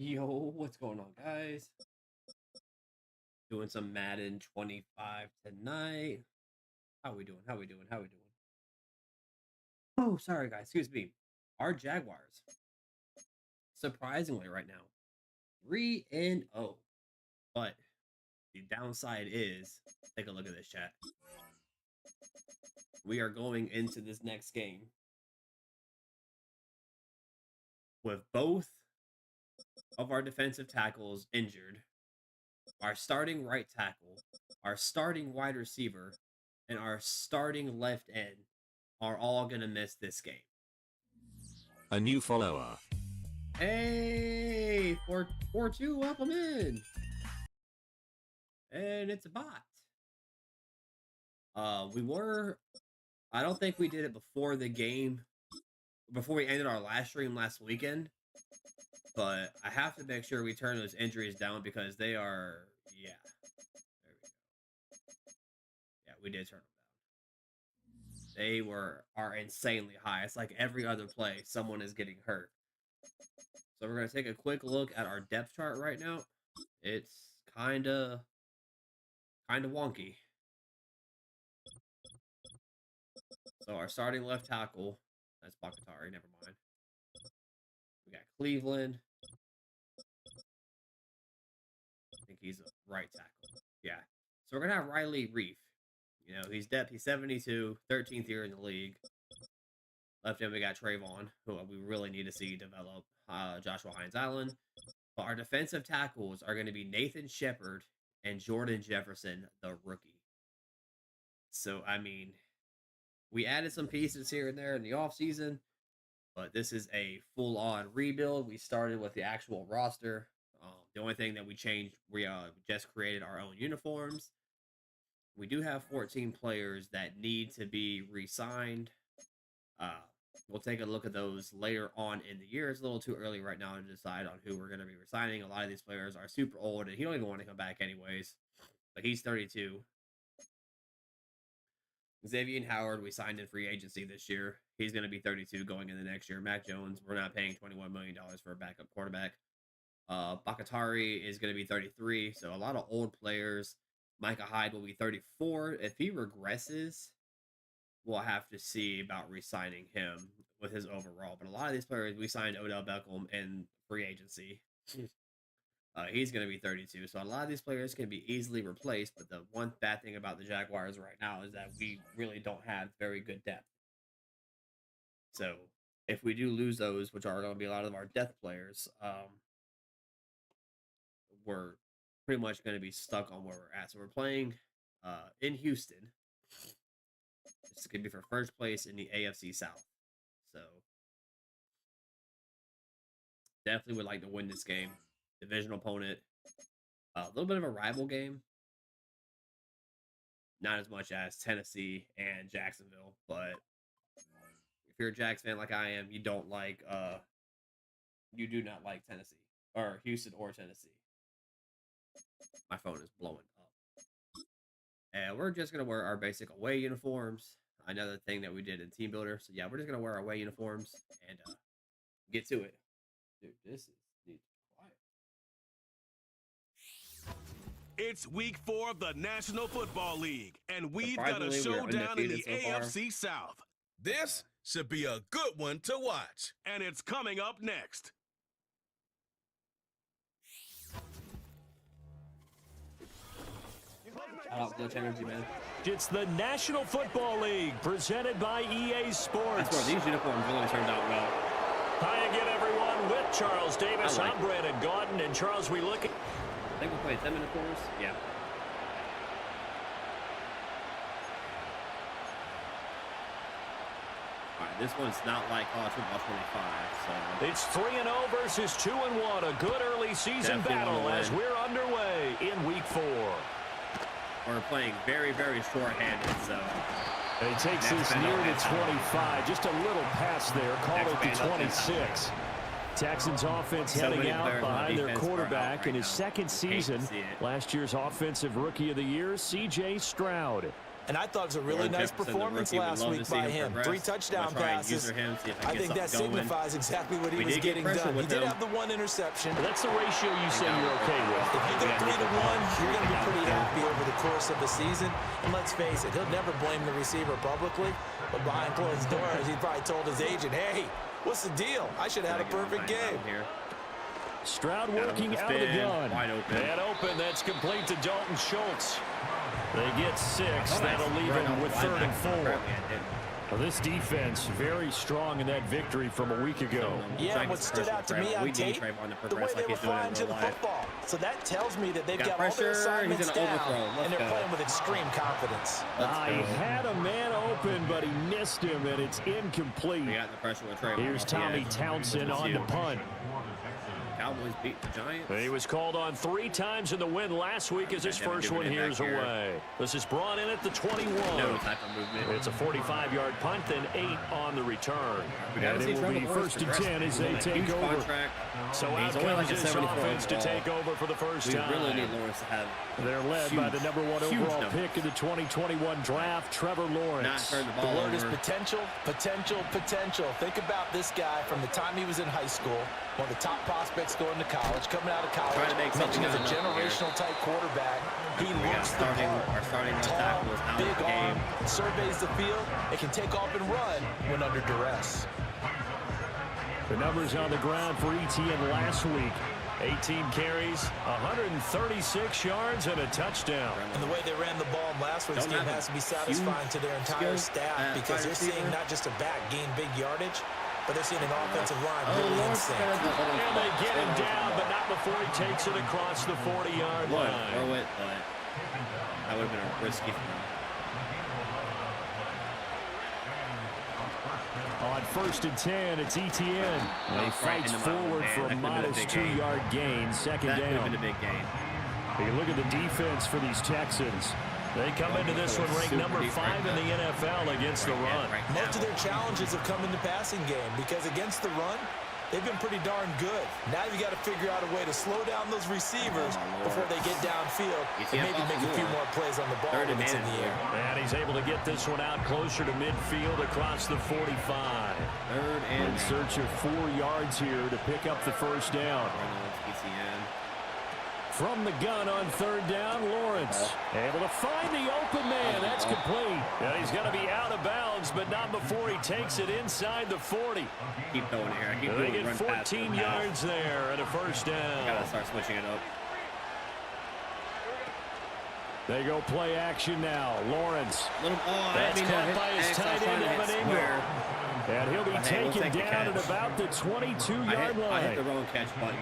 Yo, what's going on, guys? Doing some Madden 25 tonight. How we doing? How we doing? How we doing? Oh, sorry, guys. Excuse me. Our Jaguars, surprisingly, right now, 3-0. But the downside is, take a look at this chat. We are going into this next game with both of our defensive tackles injured, our starting right tackle, our starting wide receiver, and our starting left end are all going to miss this game. A new follower. Hey, 442, welcome in. And it's a bot. I don't think we did it before the game, before we ended our last stream last weekend, but I have to make sure we turn those injuries down because they are, yeah, there we go. Yeah, we did turn them down. They are insanely high. It's like every other play, someone is getting hurt. So we're going to take a quick look at our depth chart right now. It's kind of wonky. So our starting left tackle, that's Bakatari, never mind. We got Cleveland. I think he's a right tackle. Yeah. So we're going to have Riley Reef. You know, he's 72, 13th year in the league. Left end, we got Trayvon, who we really need to see develop. Joshua Hines-Allen. But our defensive tackles are going to be Nathan Shepard and Jordan Jefferson, the rookie. So, I mean, we added some pieces here and there in the offseason, but this is a full-on rebuild. We started with the actual roster. The only thing that we changed, we just created our own uniforms. We do have 14 players that need to be re-signed. We'll take a look at those later on in the year. It's a little too early right now to decide on who we're going to be resigning. A lot of these players are super old, and he don't even want to come back anyways. But he's 32. Xavier Howard, we signed in free agency this year. He's going to be 32 going into next year. Mac Jones, we're not paying $21 million for a backup quarterback. Bakatari is going to be 33, so a lot of old players. Micah Hyde will be 34. If he regresses, we'll have to see about re-signing him with his overall. But a lot of these players, we signed Odell Beckham in free agency. He's going to be 32. So a lot of these players can be easily replaced. But the one bad thing about the Jaguars right now is that we really don't have very good depth. So if we do lose those, which are going to be a lot of our depth players, we're pretty much going to be stuck on where we're at. So we're playing in Houston. It's going to be for first place in the AFC South. So definitely would like to win this game. Divisional opponent. A little bit of a rival game. Not as much as Tennessee and Jacksonville. But if you're a Jags fan like I am, you do not like Tennessee. Or Houston or Tennessee. My phone is blowing up. And we're just going to wear our basic away uniforms. Another thing that we did in Team Builder. So, yeah, we're just going to wear our away uniforms and get to it. Dude, this needs quiet. It's week 4 of the National Football League, and we've got a showdown in the AFC South. This should be a good one to watch. And it's coming up next. Shout out Glitch Energy, man. It's the National Football League presented by EA Sports. That's where these uniforms really turned out well. Hi again, everyone. With Charles Davis, I'm Brandon Gaudin. And Charles, we look at... I think we played 10-minute quarters. Yeah. All right, this one's not like college football 25. So it's 3-0 versus 2-1. A good early season battle as we're underway in week 4. We're playing very, very short-handed, so... He takes this near to 25. Just a little pass there. Called it to 26. Texans offense heading out behind their quarterback in his second season. Last year's Offensive Rookie of the Year, C.J. Stroud. And I thought it was a really nice performance last week by him. 3 touchdown passes. I think that signifies exactly what he was getting done. He did have the 1 interception. But that's the ratio you say you're okay with. If you go 3 to 1, you're going to be pretty happy over the course of the season. And let's face it, he'll never blame the receiver publicly. But behind closed doors, he probably told his agent, hey, what's the deal? I should have had a perfect game. Stroud working out of the gun. Wide open. And open. That's complete to Dalton Schultz. They get 6. That'll leave him with 3rd and 4. Well, this defense very strong in that victory from a week ago. Yeah, what stood out to me on tape, the way they were flying to the football. So that tells me that they've got all their assignments down, and they're playing with extreme confidence. He had a man open, but he missed him, and it's incomplete. Here's Tommy Townsend on the punt. Cowboys beat the Giants. He was called on 3 times in the win last week as his first one here's away. This is brought in at the 21. No type of movement. It's a 45-yard punt, then 8 on the return. And it will be 1st and 10 as they take over. So out comes this offense to take over for the first time. We really need Lawrence to have. They're led by the #1 overall pick in the 2021 draft, Trevor Lawrence. The word is potential, potential, potential. Think about this guy from the time he was in high school, one of the top prospects going to college, coming out of college, mentioned as a generational type quarterback. He looks the part, tall, big arm, surveys the field, and can take off and run when under duress. The numbers on the ground for Etienne last week. 18 carries, 136 yards, and a touchdown. And the way they ran the ball last week's game has to be satisfying to their entire staff because they're seeing not just a back gain big yardage, but they're seeing an offensive line really insane. And they get him down, but not before he takes it across the 40-yard line. That would have been a risky thing. On 1st and 10, it's Etienne. He fights forward for a modest 2-yard gain, 2nd down. That could have been a big gain. You look at the defense for these Texans. They come into this one ranked number 5 in the NFL against the run. Most of their challenges have come in the passing game because against the run, they've been pretty darn good. Now you got to figure out a way to slow down those receivers before they get downfield and maybe make a few more plays on the ball when it's in the air. And he's able to get this one out closer to midfield across the 45. In search of 4 yards here to pick up the first down. From the gun on 3rd down, Lawrence able to find the open man. That's complete. And he's going to be out of bounds, but not before he takes it inside the 40. Keep going here. They get 14 yards there and a first down. Got to start switching it up. They go play action now. Lawrence. That's caught by his tight end, Evan Ingram. And he'll be taken down at about the 22-yard line. I hit the wrong catch button.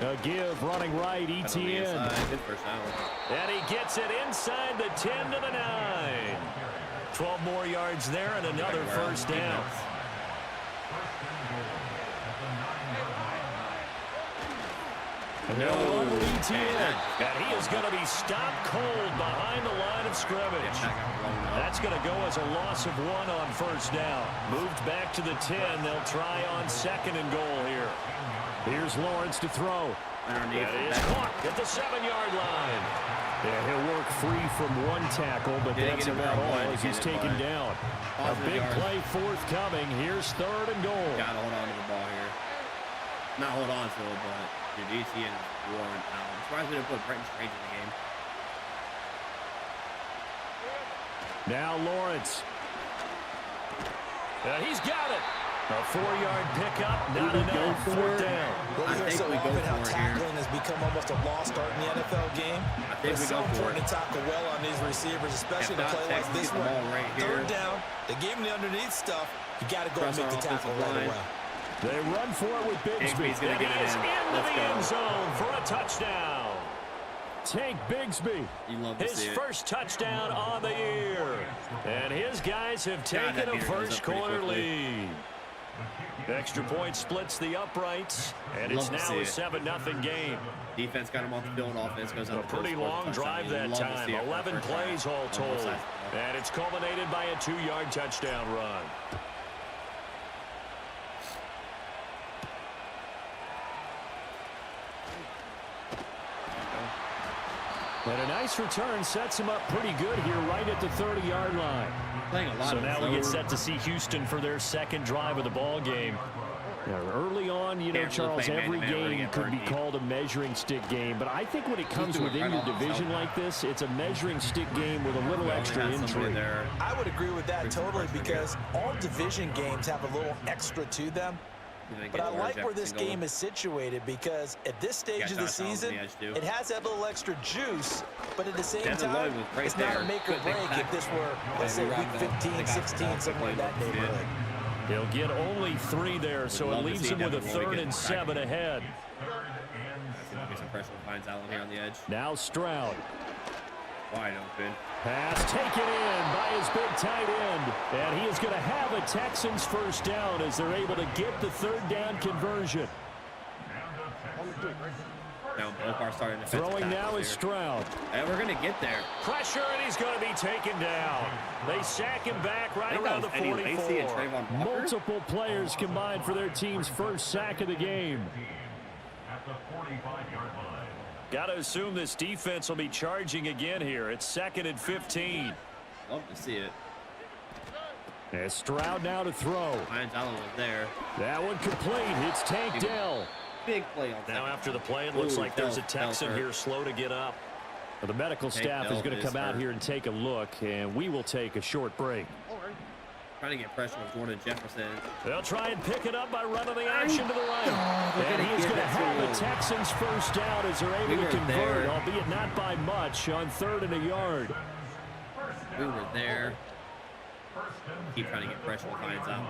A give running right, Etienne. And he gets it inside the 10 to the 9. 12 more yards there and another first down. No one with Etienne. And he is going to be stopped cold behind the line of scrimmage. That's going to go as a loss of 1 on first down. Moved back to the 10. They'll try on 2nd and goal here. Here's Lawrence to throw. That is caught at the 7-yard line. Yeah, he'll work free from 1 tackle, but that's about all as he's taken down. A big play forthcoming. Here's 3rd and goal. Got to hold on to the ball here. Not hold on to it, but dude, Etienne is worn out. I'm surprised we didn't put Brenton Strange in the game. Now Lawrence. He's got it. A 4-yard pickup, not enough. 4th down. I think so often how tackling has become almost a lost art in the NFL game. It's so important to tackle well on these receivers, especially to play like this one. 3rd down, they gave him the underneath stuff. You got to go and make the tackle right away. They run for it with Bigsby. And he is into the end zone for a touchdown. Tank Bigsby, his first touchdown on the year. And his guys have taken a first-quarter lead. Extra point splits the uprights, and it's now a 7-0 game. Defense got him off the field. Offense goes up. A pretty long drive that time. 11 plays all told. And it's culminated by a 2-yard touchdown run. And a nice return sets him up pretty good here right at the 30-yard line. So now we get set to see Houston for their second drive of the ball game. Now, early on, you know, Charles, every game could be called a measuring stick game. But I think when it comes within your division like this, it's a measuring stick game with a little extra intrigue. I would agree with that totally because all division games have a little extra to them. But I like where this game is situated because at this stage of the season, it has that little extra juice, but at the same time, it's not a make or break if this were, let's say, week 15, 16, somewhere in that neighborhood. He'll get only 3 there, so it leaves him with a 3rd and 7 ahead. Some pressure finds Allen here on the edge. Now Stroud. Wide open. Pass taken in by his big tight end. And he is going to have a Texans first down as they're able to get the 3rd down conversion. Now both are starting to throwing now is Stroud. And we're going to get there. Pressure, and he's going to be taken down. They sack him back right around the 44. Multiple players combined for their team's first sack of the game. Got to assume this defense will be charging again here. It's 2nd and 15. Love to see it. And Stroud now to throw. Hines Allen was there. That one complete. It's Tank Dell. Big play on now after the play, it looks like there's a Texan here slow to get up. Well, the medical staff is going to come out here and take a look, and we will take a short break. Trying to get pressure with Jordan Jefferson. They'll try and pick it up by running the action to the right. And he's going to have the Texans first down as they're able to convert, albeit not by much, on 3rd and a yard. We were there. Keep trying to get pressure with Hines Allen.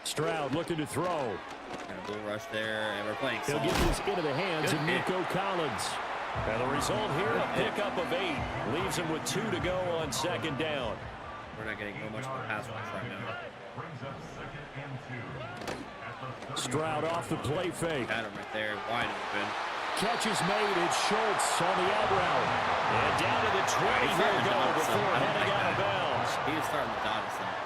Stroud looking to throw. Got a bull rush there, and we're playing. He'll get this into the hands of Nico Collins. And the result here, a pickup of 8. Leaves him with 2 to go on 2nd down. We're not getting much of a pass rush right now. Stroud off the play fake. Got him right there, wide open. Catch is made. It's Schultz on the out route. And down to the 20 he'll go before heading out of bounds. He is starting to dot us up.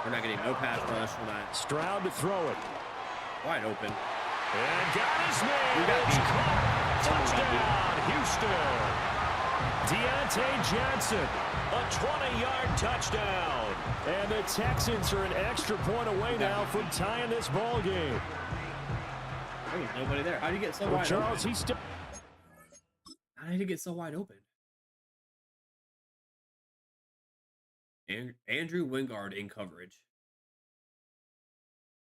We're not getting no pass rush. We're not. Stroud to throw it. Wide open. And got his man. Touchdown, Houston. Deontay Johnson, a 20-yard touchdown. And the Texans are an extra point away now from tying this ball game. There was nobody there. How did he get so wide Charles, open? He's still. How did he get so wide open? Andrew Wingard in coverage.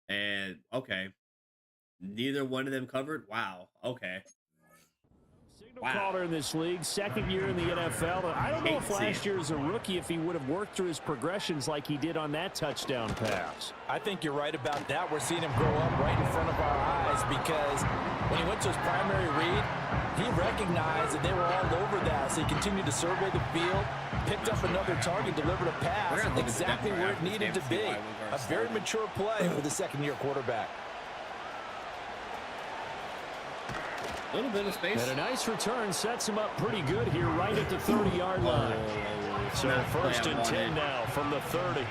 And, okay. Neither one of them covered? Wow. Okay. Signal caller in this league, 2nd year in the NFL. I don't know if last year as a rookie, if he would have worked through his progressions like he did on that touchdown pass. I think you're right about that. We're seeing him grow up right in front of our eyes because when he went to his primary read, he recognized that they were all over that. So he continued to survey the field, picked up another target, delivered a pass exactly where it needed to be. A very mature play for the 2nd-year quarterback. A little bit of space. And a nice return sets him up pretty good here right at the 30-yard line. So 1st and 10 now from the 30.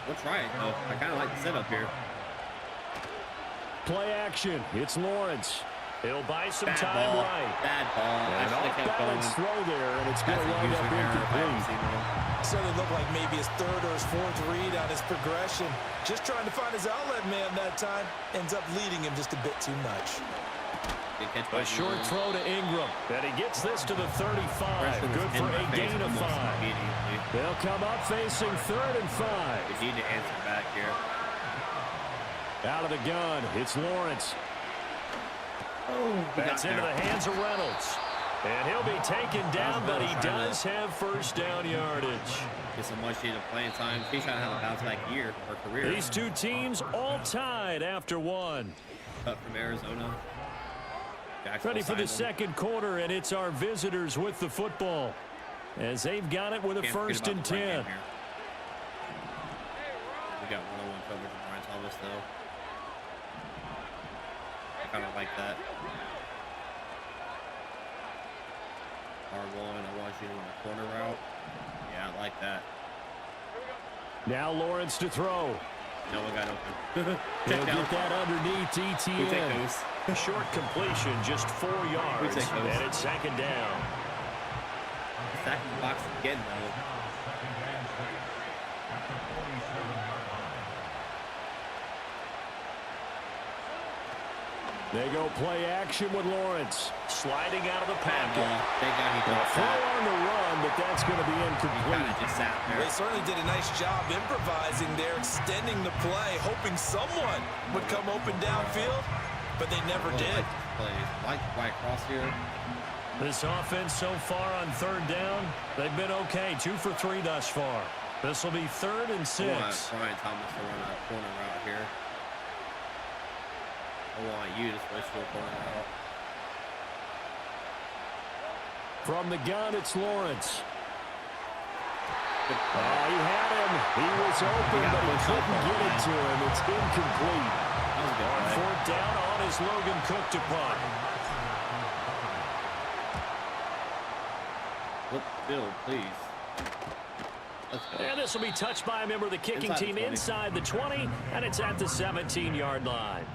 We'll try it, though. I kind of like the setup here. Play action. It's Lawrence. He'll buy some time right. Bad ball. And off-balance throw there, and it's going to wind up incomplete. So it looked like maybe his 3rd or his 4th read on his progression. Just trying to find his outlet man that time. Ends up leading him just a bit too much. A short throw to Ingram. And he gets this to the 35. Good for a gain of 5. They'll come up facing 3rd and 5. We need to answer back here. Out of the gun, it's Lawrence. Oh, that's into the hands of Reynolds. And he'll be taken down, but he does have first down yardage. Get some much needed playing time. He's trying to have a bounce-back year or career. These two teams all tied after 1. Cut from Arizona. Ready for the 2nd quarter, and it's our visitors with the football as they've got it with a 1st and 10. We got one-on-one coverage with Brian Thomas, though. I kind of like that. R1, I want you to run a corner route. Yeah, I like that. Now Lawrence to throw. No one got open. He'll get that underneath ETN. Short completion, just 4 yards, and it's second down. Stacking the box again, though. They go play action with Lawrence. Sliding out of the pocket. Thank God he got throw on the run, but that's going to be incomplete. He just sat there. They certainly did a nice job improvising there, extending the play, hoping someone would come open downfield, but they never did. Like right across here. This offense so far on third down, they've been okay. 2 for 3 thus far. This will be 3rd and 6. I want Brian Thomas to run a corner route here. I want you to switch to a corner route. From the gun, it's Lawrence. Oh, he had him. He was open, but he couldn't get it to him. It's incomplete. That was a good play. 4th down on is Logan Cook to punt. Look, Bill, please. And this will be touched by a member of the kicking team inside the 20, and it's at the 17-yard line.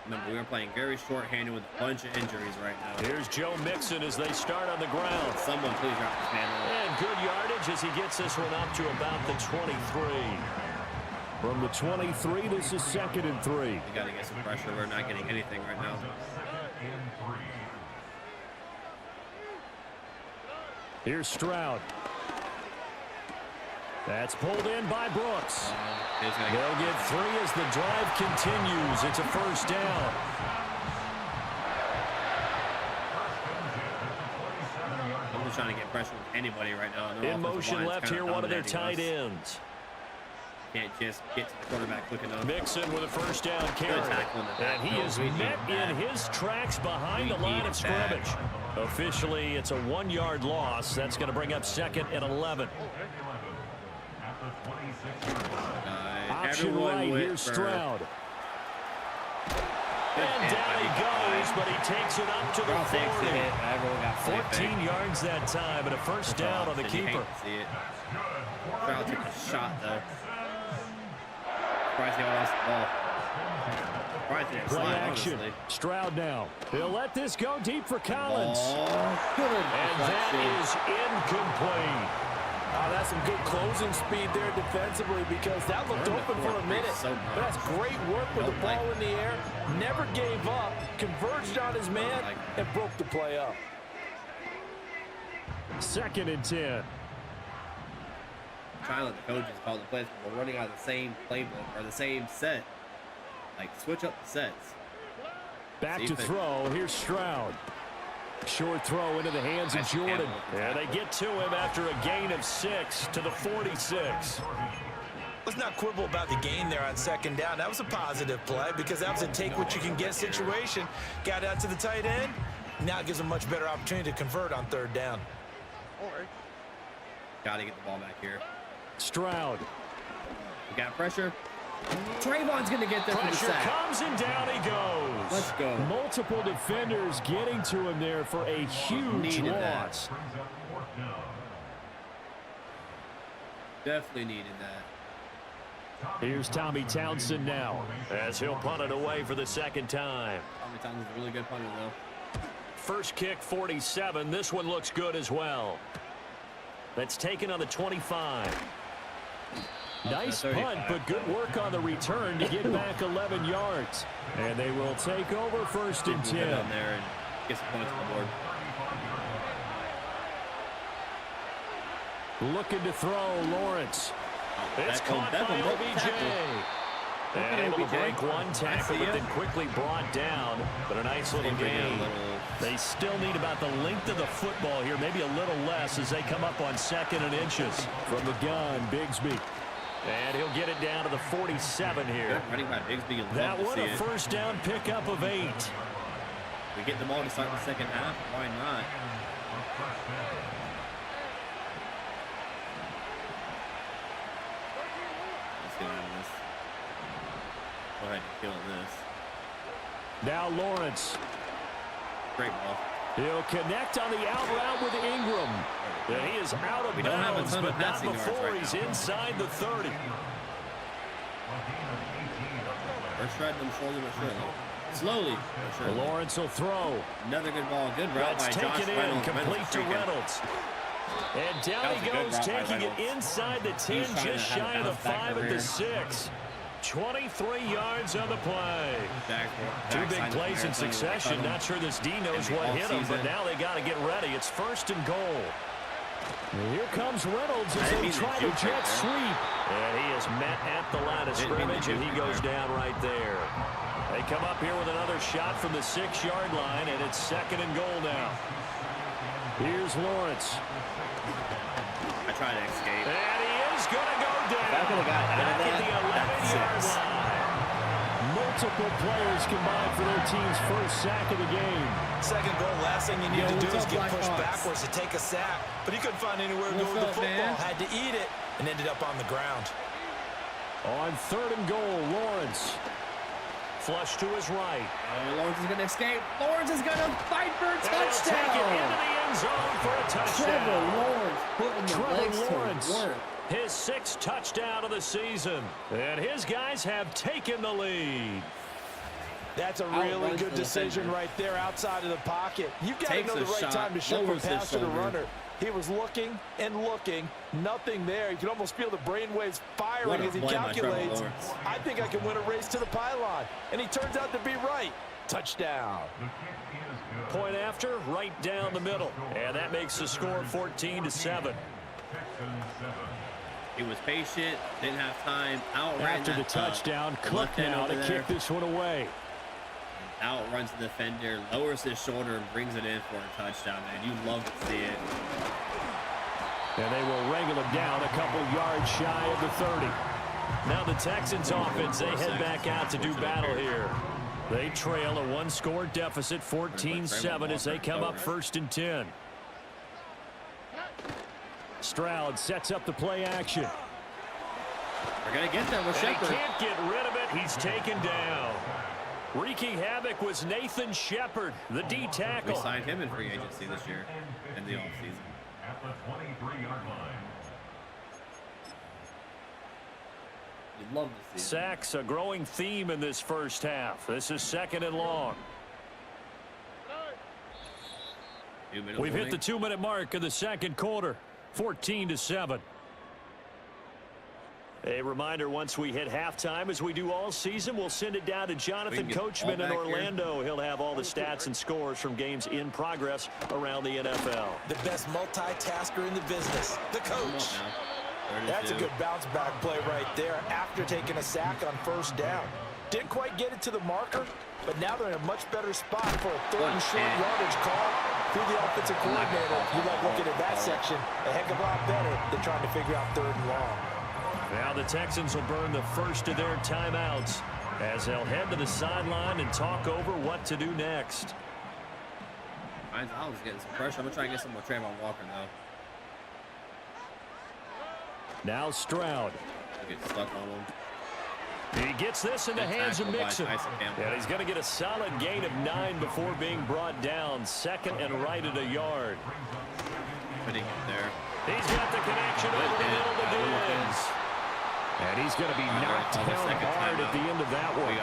Remember, we are playing very short-handed with a bunch of injuries right now. Here's Joe Mixon as they start on the ground. Someone please drop this man off. And good yardage as he gets this one up to about the 23. From the 23, this is 2nd and 3. We got to get some pressure. We're not getting anything right now. Here's Stroud. That's pulled in by Brooks. They'll get 3 as the drive continues. It's a 1st down. I'm just trying to get pressure with anybody right now. In motion left here, one of their tight ends. Can't just get to the quarterback quick enough. Mixon with a 1st down carry. And he is met in his tracks behind the line of scrimmage. Officially, it's a 1-yard loss. That's going to bring up 2nd and 11. Option right, here's Stroud. And down he goes, but he takes it up to the 40. 14 yards that time, and a 1st down on the keeper. Stroud took a shot, though. Surprised he lost the ball. Play action. Honestly. Stroud now. He'll let this go deep for Collins. And that is incomplete. Oh, that's some good closing speed there defensively because that looked open for a minute. But that's great work with the ball in the air. Never gave up, converged on his man, and broke the play up. 2nd and 10. Trying to let the coaches call the plays, but we're running out of the same playbook or the same set. Like, switch up the sets. Back to throw. Here's Stroud. Short throw into the hands of Jordan. And they get to him after a gain of 6 to the 46. Let's not quibble about the gain there on 2nd down. That was a positive play because that was a take-what-you-can-get situation. Got out to the tight end. Now it gives them a much better opportunity to convert on 3rd down. Got to get the ball back here. Stroud. We got pressure. Trayvon's going to get there for the Pressure sack. comes and down he goes. Let's go. Multiple defenders getting to him there for a huge loss. Definitely needed that. Here's Tommy Townsend now as he'll punt it away for the 2nd time. Tommy Townsend's a really good punter, though. First kick, 47. This one looks good as well. That's taken on the 25. Nice punt, but good work on the return to get back 11 yards. And they will take over 1st and 10. Down there and get some points on the board. Looking to throw, Lawrence. It's caught by OBJ. And able to break one tackle, but then quickly brought down. But a nice little gain. They still need about the length of the football here, maybe a little less as they come up on 2nd and inches. From the gun, Bigsby. And he'll get it down to the 47 here. Running by Bigsby, that one a 1st down pickup of 8. We get the ball to start the 2nd half. Why not? Let's get out of this. Go ahead and kill this. Now Lawrence. Great ball. He'll connect on the out route with Ingram. And he is out of bounds, but not before he's inside the 30. We're shredding them slowly but surely. Slowly but surely. Lawrence will throw. Another good ball. Good route by Josh Reynolds. Complete to Reynolds. And down he goes, taking it inside the 10, just shy of the 5 at the 6. 23 yards on the play. Two big plays in succession. Not sure this D knows what hit him, but now they got to get ready. It's 1st and goal. And here comes Reynolds as they try to jet sweep. And he is met at the line of scrimmage, and he goes down right there. They come up here with another shot from the 6-yard line, and it's 2nd and goal now. Here's Lawrence. I try to escape. And he is going to go down. Back at the 11-yard line. Multiple players combined for their team's first sack of the game. 2nd goal, last thing you need to do is get pushed backwards to take a sack. But he couldn't find anywhere to go with the football. Had to eat it and ended up on the ground. On 3rd and goal, Lawrence. Flush to his right. Oh, Lawrence is going to escape. Lawrence is going to fight for a touchdown. Take it into the end zone for a touchdown. Trevor Lawrence putting the legs to work. His 6th touchdown of the season. And his guys have taken the lead. That's a really good decision right there outside of the pocket. You've got to know the right time to show from passer to runner. He was looking and looking, nothing there. You can almost feel the brainwaves firing as he calculates. I think I can win a race to the pylon. And he turns out to be right. Touchdown. Point after, right down the middle. And that makes the score 14-7. He was patient, didn't have time, outran after the touchdown, Cook now to kick this one away. Outruns the defender, lowers his shoulder, and brings it in for a touchdown, man. You love to see it. And they will wrangle him down a couple yards shy of the 30. Now the Texans offense, they head back out to do battle here. They trail a one-score deficit, 14-7, as they come up 1st and 10. Stroud sets up the play action. We're going to get there with Shepard. He can't get rid of it. He's taken down. Wreaking havoc was Nathan Shepard, the D tackle. We signed him in free agency this year in the offseason. At the 23-yard line. You'd love to see it. Sacks, a growing theme in this first half. This is 2nd and long. We've hit the 2-minute mark of the 2nd quarter. 14-7. A reminder, once we hit halftime, as we do all season, we'll send it down to Jonathan Coachman in Orlando. He'll have all the stats and scores from games in progress around the NFL. The best multitasker in the business, the coach. That's a good bounce-back play right there after taking a sack on 1st down. Didn't quite get it to the marker, but now they're in a much better spot for a 3rd and short yardage call. Through the offensive coordinator, you like looking at that section a heck of a lot better than trying to figure out 3rd and long. Now the Texans will burn the first of their timeouts as they'll head to the sideline and talk over what to do next. I was getting some pressure. I'm going to try and get some more Trayvon Walker, though. Now Stroud. Get stuck on him. He gets this in the hands of Mixon. And he's going to get a solid gain of 9 before being brought down. 2nd and right at a yard. Putting it there. He's got the connection over the middle to Duval. And he's going to be knocked down hard at the end of that one.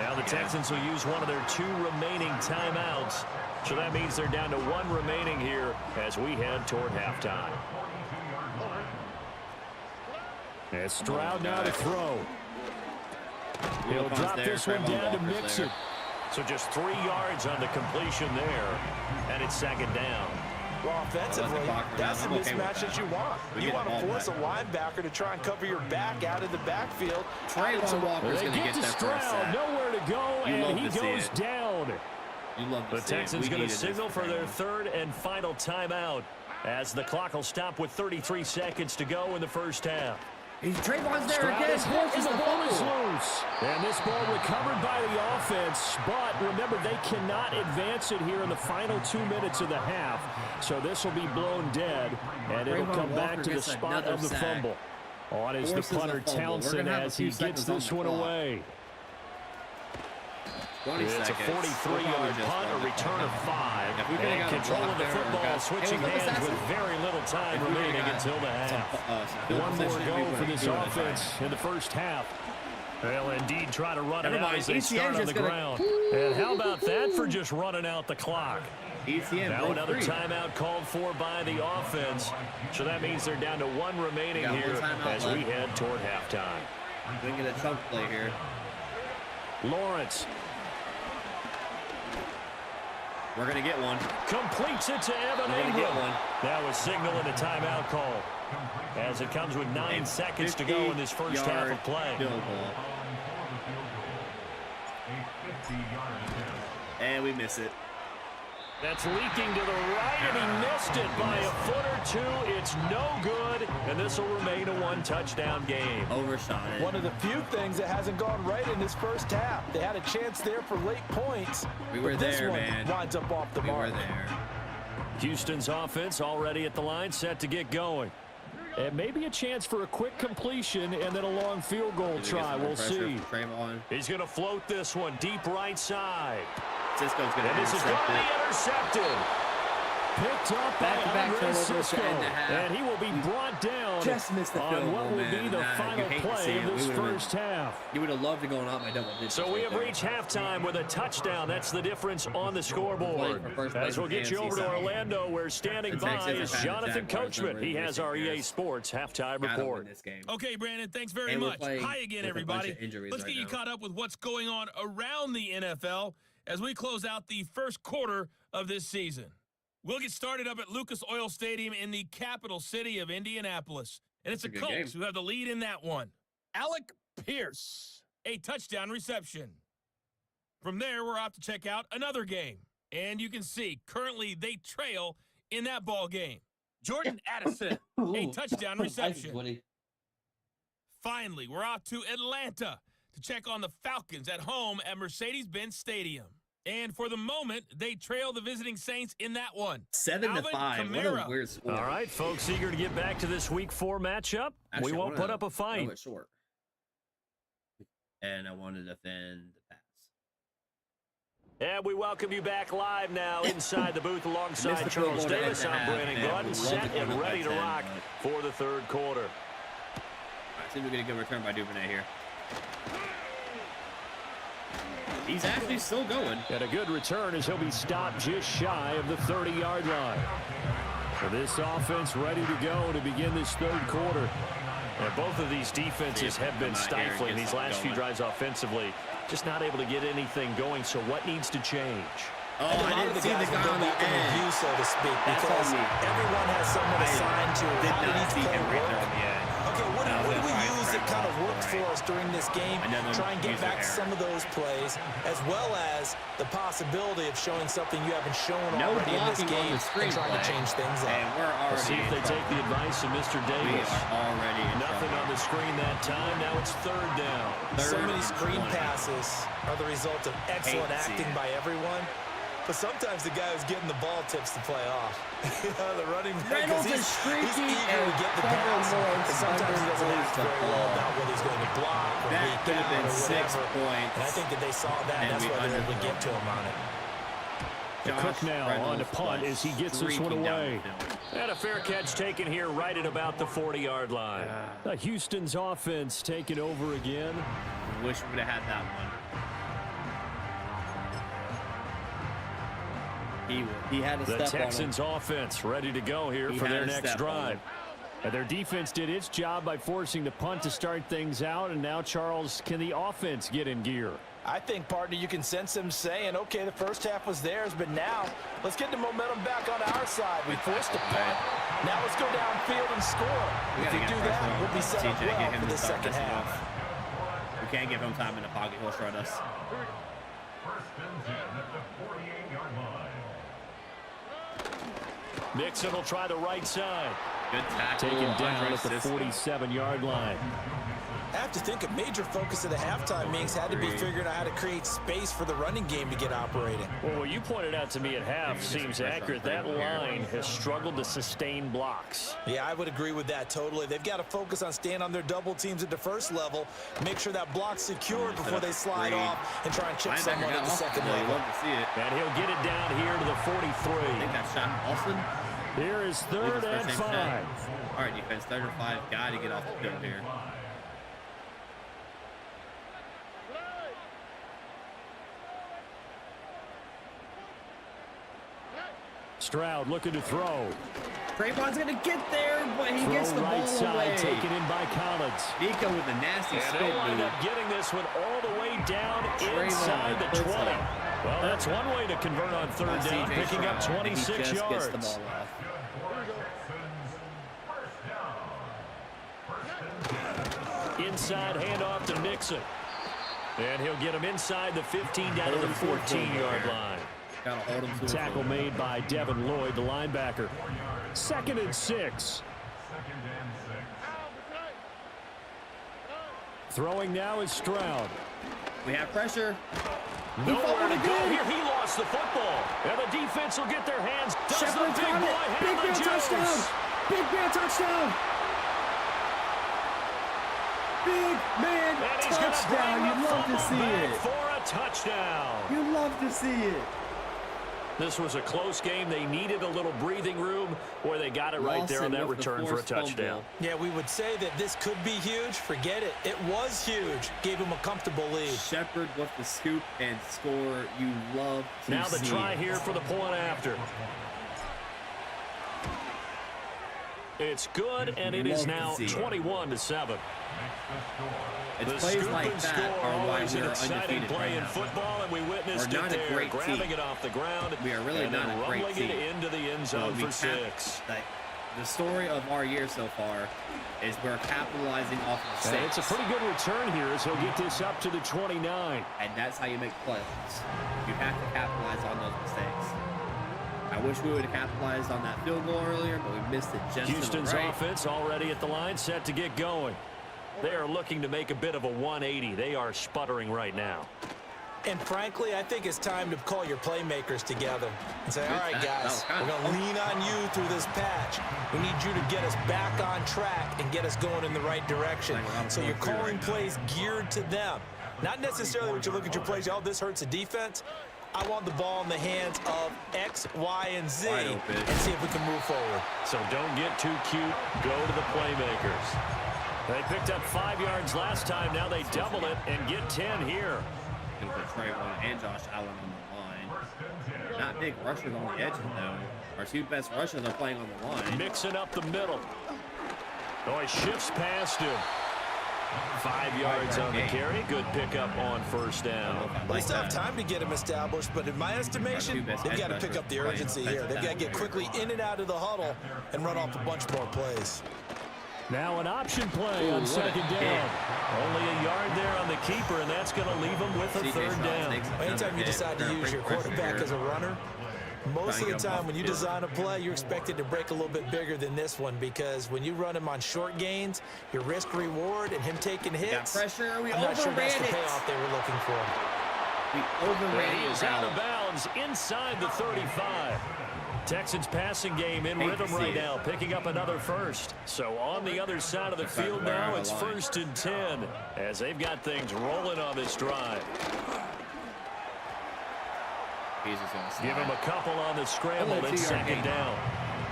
Now the Texans will use one of their 2 remaining timeouts. So that means they're down to 1 remaining here as we head toward halftime. And Stroud now to throw. He'll drop this one down to Mixon. So just 3 yards on the completion there. And it's 2nd down. Well, offensively, that's the mismatch that you want. You want to force a linebacker to try and cover your back out of the backfield. Trayvon Walker's going to get that Stroud, nowhere to go, and he goes down. The Texans going to signal for their 3rd and final timeout as the clock will stop with 33 seconds to go in the first half. Trayvon's there again. The ball is loose. And this ball recovered by the offense. But remember, they cannot advance it here in the final 2 minutes of the half. So this will be blown dead. And it'll come back to the spot of the fumble. On is the punter Townsend as he gets this one away. It's a 43-yard punt, a return of 5. And control of the football, switching hands with very little time remaining until the half. One more goal for this offense in the first half. They'll indeed try to run it Never out mind, as they ECM's start on just the gonna- ground. And how about that for just running out the clock? ECM Now broke another free. timeout called for by the offense. So that means they're down to one remaining Got one here timeout as we left. head toward halftime. We can get a chunk play here. Lawrence We're going to get one. completes it to Evan We're going to get Ingram. one. That was signaling a timeout call as it comes with 9 seconds to go in this first half of play. Field goal. And we miss it. That's leaking to the right, and he missed it by a foot or two. It's no good, and this will remain a one-touchdown game. Overshot it. One of the few things that hasn't gone right in this first half. They had a chance there for late points. We were but this there, one man. winds up off the We mark. were there. Houston's offense already at the line, set to get going. And maybe a chance for a quick completion and then a long field goal Did we get try. some more We'll pressure see. from Trayvon? He's going to float this one deep right side. Cisco's going to And this is going intercept to be it. intercepted. Picked up by Back-to-back Andre turnovers to Cisco. end the half. And he will be brought down Just missed the field on what goal, would be man. the Nah, you final hate to play see of it. this We would've first half. You would have loved to go on my double digits. So we right have there. reached halftime with a touchdown. That's the difference on the scoreboard. For first place As we'll in get you AFC over to South. Orlando, where standing The by Texans is are Jonathan Jaguars Coachman. over He the has our EA Bears. Sports halftime Gotta report. win this game. Okay, Brandon, thanks very And we're much. playing Hi again, with a bunch everybody. of injuries Let's right get you now. caught up with what's going on around the NFL as we close out the first quarter of this season. We'll get started up at Lucas Oil Stadium in the capital city of Indianapolis. And it's the That's a good Colts game. who have the lead in that one. Alec Pierce, a touchdown reception. From there, we're off to check out another game. And you can see, currently they trail in that ball game. Jordan Addison, a touchdown reception. Finally, we're off to Atlanta to check on the Falcons at home at Mercedes-Benz Stadium. And for the moment, they trail the visiting Saints in that one. 7-5. What Kamara. a weird score. All right, folks, eager to get back to this Week 4 matchup. Actually, We I won't wanna put up a fight. throw it short. And I want to defend the pass. And we welcome you back live now inside the booth alongside Missed the field Charles goal to end Davis. the I'm half, Brandon man. Glutton, Would love set to come and up ready by to 10, rock for the third quarter. All right, seems to get a good return by Duvernay here. He's actually still going. And a good return as he'll be stopped just shy of the 30-yard line. So this offense ready to go to begin this third quarter. And both of these defenses have been stifling these last few drives offensively. Just not able to get anything going. So what needs to change? Oh, I didn't see the guy on the edge. View, so to speak, That's because on me. everyone has someone assigned to Did how did not each see play him right work. there on the edge. Okay, what That do was we right, use that right, kind of right, worked right. for us during this game? Another Try and get user back error. some of those plays, as well as the possibility of showing something you haven't shown No already in this blocking on game the screen and trying to play. change things up. And we're Let's see already if they take the advice of Mr. We Davis. are already in Nothing trouble. on the screen that time. Now it's third down. So Third many and screen 20. passes are the result of excellent Hate to see acting it. by everyone. But sometimes the guy who's getting the ball tips the play off. The running back, 'cause Reynolds is he's streaky eager to get the and pass. Trevor And Lawrence sometimes he doesn't underthrows act the very well ball. about whether he's going to block or That leak could have out been or 6 whatever. points. And I think that they saw that, And and that's we why they were able to underthrew. get to him on it. Cook now on the punt as he gets this one streaking down away. the field. And a fair catch taken here right at about the 40-yard line. Houston's offense taking over again. Wish we would have had that one. He had a The step Texans offense ready to go here He for had their a next step on drive. him. And their defense did its job by forcing the punt to start things out. And now, Charles, can the offense get in gear? I think, partner, you can sense him saying, okay, the first half was theirs, but now let's get the momentum back on our side. We forced a punt. Now let's go downfield and score. We If gotta we get do pressure that, on we'll be set up TJ, get well him for to the start second messing half. up. We can't give him time in the pocket. He'll shred us. First and 10 at the 48-yard line. Mixon will try the right side. Good tackle. Taken down Andre at the Cisco. 47-yard line. I have to think a major focus of the halftime meetings had to be figuring out how to create space for the running game to get operating. Well, what you pointed out to me at half seems accurate. That line has struggled to sustain blocks. Yeah, I would agree with that totally. They've got to focus on staying on their double teams at the first level, make sure that block's secure before they slide off and try and chip someone at the second You level. love to see it. And he'll get it down here to the 43. I think that's Sean Olsen. Here is third and 5. All right, defense, 3rd and 5. Got to get off the field here. Stroud looking to throw. Trayvon's going to get there, but he gets the right ball side away. taken in by Collins. Nico with a nasty And spin they'll wind move. up getting this one all the way down inside the 20. Well, that's one way to convert on third down, picking up 26 yards. Gets the ball off. Inside handoff to Nixon. And he'll get him inside the 15 down to the 14-yard line. Gotta hold him to Tackle made by Devin Lloyd, the linebacker. 2nd and 6. Throwing now is Stroud. We have pressure. Nowhere to go here. He lost the football. And the defense will get their hands. Does the big boy have the juice? Big man touchdown. Big man And he's touchdown. going to You love to see it. For a touchdown. You love to see it. This was a close game. They needed a little breathing room, or they got it right there on that return for a touchdown. Yeah, we would say that this could be huge. Forget it. It was huge. Gave him a comfortable lead. Shepard with the scoop and score. You love to now see the try it. here for the point after. It's good, and it is now 21-7. It's The plays scoop like and that score are why always an we're exciting undefeated play right in now. football, and we witnessed We're it not a there, great grabbing team. it off the ground. We are really and not then a great rumbling team. it into the end zone for 6. The story of our year so far is we're capitalizing off of And mistakes. it's a pretty good return here as he'll get this up to the 29. And that's how you make plays. You have to capitalize on those mistakes. I wish we would have capitalized on that field goal earlier, but we missed it just Houston's to the right. offense already at the line, set to get going. They are looking to make a bit of a 180. They are sputtering right now. And frankly, I think it's time to call your playmakers together and say, all right, guys, we're going to lean on you through this patch. We need you to get us back on track and get us going in the right direction. So you're calling plays geared to them. Not necessarily when you look at your plays, oh, this hurts the defense. I want the ball in the hands of X, Y, and Z and see if we can move forward. So don't get too cute. Go to the playmakers. They picked up 5 yards last time. Now they double it and get 10 here. And put Trayvon and Josh Allen on the line. Not big rushers on the edges, though. Our two best rushers are playing on the line. Mixing up the middle. Oh, he shifts past him. 5 yards on the carry. Good pickup on first down. They still have time to get him established, but in my estimation, they've got to pick up the urgency here. They've got to get quickly in and out of the huddle and run off a bunch more plays. Now an option play on 2nd down. Only a yard there on the keeper, and that's going to leave him with a 3rd down. Anytime you decide to use your quarterback as a runner, most of the time when you design a play, you're expected to break a little bit bigger than this one, because when you run him on short gains, your risk reward and him taking hits, pressure. I'm not sure that's the payoff they were looking for. We overran He is out of bounds inside the 35. Texans passing game in rhythm right now, picking up another first. So on the other side of the field now, it's 1st and 10 as they've got things rolling on this drive. Give him a couple on the scramble. It's 2nd down.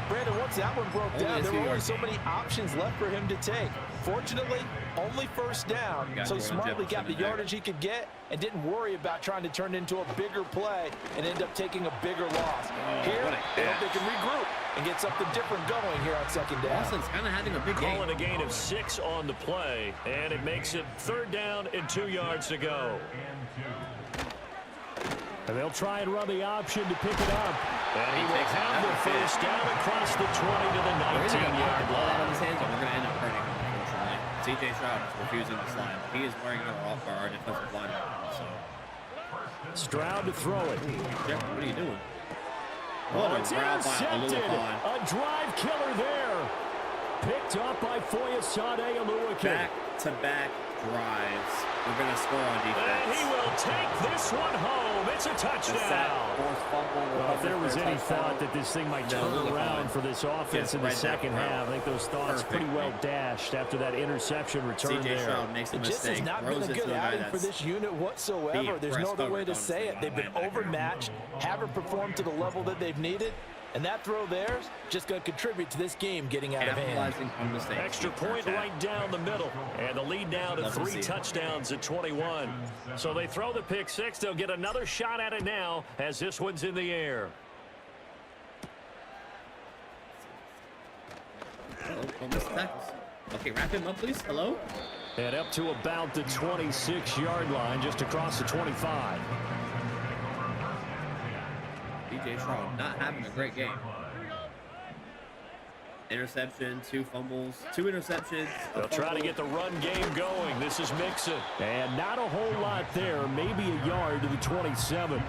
Brandon, once that one broke down, there were only so many options left for him to take. Fortunately, only 1st down, so he smartly got the yardage he could get and didn't worry about trying to turn it into a bigger play and end up taking a bigger loss. Here, they hope they can regroup and get something different going here on 2nd down. Boston's kind of having a big game. Calling a gain of 6 on the play, and it makes it 3rd down and 2 yards to go. And they'll try and run the option to pick it up. And he will have the 1st down across the 20 to the 19-yard line. Out of his hands, and we're going to end up hurting him, unfortunately. C.J. Stroud is refusing to slide. He is wearing our defensive line. So. Stroud to throw it. Jeff, what are you doing? It's intercepted. A drive killer there. Picked up by Foyesade Oluwake. Back-to-back drives. We're going to score on defense. And he will take this one home. It's a touchdown. Well, if there was any thought that this thing might turn around for this offense in the second half, I think those thoughts pretty well dashed after that interception return there. Stroud makes a mistake. This has not been a good outing for this unit whatsoever. There's no other way to say it. They've been overmatched, haven't performed to the level that they've needed. And that throw there is just going to contribute to this game getting out of hand. Extra point right down the middle. And the lead now to 3 touchdowns at 21. So they throw the pick 6. They'll get another shot at it now as this one's in the air. Don't miss the tackles. Okay, wrap him up, please. Hello? And up to about the 26-yard line, just across the 25. DJ Shaw not having a great game. Interception, 2 fumbles, 2 interceptions. They'll try to get the run game going. This is Mixon. And not a whole lot there. Maybe a yard to the 27.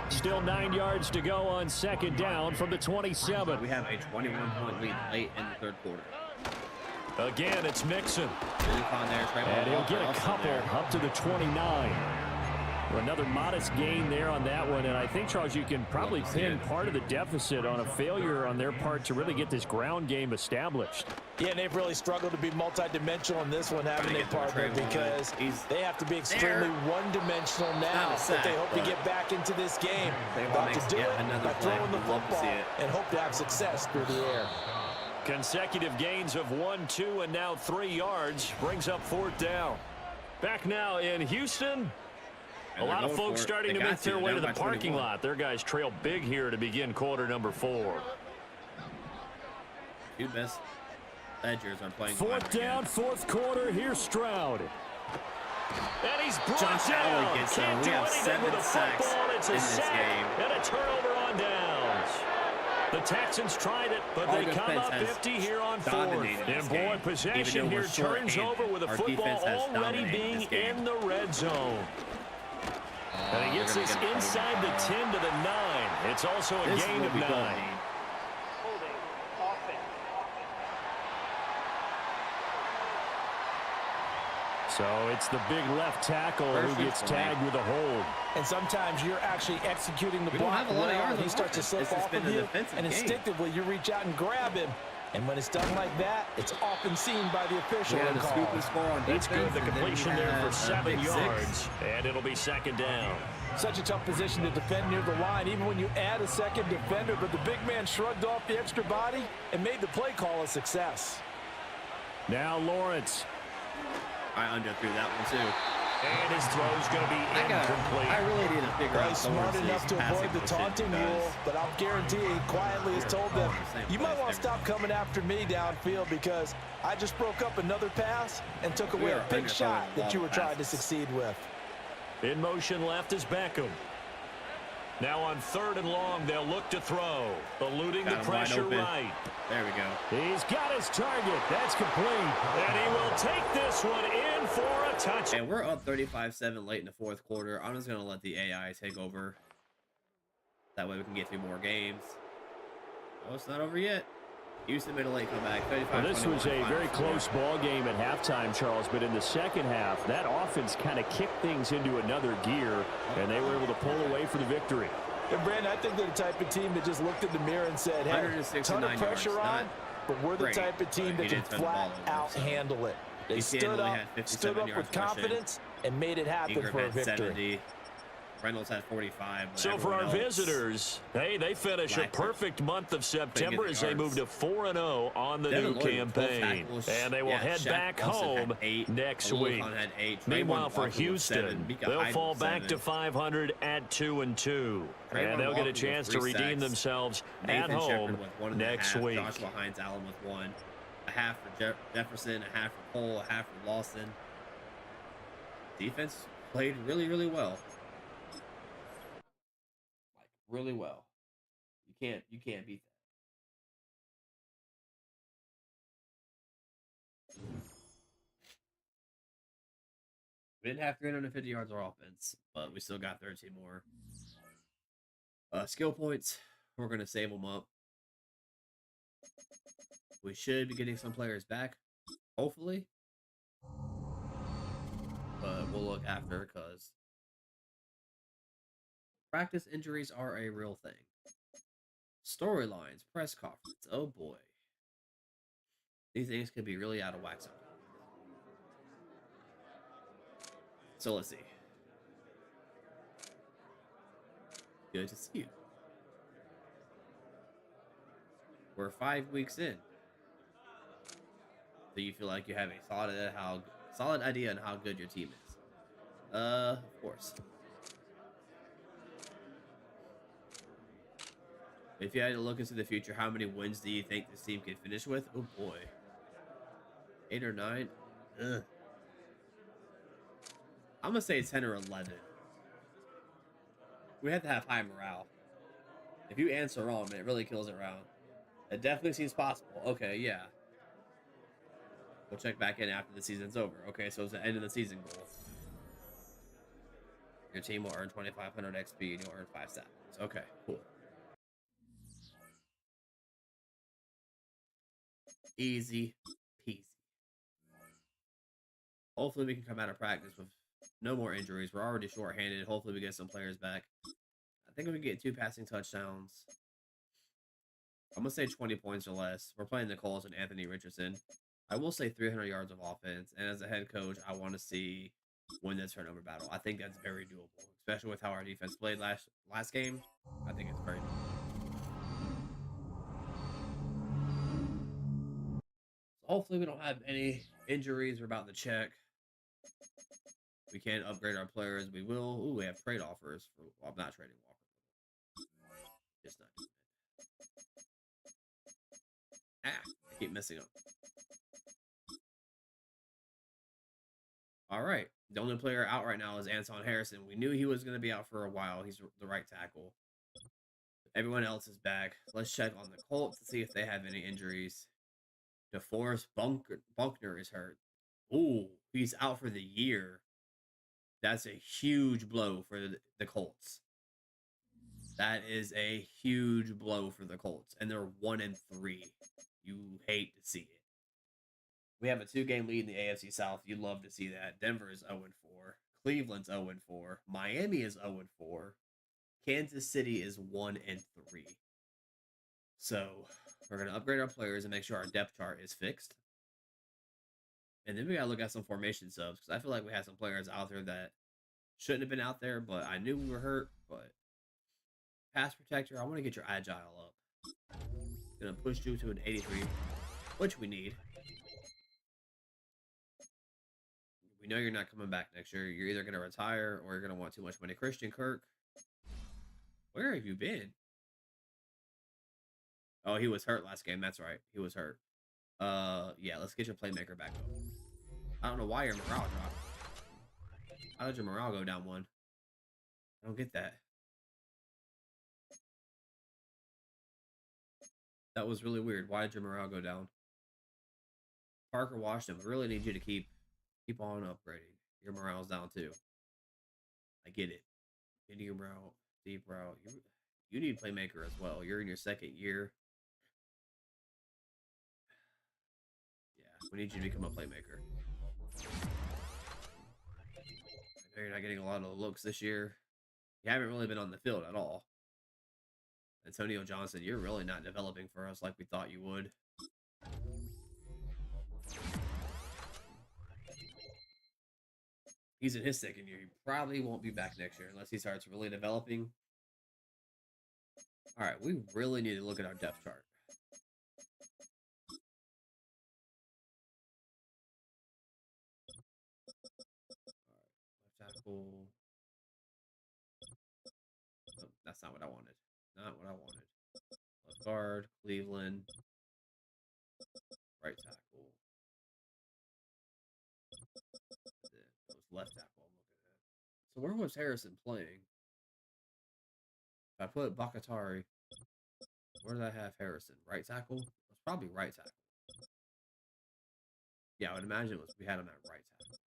Still 9 yards to go on second down from the 27. We have a 21-point lead late in the third quarter. Again, it's Mixon. And he'll get a couple up to the 29. Another modest gain there on that one, and I think, Charles, you can probably pin part of the deficit on a failure on their part to really get this ground game established. Yeah, and they've really struggled to be multi-dimensional in this one, haven't they, partner? Because they have to be extremely one-dimensional now, but they hope to get back into this game. About to do it by throwing the football and hope to have success through the air. Consecutive gains of 1, 2, and now 3 yards brings up 4th down. Back now in Houston. A lot of folks starting to make their way to the parking lot. Their guys trail big here to begin quarter number 4. 2 best edgers are playing. 4th down, 4th quarter. Here's Stroud. And he's brought Josh down. Allen gets we have 7 sacks in this game. And a turnover on downs. The Texans tried it, but they come up 50 here on 4th. And boy, possession here turns over with the football already being in the red zone. And he gets this inside the 10 to the 9. It's also a gain of 9. So it's the big left tackle who gets tagged with a hold. And sometimes you're actually executing the block well, and he starts to slip off of you, and instinctively you reach out and grab him. And when it's done like that, it's often seen by the official. That's good. The completion there for 7 yards. And it'll be 2nd down. Such a tough position to defend near the line, even when you add a second defender. But the big man shrugged off the extra body and made the play call a success. Now Lawrence. I underthrew that one, too. And his throw's going to be incomplete. I really need to figure out. He's smart enough to avoid the taunting rule, but I'll guarantee he quietly has told them, you might want to stop coming after me downfield because I just broke up another pass and took away a big shot that you were trying to succeed with. In motion left is Beckham. Now on 3rd and long, they'll look to throw. Eluding the pressure right. There we go. He's got his target. That's complete. And he will take this one in for a touch. And we're up 35-7 late in the 4th quarter. I'm just going to let the AI take over. That way we can get through more games. Oh, it's not over yet. Houston made a late comeback. Well, this was a very close ball game at halftime, Charles, but in the second half, that offense kind of kicked things into another gear, and they were able to pull away for the victory. And Brandon, I think they're the type of team that just looked in the mirror and said, hey, ton of pressure on, but we're the type of team that can flat out handle it. They stood up with confidence and made it happen for a victory. 70. Reynolds had 45. So for our visitors, hey, they finish a perfect month of September as they move to 4-0 on the new campaign. And they will head back home next week. Meanwhile, for Houston, they'll fall back to 500 at 2-2. And they'll get a chance to redeem themselves at home next week. Joshua Hines-Allen with 1. A half for Jefferson, a half for Cole, a half for Lawson. Defense played really, really well. Really well. You can't beat that. We didn't have 350 yards of offense, but we still got 13 more. Skill points, we're going to save them up. We should be getting some players back, hopefully. But we'll look after because practice injuries are a real thing. Storylines, press conference. Oh boy. These things can be really out of whack sometimes. So let's see. Good to see you. We're 5 weeks in. Do you feel like you have a solid idea on how good your team is? Of course. If you had to look into the future, how many wins do you think this team can finish with? Oh boy, 8 or 9. Ugh. I'm gonna say 10 or 11. We have to have high morale. If you answer wrong, man, it really kills it around. It definitely seems possible. Okay, yeah. We'll check back in after the season's over. Okay, so it's the end of the season goal. Your team will earn 2,500 XP and you'll earn 5 stat points. Okay, cool. Easy peasy. Hopefully we can come out of practice with no more injuries. We're already short-handed. Hopefully we get some players back. I think we can get 2 passing touchdowns. I'm going to say 20 points or less. We're playing the Colts and Anthony Richardson. I will say 300 yards of offense. And as a head coach, I want to see win the turnover battle. I think that's very doable, especially with how our defense played last game. I think it's very doable. So hopefully we don't have any injuries. We're about to check. We can upgrade our players. We will. Ooh, we have trade offers. Well, I'm not trading Walker. Just not doing it. I keep messing up. All right. The only player out right now is Anton Harrison. We knew he was going to be out for a while. He's the right tackle. Everyone else is back. Let's check on the Colts to see if they have any injuries. DeForest Buckner is hurt. Ooh, he's out for the year. That's a huge blow for the Colts. That is a huge blow for the Colts. And they're 1-3. You hate to see it. We have a 2-game lead in the AFC South. You'd love to see that. Denver is 0-4. Cleveland's 0-4. Miami is 0-4. Kansas City is 1-3. So we're going to upgrade our players and make sure our depth chart is fixed. And then we got to look at some formation subs because I feel like we had some players out there that shouldn't have been out there, but I knew we were hurt. But pass protector, I want to get your agile up. Going to push you to an 83, which we need. We know you're not coming back next year. You're either going to retire or you're going to want too much money. Christian Kirk, where have you been? Oh, he was hurt last game. That's right. He was hurt. Yeah, let's get your playmaker back up. I don't know why your morale dropped. How did your morale go down 1? I don't get that. That was really weird. Why did your morale go down? Parker Washington, we really need you to keep on upgrading. Your morale's down too. I get it. Medium route, deep route. You need playmaker as well. You're in your 2nd year. Yeah, we need you to become a playmaker. I know you're not getting a lot of looks this year. You haven't really been on the field at all. Antonio Johnson, you're really not developing for us like we thought you would. He's in his 2nd year. He probably won't be back next year unless he starts really developing. All right, we really need to look at our depth chart. All right, left tackle. Oh, that's not what I wanted. Not what I wanted. Left guard, Cleveland. Right tackle. It was left tackle I'm looking at. So where was Harrison playing? If I put Bakatari, where did I have Harrison? Right tackle? It was probably right tackle. Yeah, I would imagine we had him at right tackle.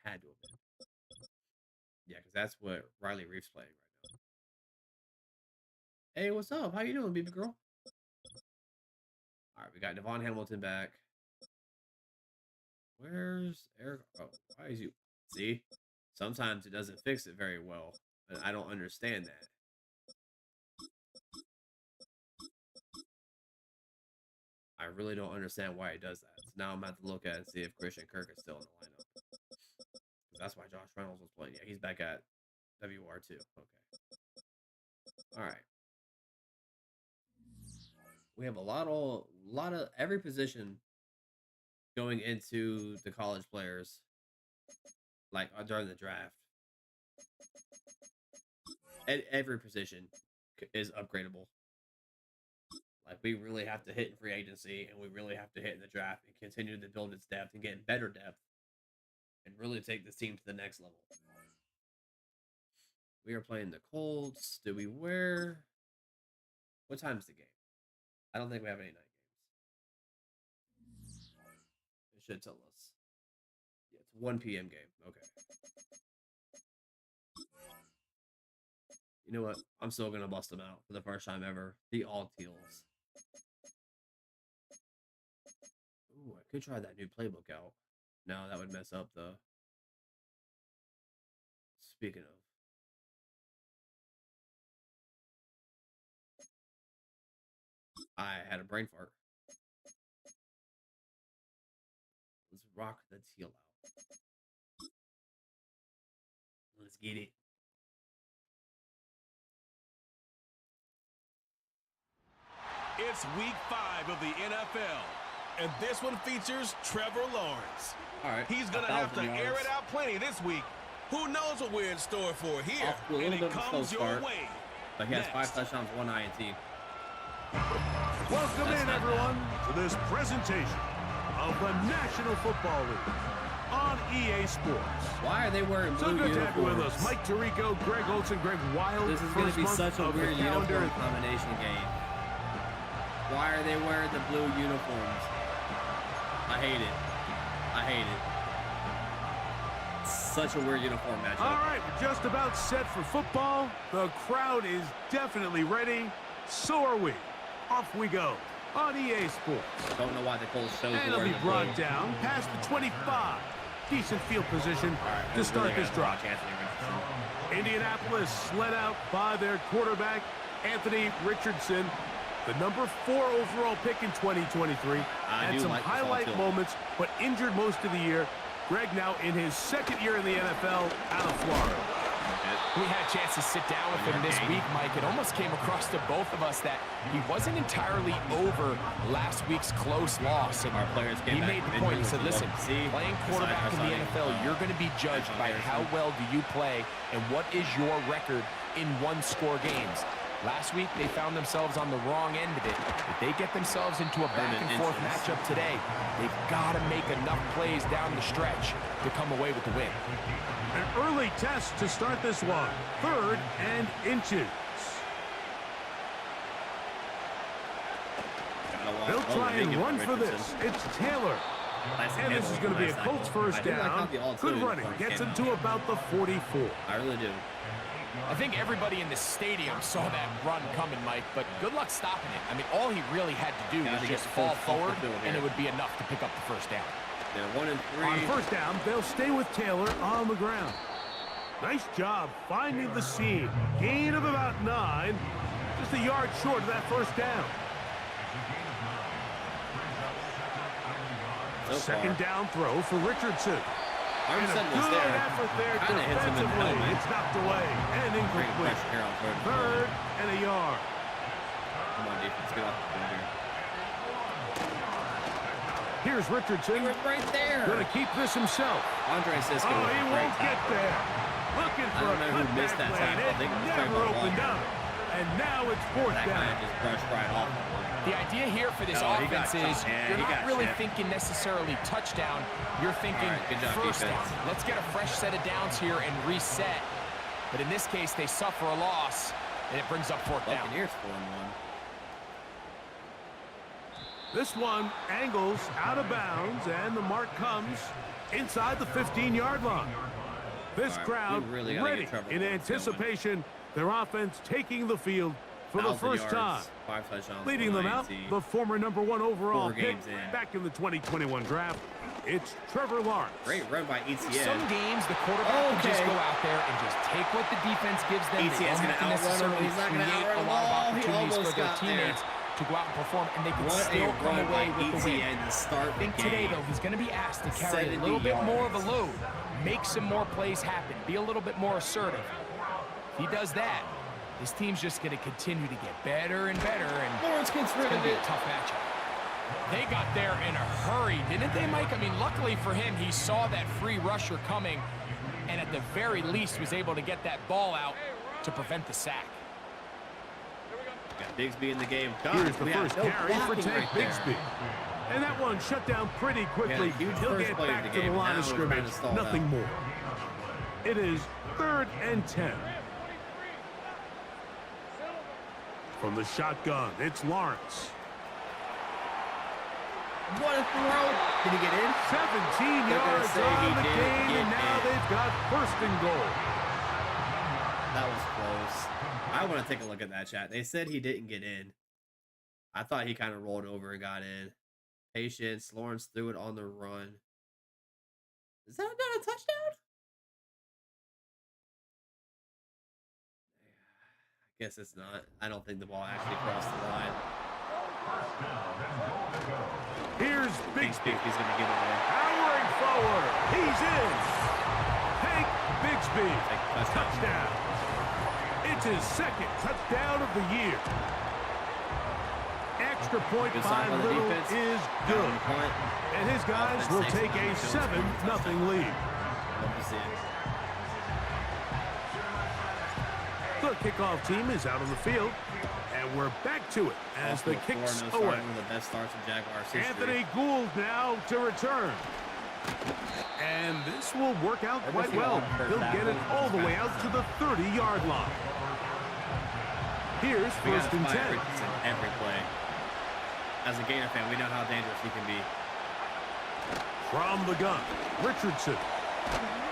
Had to have been. Yeah, because that's what Riley Reef's playing right now. Hey, what's up? How you doing, baby girl? All right, we got Devon Hamilton back. Where's Eric? Oh, why is you? See, sometimes it doesn't fix it very well, and I don't understand that. I really don't understand why it does that. So now I'm about to look at it and see if Christian Kirk is still in the lineup. That's why Josh Reynolds was playing. Yeah, he's back at WR2. Okay. All right. We have a lot of every position going into the college players, like during the draft. Every position is upgradable. Like, we really have to hit in free agency, and we really have to hit in the draft and continue to build its depth and get better depth and really take this team to the next level. We are playing the Colts. Do we wear... What time's the game? I don't think we have any night games. It should tell us. Yeah, it's a 1 p.m. game. Okay. You know what? I'm still going to bust them out for the first time ever. The all teals. Ooh, I could try that new playbook out. No, that would mess up the... Speaking of. I had a brain fart. Let's rock the teal out. Let's get it. It's week 5 of the NFL, and this one features Trevor Lawrence. All right. He's going to have to air it out plenty this week. Who knows what we're in store for here? And it comes your way. But he has 5 touchdowns, 1 INT. Welcome in, everyone, to this presentation of the National Football League on EA Sports. Why are they wearing blue So good uniforms? to have you with us. Mike Tirico, Greg Olson, Greg Wild. This is going to be such a weird uniform combination game. Why are they wearing the blue uniforms? I hate it. I hate it. Such a weird uniform matchup. All right, we're just about set for football. The crowd is definitely ready. So are we. Off we go on EA Sports. Don't know why the Colts shows And it'll be brought down past the 25. Decent field position to start this drive. Indianapolis led out by their quarterback, Anthony Richardson, the number 4 overall pick in 2023. Had some highlight moments, but injured most of the year. Greg now in his 2nd year in the NFL out of Florida. We had a chance to sit down with him this week, Mike. It almost came across to both of us that he wasn't entirely over last week's close loss. And our players he made the point. He said, listen, playing quarterback in the NFL, you're going to be judged by how well do you play and what is your record in one-score games. Last week, they found themselves on the wrong end of it. If they get themselves into a back-and-forth matchup today, they've got to make enough plays down the stretch to come away with the win. An early test to start this one. 3rd and inches. They'll try and run for this. It's Taylor. And this is going to be a Colts first down. Good running. Gets him to about the 44. I really do. I think everybody in the stadium saw that run coming, Mike, but good luck stopping it. I mean, all he really had to do was just fall forward, and it would be enough to pick up the first down. They're 1 and 3. On first down, they'll stay with Taylor on the ground. Nice job finding the seam. Gain of about 9. Just a yard short of that first down. Second down throw for Richardson. And a good effort there defensively. It's knocked away and incomplete. 3rd and a yard. Come on, defense. Get off the field here. Here's Richardson. He was right there. Going to keep this himself. Andre Cisco. Oh, he won't get there. Looking for a cutback lane. It never opened up. And now it's 4th down. That just brushed right off. The idea here for this offense is you're not really thinking necessarily touchdown. You're thinking first down. Let's get a fresh set of downs here and reset. But in this case, they suffer a loss, and it brings up 4th down. Buccaneers 4-1. This one angles out of bounds, and the mark comes inside the 15-yard line. This crowd ready in anticipation. Their offense taking the field for the first time. 5 touchdowns, leading them out, the former number 1 overall pick back in the 2021 draft. It's Trevor Lawrence. Great run by ETN. Some games, the quarterback can just go out there and just take what the defense gives them. They don't have to necessarily create a lot of opportunities for their teammates to go out and perform, and they can still come away with the win. I think today, though, he's going to be asked to carry a little bit more of a load, make some more plays happen, be a little bit more assertive. If he does that, this team's just going to continue to get better and better, and Lawrence gets rid of it. A tough matchup. They got there in a hurry, didn't they, Mike? I mean, luckily for him, he saw that free rusher coming, and at the very least was able to get that ball out to prevent the sack. Got Bigsby in the game. God, here's the first carry for Tank Bigsby. And that one shut down pretty quickly. He'll get back to the line of scrimmage. Nothing more. It is 3rd and 10. From the shotgun, it's Lawrence. What a throw. Did he get in? 17 yards on the gain, and now they've got 1st and goal. That was close. I want to take a look at that, chat. They said he didn't get in. I thought he kind of rolled over and got in. Patience. Lawrence threw it on the run. Is that not a touchdown? I guess it's not. I don't think the ball actually crossed the line. Here's Bigsby. He's going to give it away. Powering forward. He's in. Hank Bigsby. Touchdown. It's his 2nd touchdown of the year. Extra point by Little is good. And his guys will take a 7-0 lead. The kickoff team is out on the field. And we're back to it as the kicks away. One of the best starts in Jaguars history. Anthony Gould now to return. And this will work out quite well. He'll get it all the way out to the 30-yard line. Here's 1st and 10. Every play. As a Gator fan, we know how dangerous he can be. From the gun, Richardson.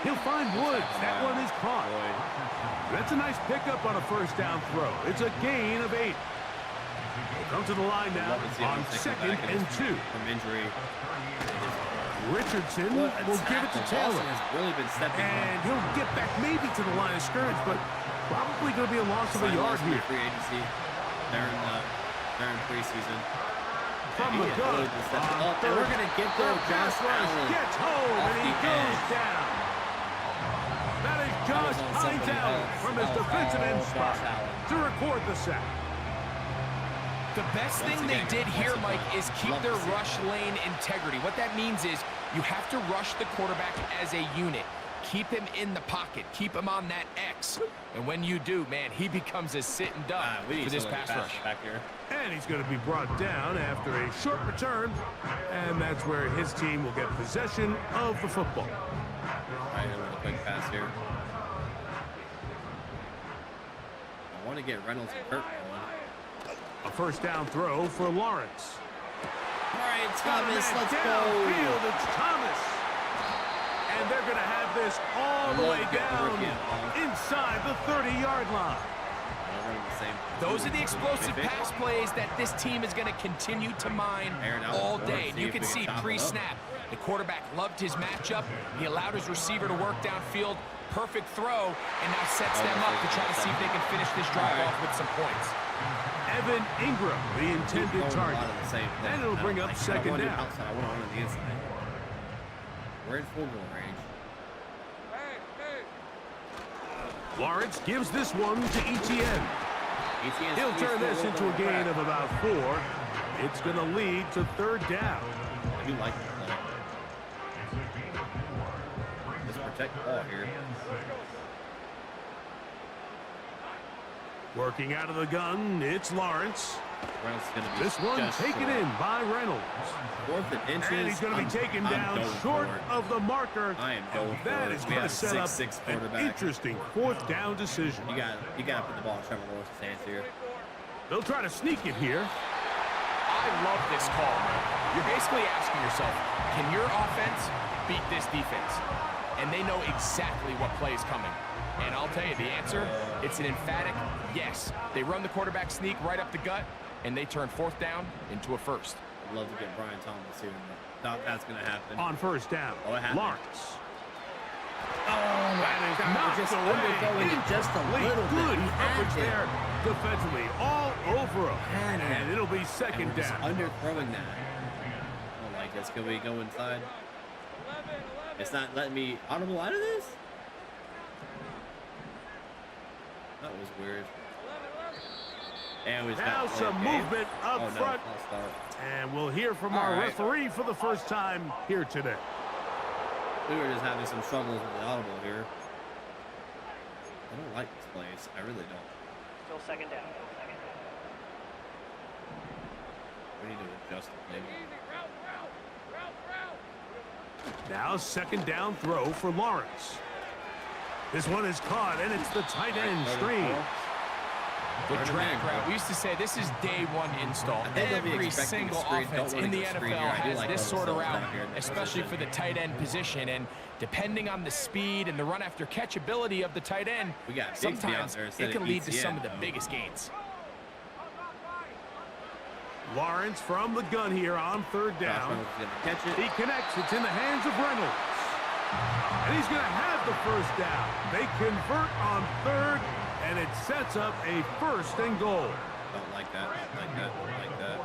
He'll find Woods. That one is caught. That's a nice pickup on a 1st down throw. It's a gain of 8. Come to the line now on 2nd and 2. From injury. Richardson will give it to Taylor. And he'll get back maybe to the line of scrimmage, but probably going to be a loss of a yard here. Free agency. They're in preseason. From the gun. And we're going to get there. Josh Allen gets home, and he goes down. That is Josh Hines Allen from his defensive end spot to record the sack. The best thing they did here, Mike, is keep their rush lane integrity. What that means is you have to rush the quarterback as a unit. Keep him in the pocket. Keep him on that X. And when you do, man, he becomes a sit and duck for this pass rush. Back here. And he's going to be brought down after a short return. And that's where his team will get possession of the football. All right, a little quick pass here. I want to get Reynolds and Kirk going. A 1st down throw for Lawrence. All right, Thomas, let's go. Field, it's Thomas. And they're going to have this all the way down inside the 30-yard line. Those are the explosive pass plays that this team is going to continue to mine all day. And you can see pre-snap, the quarterback loved his matchup. He allowed his receiver to work downfield. Perfect throw, and now sets them up to try to see if they can finish this drive off with some points. Evan Ingram, the intended target. And it'll bring up 2nd down. Outside, I want on the inside. We're in full goal range. Lawrence gives this one to Etienne. He'll turn this into a gain of about 4. It's going to lead to 3rd down. I do like that play. Let's protect the ball here. Working out of the gun, it's Lawrence. This one taken in by Reynolds. 4th and inches. And he's going to be taken down short of the marker. I am going for that it. is going to set up an interesting 4th down decision. You got to put the ball in Trevor Lawrence's hands here. They'll try to sneak it here. I love this call. You're basically asking yourself, can your offense beat this defense? And they know exactly what play is coming. And I'll tell you the answer, it's an emphatic yes. They run the quarterback sneak right up the gut, and they turn 4th down into a 1st. I'd love to get Brian Thomas here. Thought that's going to happen. On 1st down, Lawrence. That is not just underthrowing it just a little bit. Good coverage there defensively, all over him. And it'll be 2nd down. Underthrowing that. I don't like this. Can we go inside? It's not letting me audible out of this? That was weird. And we now some movement up front. And we'll hear from our referee for the first time here today. We were just having some struggles with the audible here. I don't like this place. I really don't. Still 2nd down. Justin. Now second down throw for Lawrence. This one is caught, and it's the tight end screen. The drag route. We used to say this is day one install. Every single offense in the NFL has this sort of route, especially for the tight end position. And depending on the speed and the run after catch ability of the tight end, sometimes it can lead to some of the biggest gains. Lawrence from the gun here on third down. He connects. It's in the hands of Reynolds. And he's going to have the first down. They convert on third, and it sets up a first and goal. Don't like that. Don't like that. Don't like that.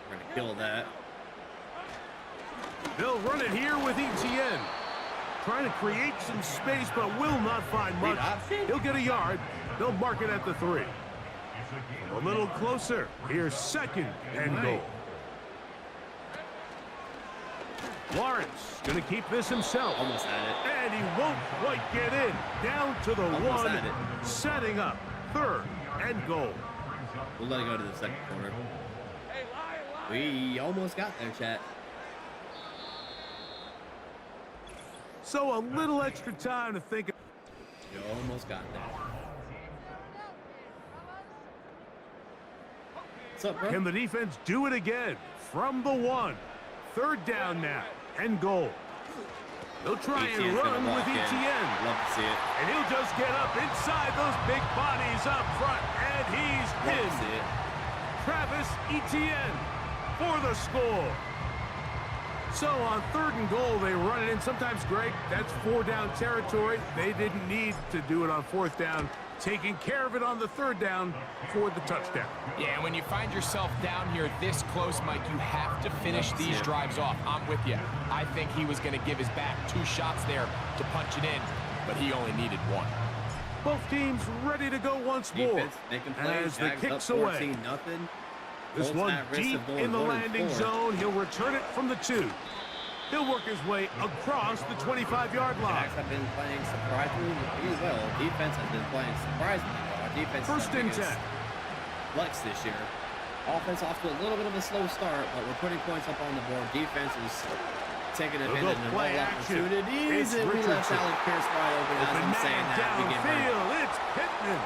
We're going to kill that. They'll run it here with Etienne. Trying to create some space, but will not find much. He'll get a yard. They'll mark it at the 3. A little closer. Here's second and goal. Lawrence going to keep this himself. Almost had it. And he won't quite get in. Down to the Almost 1. Setting up third and goal. We'll let it go to the second quarter. We almost got there, chat. So a little extra time to think. You almost got there. What's up, bro? Can the defense do it again? From the 1. Third down now and goal. They'll try and run with Etienne. Love to see it. And he'll just get up inside those big bodies up front. And he's in. Travis Etienne for the score. So on third and goal, they run it in. Sometimes, Greg, that's 4 down territory. They didn't need to do it on 4th down. Taking care of it on the 3rd down for the touchdown. Yeah, when you find yourself down here this close, Mike, you have to finish these drives off. I'm with you. I think he was going to give his back 2 shots there to punch it in, but he only needed 1. Both teams ready to go once more. As the kicks away. This one deep in the landing zone. He'll return it from the 2. He'll work his way across the 25-yard line. Jags have been playing surprisingly well. Defense has been playing surprisingly well. Our defense First and 10. Flex this year. Offense off to a little bit of a slow start, but we're putting points up on the board. Defense is taking advantage of all opportunities. And we left Alec Pierce wide open as I'm saying that. It's Pittman.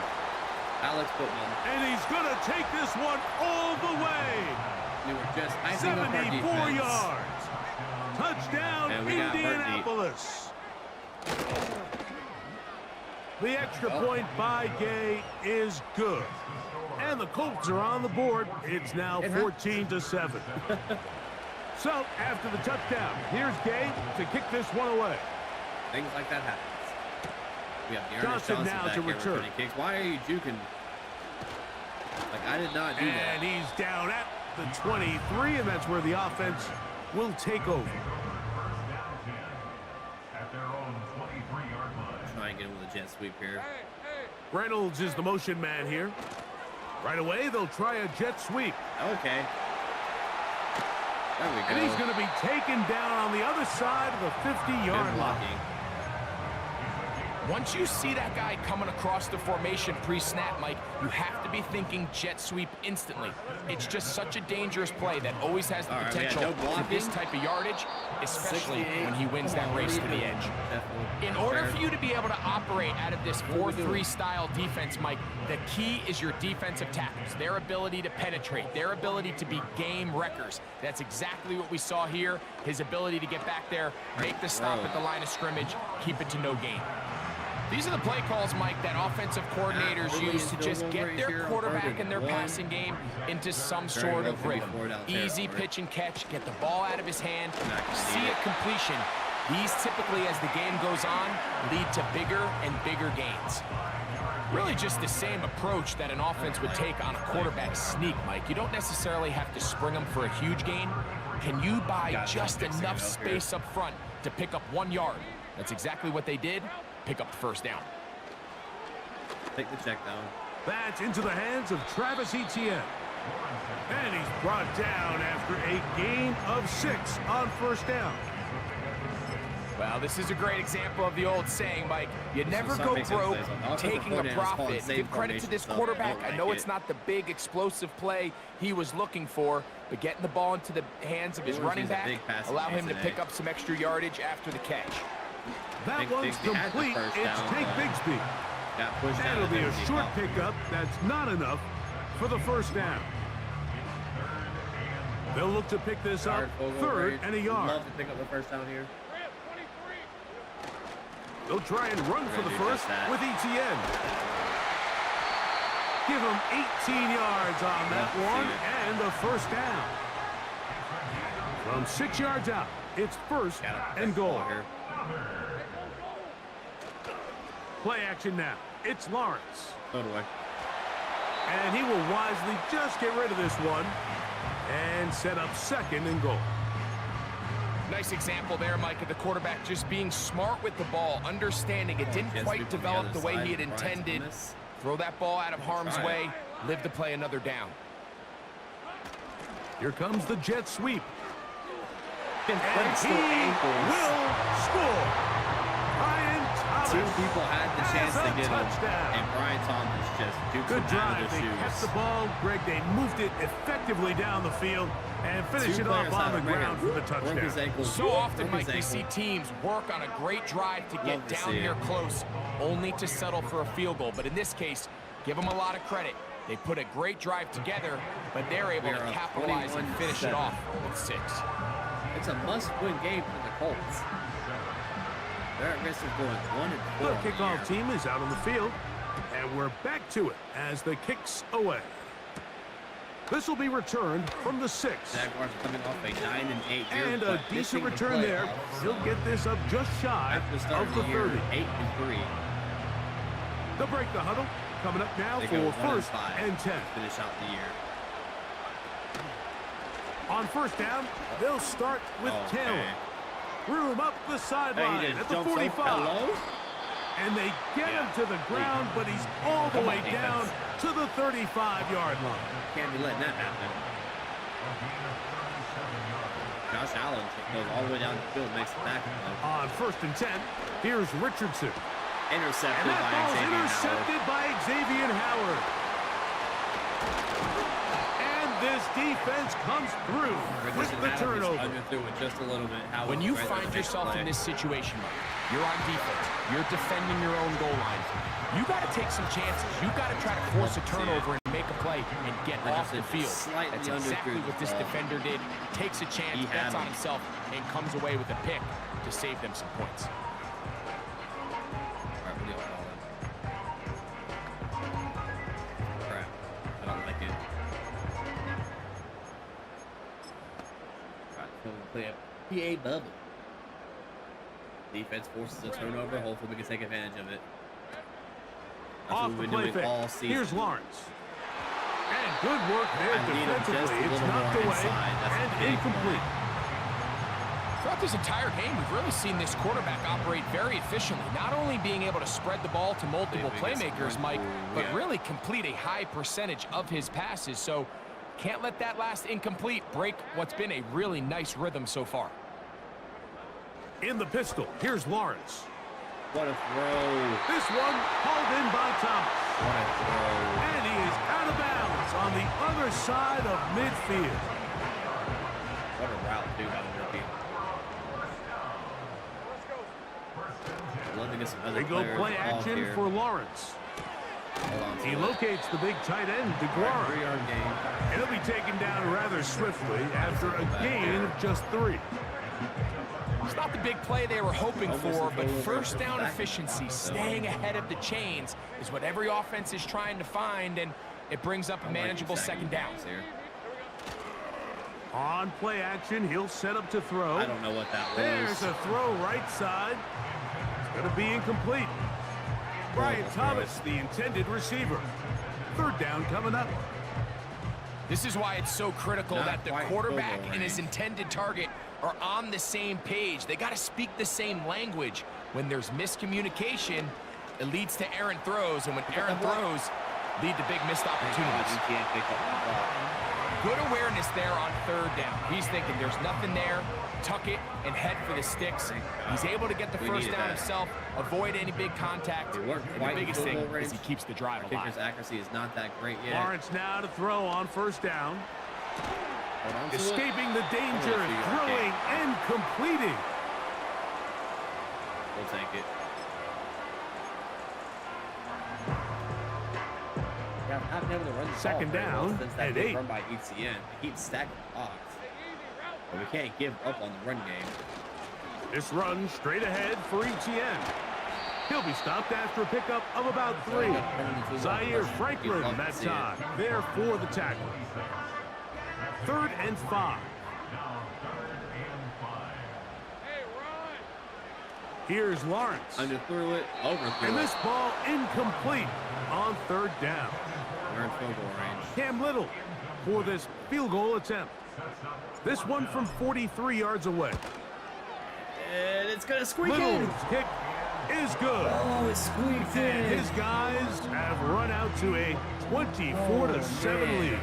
Alex Pittman. And he's going to take this one all the way. We were just icing up our defense. 74 yards. Touchdown, Indianapolis. The extra point by Gay is good. And the Colts are on the board. It's now 14-7. So, after the touchdown, here's Gay to kick this one away. Things like that happens. We have Johnson now to return. Kicks. Why are you juking? Like, I did not do that. And he's down at the 23, and that's where the offense will take over. Try and get him with a jet sweep here. Reynolds is the motion man here. Right away, they'll try a jet sweep. Okay. There we go. And he's going to be taken down on the other side of the 50-yard line. Once you see that guy coming across the formation pre-snap, Mike, you have to be thinking jet sweep instantly. It's just such a dangerous play that always has the potential for this type of yardage, especially when he wins that race to the edge. In order for you to be able to operate out of this 4-3 style defense, Mike, the key is your defensive tackles, their ability to penetrate, their ability to be game wreckers. That's exactly what we saw here, his ability to get back there, make the stop at the line of scrimmage, keep it to no gain. These are the play calls, Mike, that offensive coordinators use to just get their quarterback and their passing game into some sort of rhythm. Easy pitch and catch, get the ball out of his hand, see a completion. These typically, as the game goes on, lead to bigger and bigger gains. Really just the same approach that an offense would take on a quarterback sneak, Mike. You don't necessarily have to spring them for a huge gain. Can you buy just enough space up front to pick up 1 yard? That's exactly what they did. Pick up the first down. Take the check down. That's into the hands of Travis Etienne. And he's brought down after a gain of 6 on first down. Well, this is a great example of the old saying, Mike. You never go broke taking a profit. Give credit to this quarterback. I know it's not the big explosive play he was looking for, but getting the ball into the hands of his running back allow him to pick up some extra yardage after the catch. That one's complete. It's Take Bigsby. That'll be a short pickup. That's not enough for the first down. They'll look to pick this up, 3rd and a yard. Love to pick up the first down here. They'll try and run for the first with ETN. Give him 18 yards on that one and a first down. From 6 yards out, it's 1st and goal. Play action now. It's Lawrence. And he will wisely just get rid of this one and set up 2nd and goal. Nice example there, Mike, of the quarterback just being smart with the ball, understanding it didn't quite develop the way he had intended. Throw that ball out of harm's way, live to play another down. Here comes the jet sweep. And he will score. Two people had the chance to get him, and Brian Thomas just dukes him out of the shoes. They kept the ball, Greg. They moved it effectively down the field and finished it off on the ground for the touchdown. So often, Mike, we see teams work on a great drive to get down here close, only to settle for a field goal. But in this case, give them a lot of credit. They put a great drive together, but they're able to capitalize and finish it off with 6. It's a must-win game for the Colts. They're at risk of going 1-4. The kickoff team is out on the field, and we're back to it as the kicks away. This will be returned from the 6. Jaguars are coming off a 9-8 year. And a decent return there. He'll get this up just shy of the 30. 8-3. They'll break the huddle. Coming up now for 1st and 10. Finish out the year. On 1st down, they'll start with Taylor. Room up the sideline at the 45. And they get him to the ground, but he's all the way down to the 35-yard line. Can't be letting that happen. Josh Allen goes all the way down the field, makes the tackle. On 1st and 10, here's Richardson. Intercepted and that ball's intercepted by Xavier Howard. This defense comes through with the turnover. Just a little bit. When you find yourself in this situation, you're on defense. You're defending your own goal line. You got to take some chances. You got to try to force a turnover and make a play and get off the field. That's exactly what this defender did. Takes a chance, bets on himself, and comes away with a pick to save them some points. Crap. I don't like it. Play a PA bubble. Defense forces a turnover. Hopefully we can take advantage of it. That's off what we've the been play doing all season. Here's Lawrence. And good work there defensively. It's knocked away and incomplete. Throughout this entire game, we've really seen this quarterback operate very efficiently. Not only being able to spread the ball to multiple playmakers, Mike, but really complete a high percentage of his passes. So can't let that last incomplete break what's been a really nice rhythm so far. In the pistol, here's Lawrence. What a throw. This one hauled in by Thomas. What a throw. And he is out of bounds on the other side of midfield. What a route, too, by the rookie. I'd love to get some other they go play action here for Lawrence. He locates the big tight end, Duval. And he'll be taken down rather swiftly after a gain of just 3. It's not the big play they were hoping for, but first down efficiency, staying ahead of the chains, is what every offense is trying to find, and it brings up a manageable 2nd down. On play action, he'll set up to throw. I don't know what that was. There's a throw right side. It's going to be incomplete. Brian Thomas, the intended receiver. 3rd down coming up. This is why it's so critical that the quarterback and his intended target are on the same page. They got to speak the same language. When there's miscommunication, it leads to errant throws, and when errant throws lead to big missed opportunities. You can't pick up the ball. Good awareness there on third down. He's thinking there's nothing there, tuck it, and head for the sticks. He's able to get the first down himself, avoid any big contact. And the biggest thing is he keeps the drive alive. Kicker's accuracy is not that great yet. Lawrence now to throw on first down. Escaping the danger, throwing and completing. We'll take it. Yeah, not able to run the second down and 8. Run by ETN. They keep stacking the box, but we can't give up on the run game. This run straight ahead for ETN. He'll be stopped after a pickup of about 3. Zaire Franklin that time. There for the tackle. 3rd and 5. Here's Lawrence. Underthrew it, overthrew and this ball incomplete on 3rd down. We're in field goal range. Cam Little for this field goal attempt. This one from 43 yards away. And it's going to squeak Little's kick is good. Oh, it squeaked in. And his guys have run out to a 24-7 lead.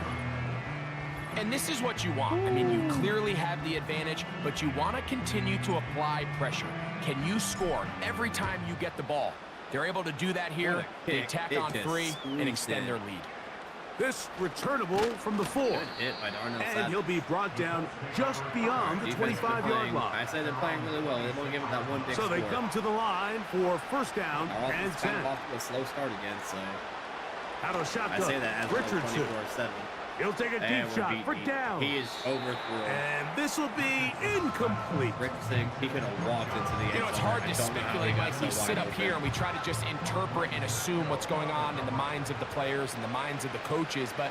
And this is what you want. I mean, you clearly have the advantage, but you want to continue to apply pressure. Can you score every time you get the ball? They're able to do that here. They attack on 3 and extend their lead. This returnable from the 4. And he'll be brought down just beyond the 25-yard line. I say they're playing really well. They won't give it that one big So score. they come to the line for first down and 10. Kind of off to a slow start again, so. Out of a shotgun. I say that as Richardson. 24-7. He'll take a deep shot for down. He is overthrown. And this will be incomplete. Richardson, he could have walked into the end zone. You know, it's hard to speculate, Mike. We sit up here and we try to just interpret and assume what's going on in the minds of the players and the minds of the coaches, but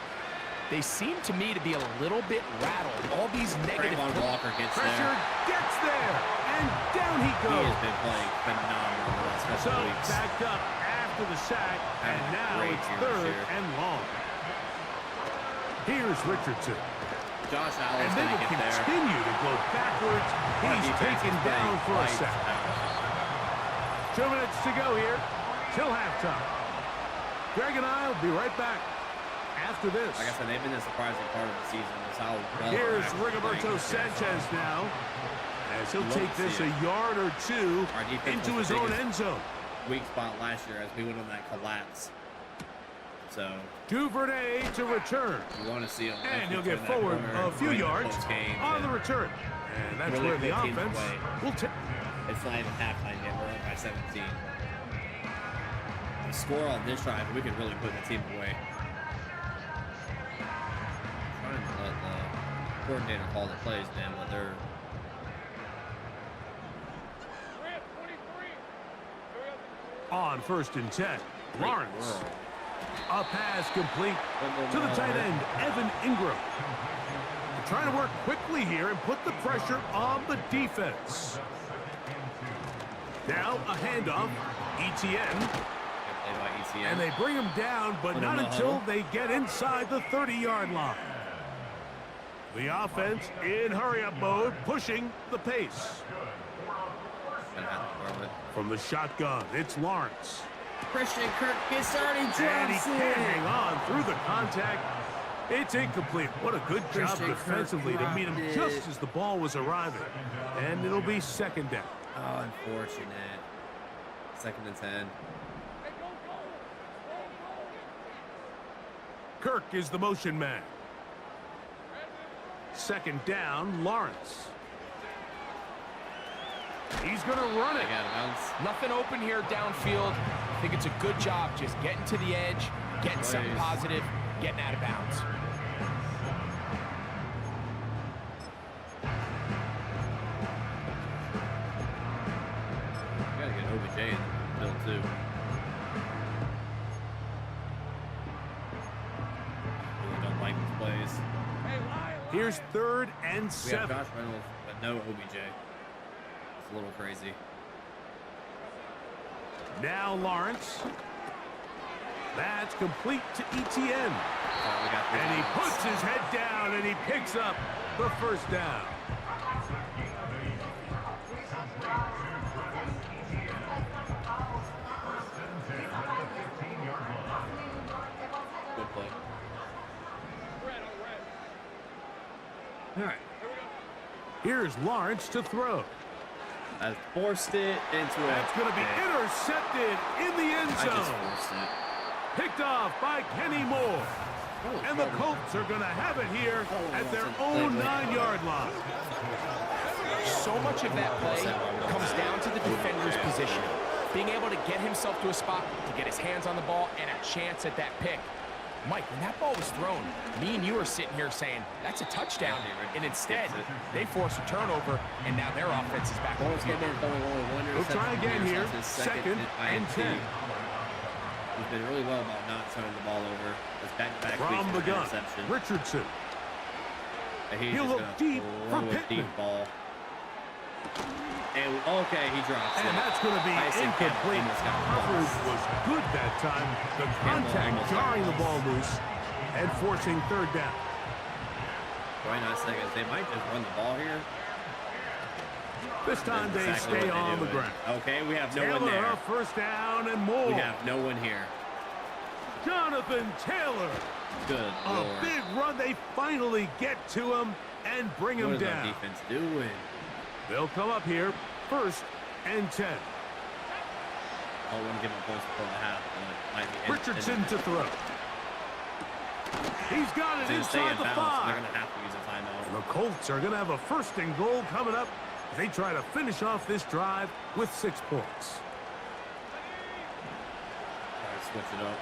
they seem to me to be a little bit rattled. All these negative... Walker gets pressure gets there, and down he goes. He has been playing phenomenal the last couple of weeks. Backed up after the sack, and now it's 3rd and long. Here's Richardson. Josh Allen's and they will continue to go backwards. He's taken down for a sack. 2 minutes to go here till halftime. Greg and I will be right back after this. Like I said, they've been the surprising part of the season. Is how well here's Rigoberto Sanchez now, as he'll take this a yard or 2 into his own end zone. Weak spot last year as we went on that collapse. So Duvernay to return. You want to see him. And he'll get forward a few yards on the return. And that's really where the offense will take. It's not even halftime yet. We're up by 17. The score on this drive, we could really put the team away. I'm trying to let the coordinator call the plays, man, but they're. On 1st and 10, Lawrence. A pass complete to the tight end, Evan Ingram. They're trying to work quickly here and put the pressure on the defense. Now a handoff, ETN. And they bring him down, but not until they get inside the 30-yard line. The offense in hurry-up mode, pushing the pace. From the shotgun, it's Lawrence. Christian Kirk gets already drops and he can't hang on through the contact. It's incomplete. What a good job defensively to meet him just as the ball was arriving. And it'll be 2nd down. Oh, unfortunate. 2nd and 10. Kirk is the motion man. 2nd down, Lawrence. He's going to run it. Nothing open here downfield. I think it's a good job just getting to the edge, getting something positive, getting out of bounds. We got to get OBJ in the middle, too. Really don't like these plays. Here's 3rd and 7. We have Josh Reynolds, but no OBJ. A little crazy. Now Lawrence. That's complete to ETN. And he puts his head down and he picks up the 1st down. Good play. All right. Here's Lawrence to throw. I forced it into it. That's going to be intercepted in the end zone. I just forced it. Picked off by Kenny Moore. And the Colts are going to have it here at their own 9-yard line. So much of that play comes down to the defender's position. Being able to get himself to a spot, to get his hands on the ball, and a chance at that pick. Mike, when that ball was thrown, me and you are sitting here saying, that's a touchdown. And instead, they force a turnover, and now their offense is back. We'll try again here. Second and 10. He's been really well about not turning the ball over. Back from the gun, Richardson. He'll look deep for Pittman. Ball. And, okay, he drops it. And that's going to be incomplete. Coverage was good that time. The contact jarring the ball loose and forcing third down. 29 seconds. They might just run the ball here. This time they stay on the ground. Okay, we have no one there. First down and more. We have no one here. Jonathan Taylor. Good Lord. A big run. They finally get to him and bring him down. What is our defense doing? They'll come up here. First and 10. I don't want to give him points before the half. Richardson to throw. He's got it inside the 5. They're going to have to use a timeout. And the Colts are going to have a first and goal coming up. They try to finish off this drive with 6 points. All right, switch it up.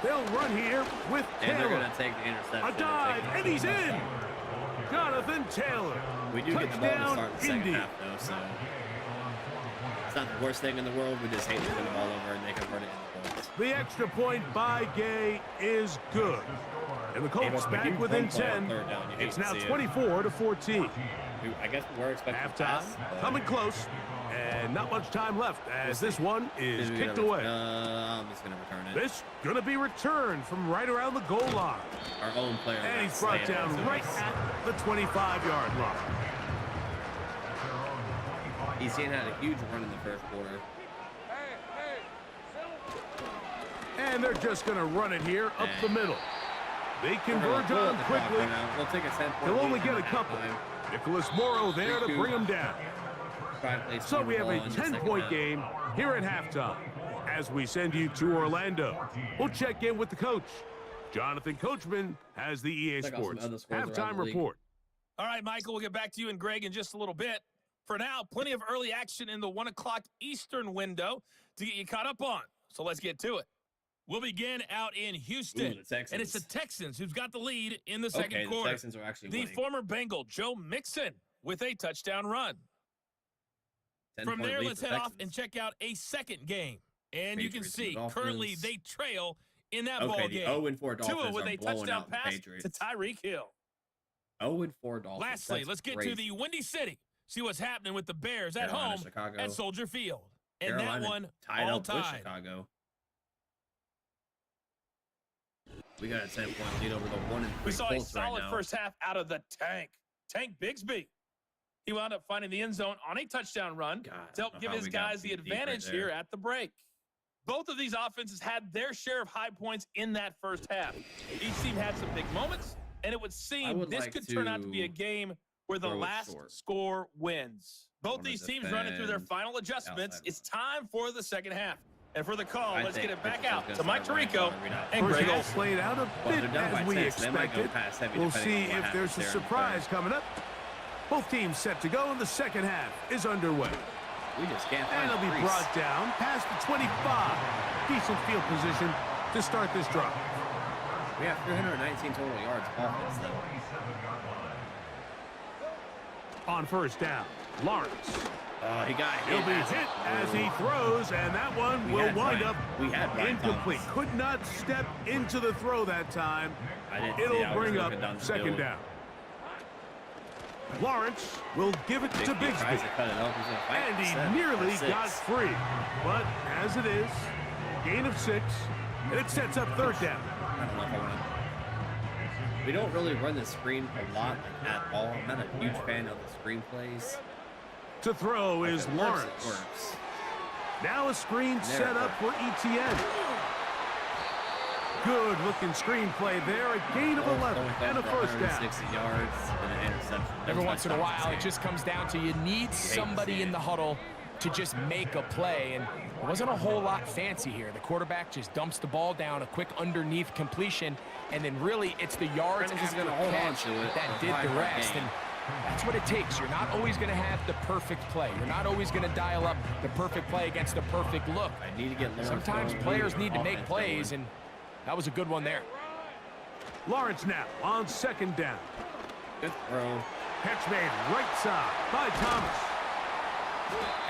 They'll run here with Taylor. And they're going to take the interception. A dive, and he's in. Jonathan Taylor. We do get the ball to start the second half, though, so it's not the worst thing in the world. We just hate to turn the ball over and they can run it in the points. The extra point by Gay is good. And the Colts back within 10. It's now 24-14. I guess we're expecting halftime coming close, and not much time left as this one is kicked away. I'm just going to return it. This going to be returned from right around the goal line. Our own player. And he's brought down right at the 25-yard line. He's had a huge run in the first quarter. And they're just going to run it here up the middle. They converge on quickly. We'll take a 10-point. They'll only get a couple. Nicholas Morrow there to bring them down. So we have a 10-point game here at halftime as we send you to Orlando. We'll check in with the coach. Jonathan Coachman has the EA Sports halftime report. All right, Michael, we'll get back to you and Greg in just a little bit. For now, plenty of early action in the 1 o'clock Eastern window to get you caught up on. So let's get to it. We'll begin out in Houston, and it's the Texans who's got the lead in the second quarter. The Texans are actually winning. Former Bengal, Joe Mixon, with a touchdown run. From there, let's head off and check out a second game. And Patriots, you can see, currently they trail in that ball game. 0-4 Dolphins Tua with a touchdown pass Patriots. to Tyreek Hill. 0-4 Dolphins. Lastly, let's get to the Windy City. See what's happening with the Bears at home at Soldier Field. And Carolina that one tied all up tied. With Chicago. We got a 10-point lead over the 1-3 We saw a Colts solid right first half out of the Tank Bigsby. He wound up finding the end zone on a touchdown run to help give his guys the advantage here at the break. Both of these offenses had their share of high points in that first half. Each team had some big moments, and it would seem this could turn out to be a game where the last score wins. Both these teams running through their final adjustments. It's time for the second half. And for the call, let's get it back out to Mike Tirico and Greg Olson. Played out a bit as we expected. We'll see if there's a surprise coming up. Both teams set to go, and the second half is underway. We just can't find and it'll be brought down past the 25. Decent field position to start this drive. We have 319 total yards offense, though. On first down, Lawrence. He'll be hit as he throws, and that one will wind up incomplete. Could not step into the throw that time. It'll bring up second down. Lawrence will give it to Bigsby. And he nearly got free. But as it is, gain of 6, and it sets up third down. I don't know if I want to. We don't really run the screen a lot at all. I'm not a huge fan of the screen plays. To throw is Lawrence. Now a screen set up for ETN. Good-looking screenplay there. A gain of 11 and a first down. 60 yards and an interception. Every once in a while, it just comes down to you need somebody in the huddle to just make a play, and it wasn't a whole lot fancy here. The quarterback just dumps the ball down, a quick underneath completion, and then really it's the yards after catch that did the rest. And that's what it takes. You're not always going to have the perfect play. You're not always going to dial up the perfect play against the perfect look. I need to get Sometimes players need to make plays, and that was a good one there. Lawrence now on second down. Good throw. Catch made right side by Thomas.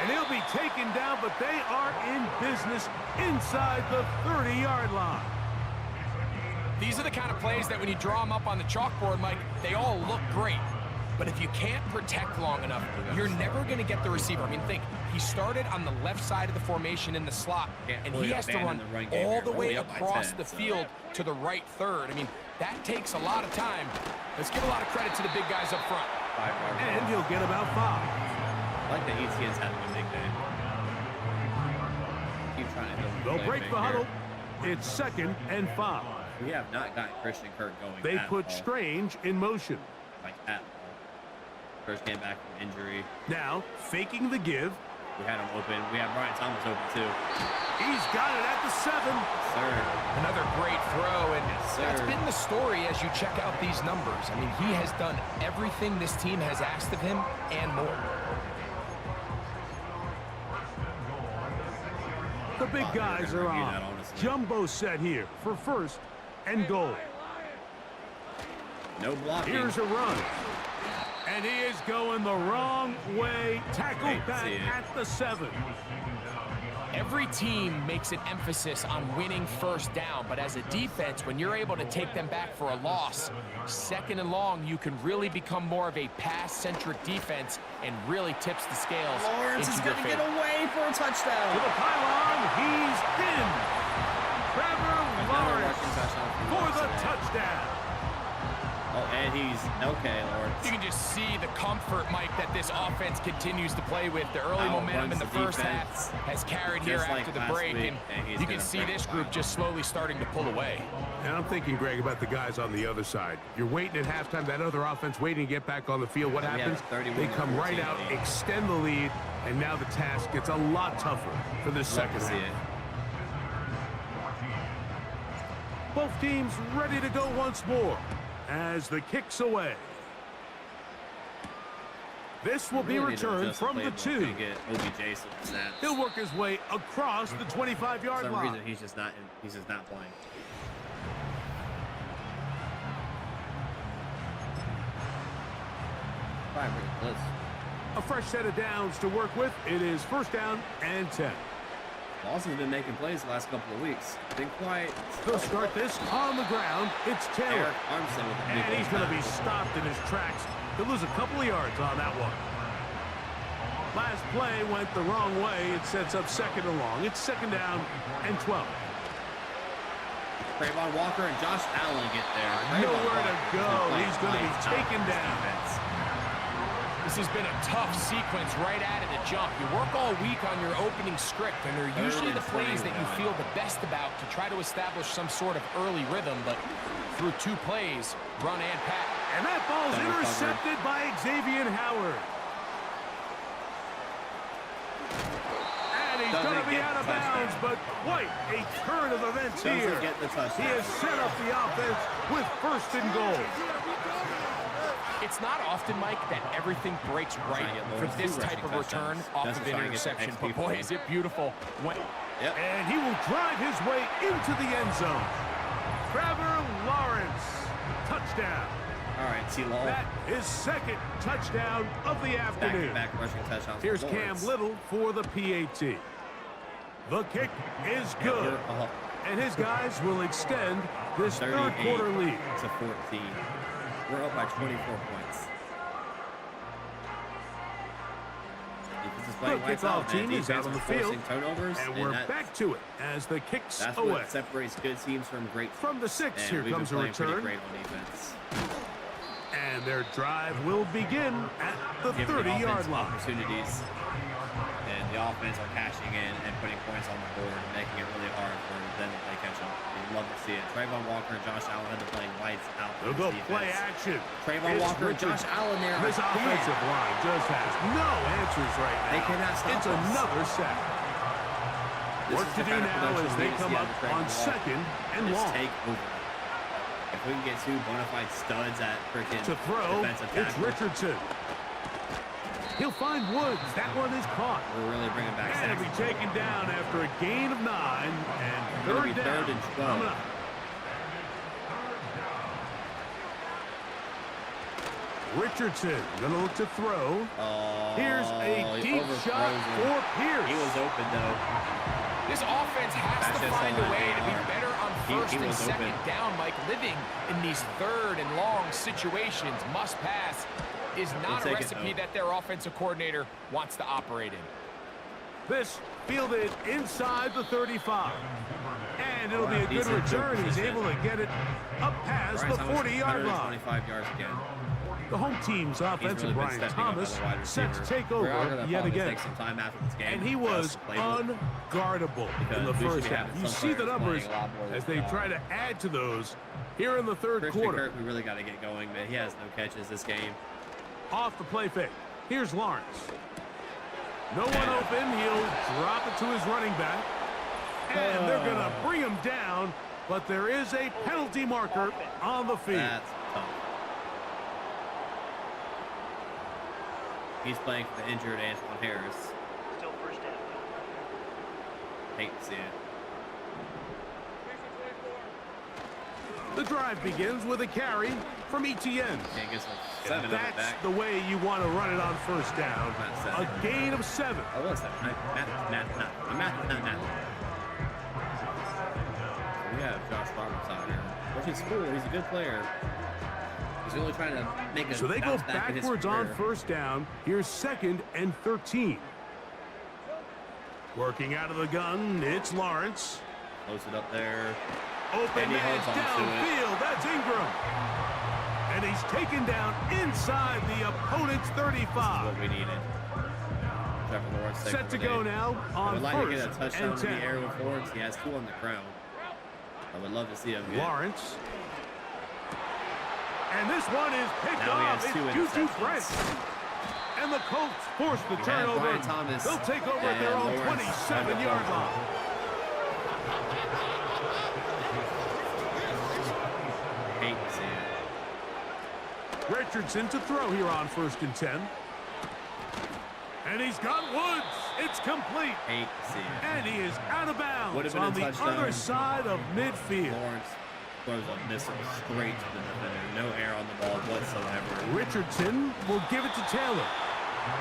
And he'll be taken down, but they are in business inside the 30-yard line. These are the kind of plays that when you draw them up on the chalkboard, Mike, they all look great. But if you can't protect long enough, you're never going to get the receiver. I mean, think, he started on the left side of the formation in the slot, and he has to run all the way across the field to the right third. I mean, that takes a lot of time. Let's give a lot of credit to the big guys up front. And he'll get about 5. I like the ETN's having a big day. Keep trying to They'll break the huddle. It's 2nd and 5. We have not gotten Christian Kirk going. They put Strange in motion. Like at all. First came back from injury. Now, faking the give. We had him open. We have Brian Thomas open, too. He's got it at the 7. Yes, sir. Another great throw, and that's been the story as you check out these numbers. I mean, he has done everything this team has asked of him and more. The big guys are on. Jumbo set here for 1st and goal. No blocking. Here's a run. And he is going the wrong way. Tackled back at the 7. Every team makes an emphasis on winning first down, but as a defense, when you're able to take them back for a loss, 2nd and long, you can really become more of a pass-centric defense and really tips the scales. Lawrence is going to get away for a touchdown. To the pylon, he's in. Trevor Lawrence for the touchdown. Oh, and he's okay, Lawrence. You can just see the comfort, Mike, that this offense continues to play with. The early momentum in the first half has carried here after the break, and you can see this group just slowly starting to pull away. And I'm thinking, Greg, about the guys on the other side. You're waiting at halftime, that other offense waiting to get back on the field. What happens? They come right out, extend the lead, and now the task gets a lot tougher for this second half. Both teams ready to go once more as the kick's away. This will be returned from the 2. He'll work his way across the 25-yard line. For some reason, he's just not playing. A fresh set of downs to work with. It is 1st down and 10. Lawson's been making plays the last couple of weeks. Been quiet. They'll start this on the ground. It's Taylor. And he's going to be stopped in his tracks. He'll lose a couple of yards on that one. Last play went the wrong way. It sets up 2nd and long. It's 2nd down and 12. Trayvon Walker and Josh Allen get there. Nowhere to go. He's going to be taken down. This has been a tough sequence right out of the jump. You work all week on your opening script, and they're usually the plays that you feel the best about to try to establish some sort of early rhythm, but through 2 plays, run and pass. And that ball's intercepted by Xavier Howard. And he's going to be out of bounds, but quite a turn of events here. He has set up the offense with 1st and goal. It's not often, Mike, that everything breaks right for this type of return off of an interception, but boy, is it beautiful. And he will drive his way into the end zone. Trevor Lawrence, touchdown. All right, T-Law. That is 2nd touchdown of the afternoon. Back-to-back rushing touchdown. Here's Cam Little for the PAT. The kick is good. And his guys will extend this 3rd quarter lead. To 14. We're up by 24 points. The kickoff team is out on the field, turnovers, and we're back to it as the kicks that's away. What separates good teams from great teams. From the 6, here comes a return. Great on defense. And their drive will begin at the 30-yard line. Opportunities, and the offense are cashing in and putting points on the board, and making it really hard for them to play catch up. You love to see see it. Trayvon Walker and Josh Allen have been playing lights out. They'll go play action. Trayvon Walker and Josh Allen there. This offensive line just has no answers right now. They cannot stop It's us. another sack. Work to do now as they come up on 2nd and long. Take over. If we can get 2 bona fide studs at freaking to throw, defensive it's tackle. Richardson. He'll find Woods. That one is caught. We're really bringing back And he'll be taken down after a gain of 9 and third down. Third and 12. Coming up. Richardson gonna look to throw. Oh, Here's a deep shot for Pierce. He was open though. This offense has to find a way to be better on first and second down, Mike. Living in these third and long situations, must pass, is not a recipe that their offensive coordinator wants to operate in. This fielded inside the 35. And it'll be a good return. He's able to get it up past the 40-yard line. 25 yards again. The home team's offensive Brian Thomas set to take over yet again. Take some time after this game. And he was unguardable in the first half. You see the numbers as they try to add to those here in the third quarter. Kirk, we really got to get going, man. He has no catches this game. Off the play fake. Here's Lawrence. No one open. He'll drop it to his running back. And they're going to bring him down, but there is a penalty marker on the field. That's tough. He's playing for the injured Antoine Harris. Still first down. Hate to see it. The drive begins with a carry from Etienne. Can't get some 7 of it That's back. the way you want to run it on first down. A gain of 7. Oh, what's that? Math. We have Josh Roberts out here, which is cool. He's a good player. He's really trying to make a So they go bounce back in his backwards on career. first down. Here's 2nd and 13. Working out of the gun, it's Lawrence. Close it up there. Open And he man holds on to it. downfield. That's Ingram. And he's taken down inside the opponent's 35. What we needed. Trevor Lawrence Set to go now on I would like to get a first touchdown and in the 10. air with Lawrence. He has 2 on the ground. I would love to see him get. Lawrence. And this one is picked Now he off. has 2 It's Juju interceptions. Brent. And the Colts force the We have turnover. Brian Thomas They'll take over at their and own Lawrence 27-yard line. Hate to see it. Richardson to throw here on first and 10. And he's got Woods. It's complete. Hate to see it. And he is out of bounds Would've been on a the touchdown. other side of midfield. Lawrence throws a missile straight to the defender. No air on the ball whatsoever. Richardson will give it to Taylor.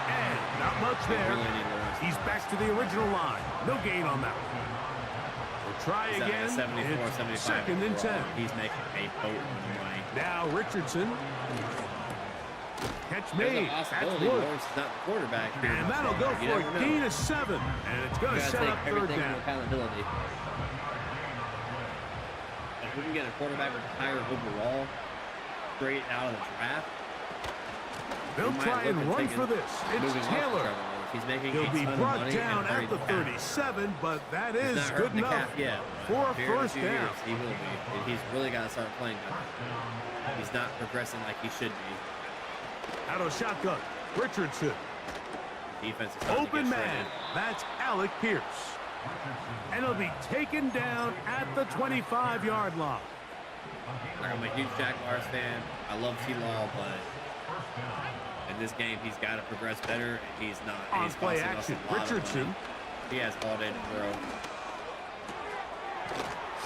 And not much They there. really need Lawrence. He's back to the original line. No gain on that one. We'll try He's at again. 74, It's 75 2nd and 10. overall. He's making a boatload of money. Now Richardson. Catch There's made. a That's possibility Woods. Lawrence is not the quarterback here. And that'll go You for never a know. gain of 7. And it's going You to gotta set take up third everything into down. accountability. If we can get a quarterback retired overall, straight out of the draft, They'll we might try look and at run taking- for this. moving It's on from Taylor. Trevor Lawrence. He's making He'll a be ton of brought money down and at hurried the back. 37, but that He's is not good hurting the enough cap yet. for a Here in first few down. years, he will be. And he's really got to start playing better. He's not progressing like he should be. Out of shotgun, Richardson. Defense is starting to Open get man. shredded. That's Alec Pierce. And he'll be taken down at the 25-yard line. Like, I'm a huge Jaguars fan. I love T-Law, but in this game, he's got to progress better, and he's not. And On he's play costing us action, a lot of Richardson. money. He has all day to throw.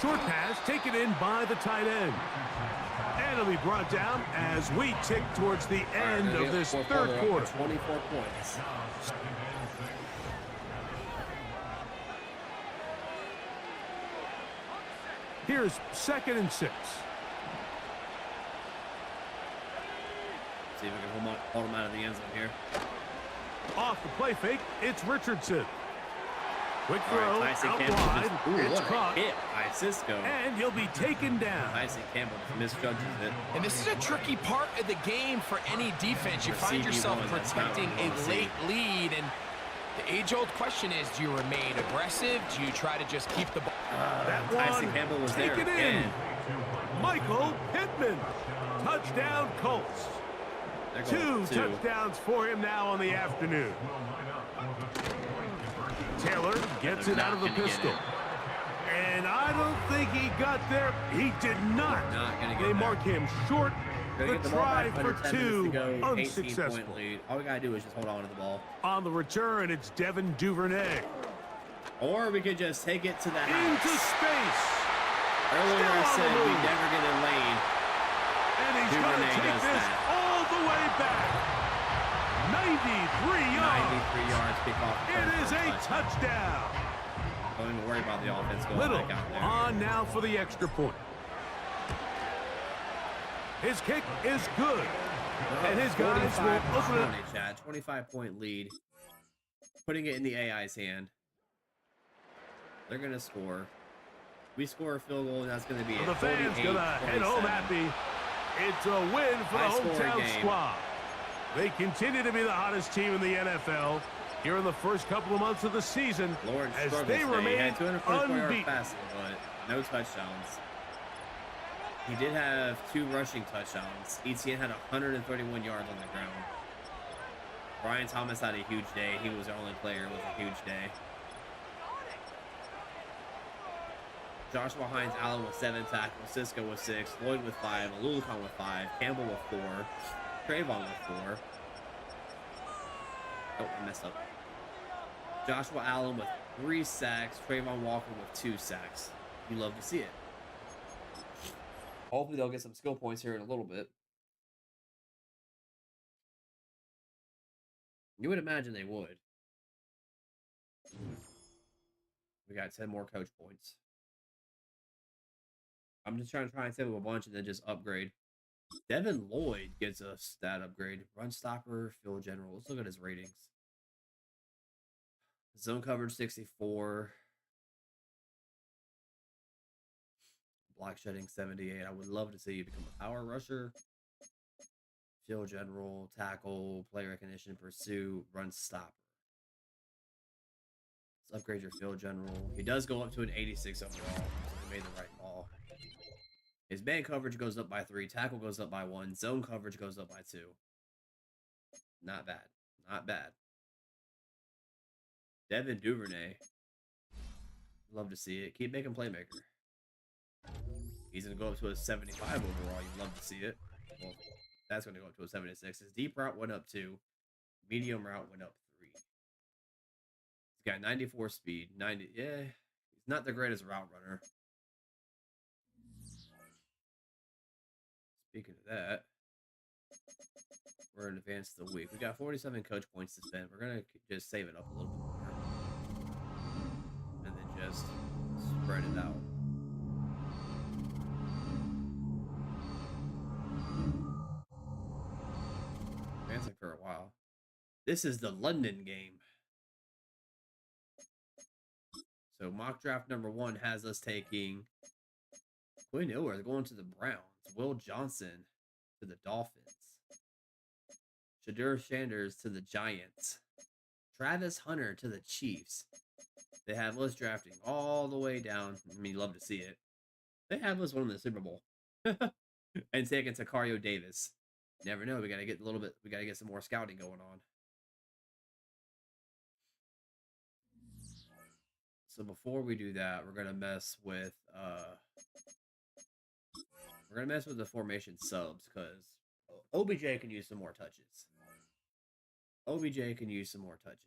Short pass taken in by the tight end. And it'll be brought down as we tick towards the end of this third quarter. 24 points. Here's 2nd and 6. See if we can hold him out of the end zone here. Off the play fake, it's Richardson. Quick All throw, right, Tyson out Campbell wide, just, ooh, it's what a caught, hit by Cisco. and he'll be taken down. Tyson Campbell just misjudges it. And this is a tricky part of the game for any defense. You For find yourself CB1, that's not protecting what we a wanna see. late lead, and The age-old question is, do you remain aggressive? Do you try to just keep the ball? That Tyson one, Campbell was take there it again. in. Michael Pittman. Touchdown, Colts. Two touchdowns for him now on the afternoon. Taylor gets it out of the pistol. And I don't think he got there. He did not. They mark him short. The try for 2, unsuccessful. All we got to do is just hold on to the ball. On the return, it's Devin Duvernay. Or we could just take it to the house. Into space. Earlier I said we never get a lane. And he's going to take this all the way back. 93 yards. 93 yards, kick off. It is a touchdown. Don't even worry about the offense going Little back out there. on now for the extra point. His kick is good. And his guys will open it. Chad, 25-point lead. Putting it in the AI's hand. They're going to score. We score a field goal, and that's going to be it. The fans going to head home happy. It's a win for the hometown squad. They continue to be the hottest team in the NFL here in the first couple of months of the season as they remain unbeaten. Passing, but no touchdowns. He did have 2 rushing touchdowns. Etienne had 131 yards on the ground. Brian Thomas had a huge day. He was the only player with a huge day. Joshua Hines Allen with 7 tackles. Cisco with 6. Lloyd with 5. Alulikon with 5. Campbell with 4. Trayvon with 4. Oh, I messed up. Joshua Allen with 3 sacks. Trayvon Walker with 2 sacks. You love to see it. Hopefully they'll get some skill points here in a little bit. You would imagine they would. We got 10 more coach points. I'm just trying to save up a bunch and then just upgrade. Devin Lloyd gets a stat upgrade. Run stopper, field general. Let's look at his ratings. Zone coverage 64. Block shedding 78. I would love to see you become a power rusher. Field general, tackle, play recognition, pursuit, run stopper. Let's upgrade your field general. He does go up to an 86 overall, so he made the right call. His man coverage goes up by 3. Tackle goes up by 1. Zone coverage goes up by 2. Not bad. Not bad. Devin Duvernay. Love to see it. Keep making playmaker. He's going to go up to a 75 overall. You'd love to see it. Well, that's going to go up to a 76. His deep route went up 2. Medium route went up 3. He's got 94 speed. 90. Yeah, he's not the greatest route runner. Speaking of that, we're in advance of the week. We got 47 coach points to spend. We're going to just save it up a little bit more. And then just spread it out. Advancing for a while. This is the London game. So mock draft number 1 has us taking Quinn Ewers going to the Browns. Will Johnson to the Dolphins. Shadur Sanders to the Giants. Travis Hunter to the Chiefs. They have us drafting all the way down. I mean, you love to see it. They have us winning the Super Bowl. And taking Sicario Davis. Never know. We gotta get a little bit. We gotta get some more scouting going on. So before we do that, we're gonna mess with the formation subs because OBJ can use some more touches. OBJ can use some more touches.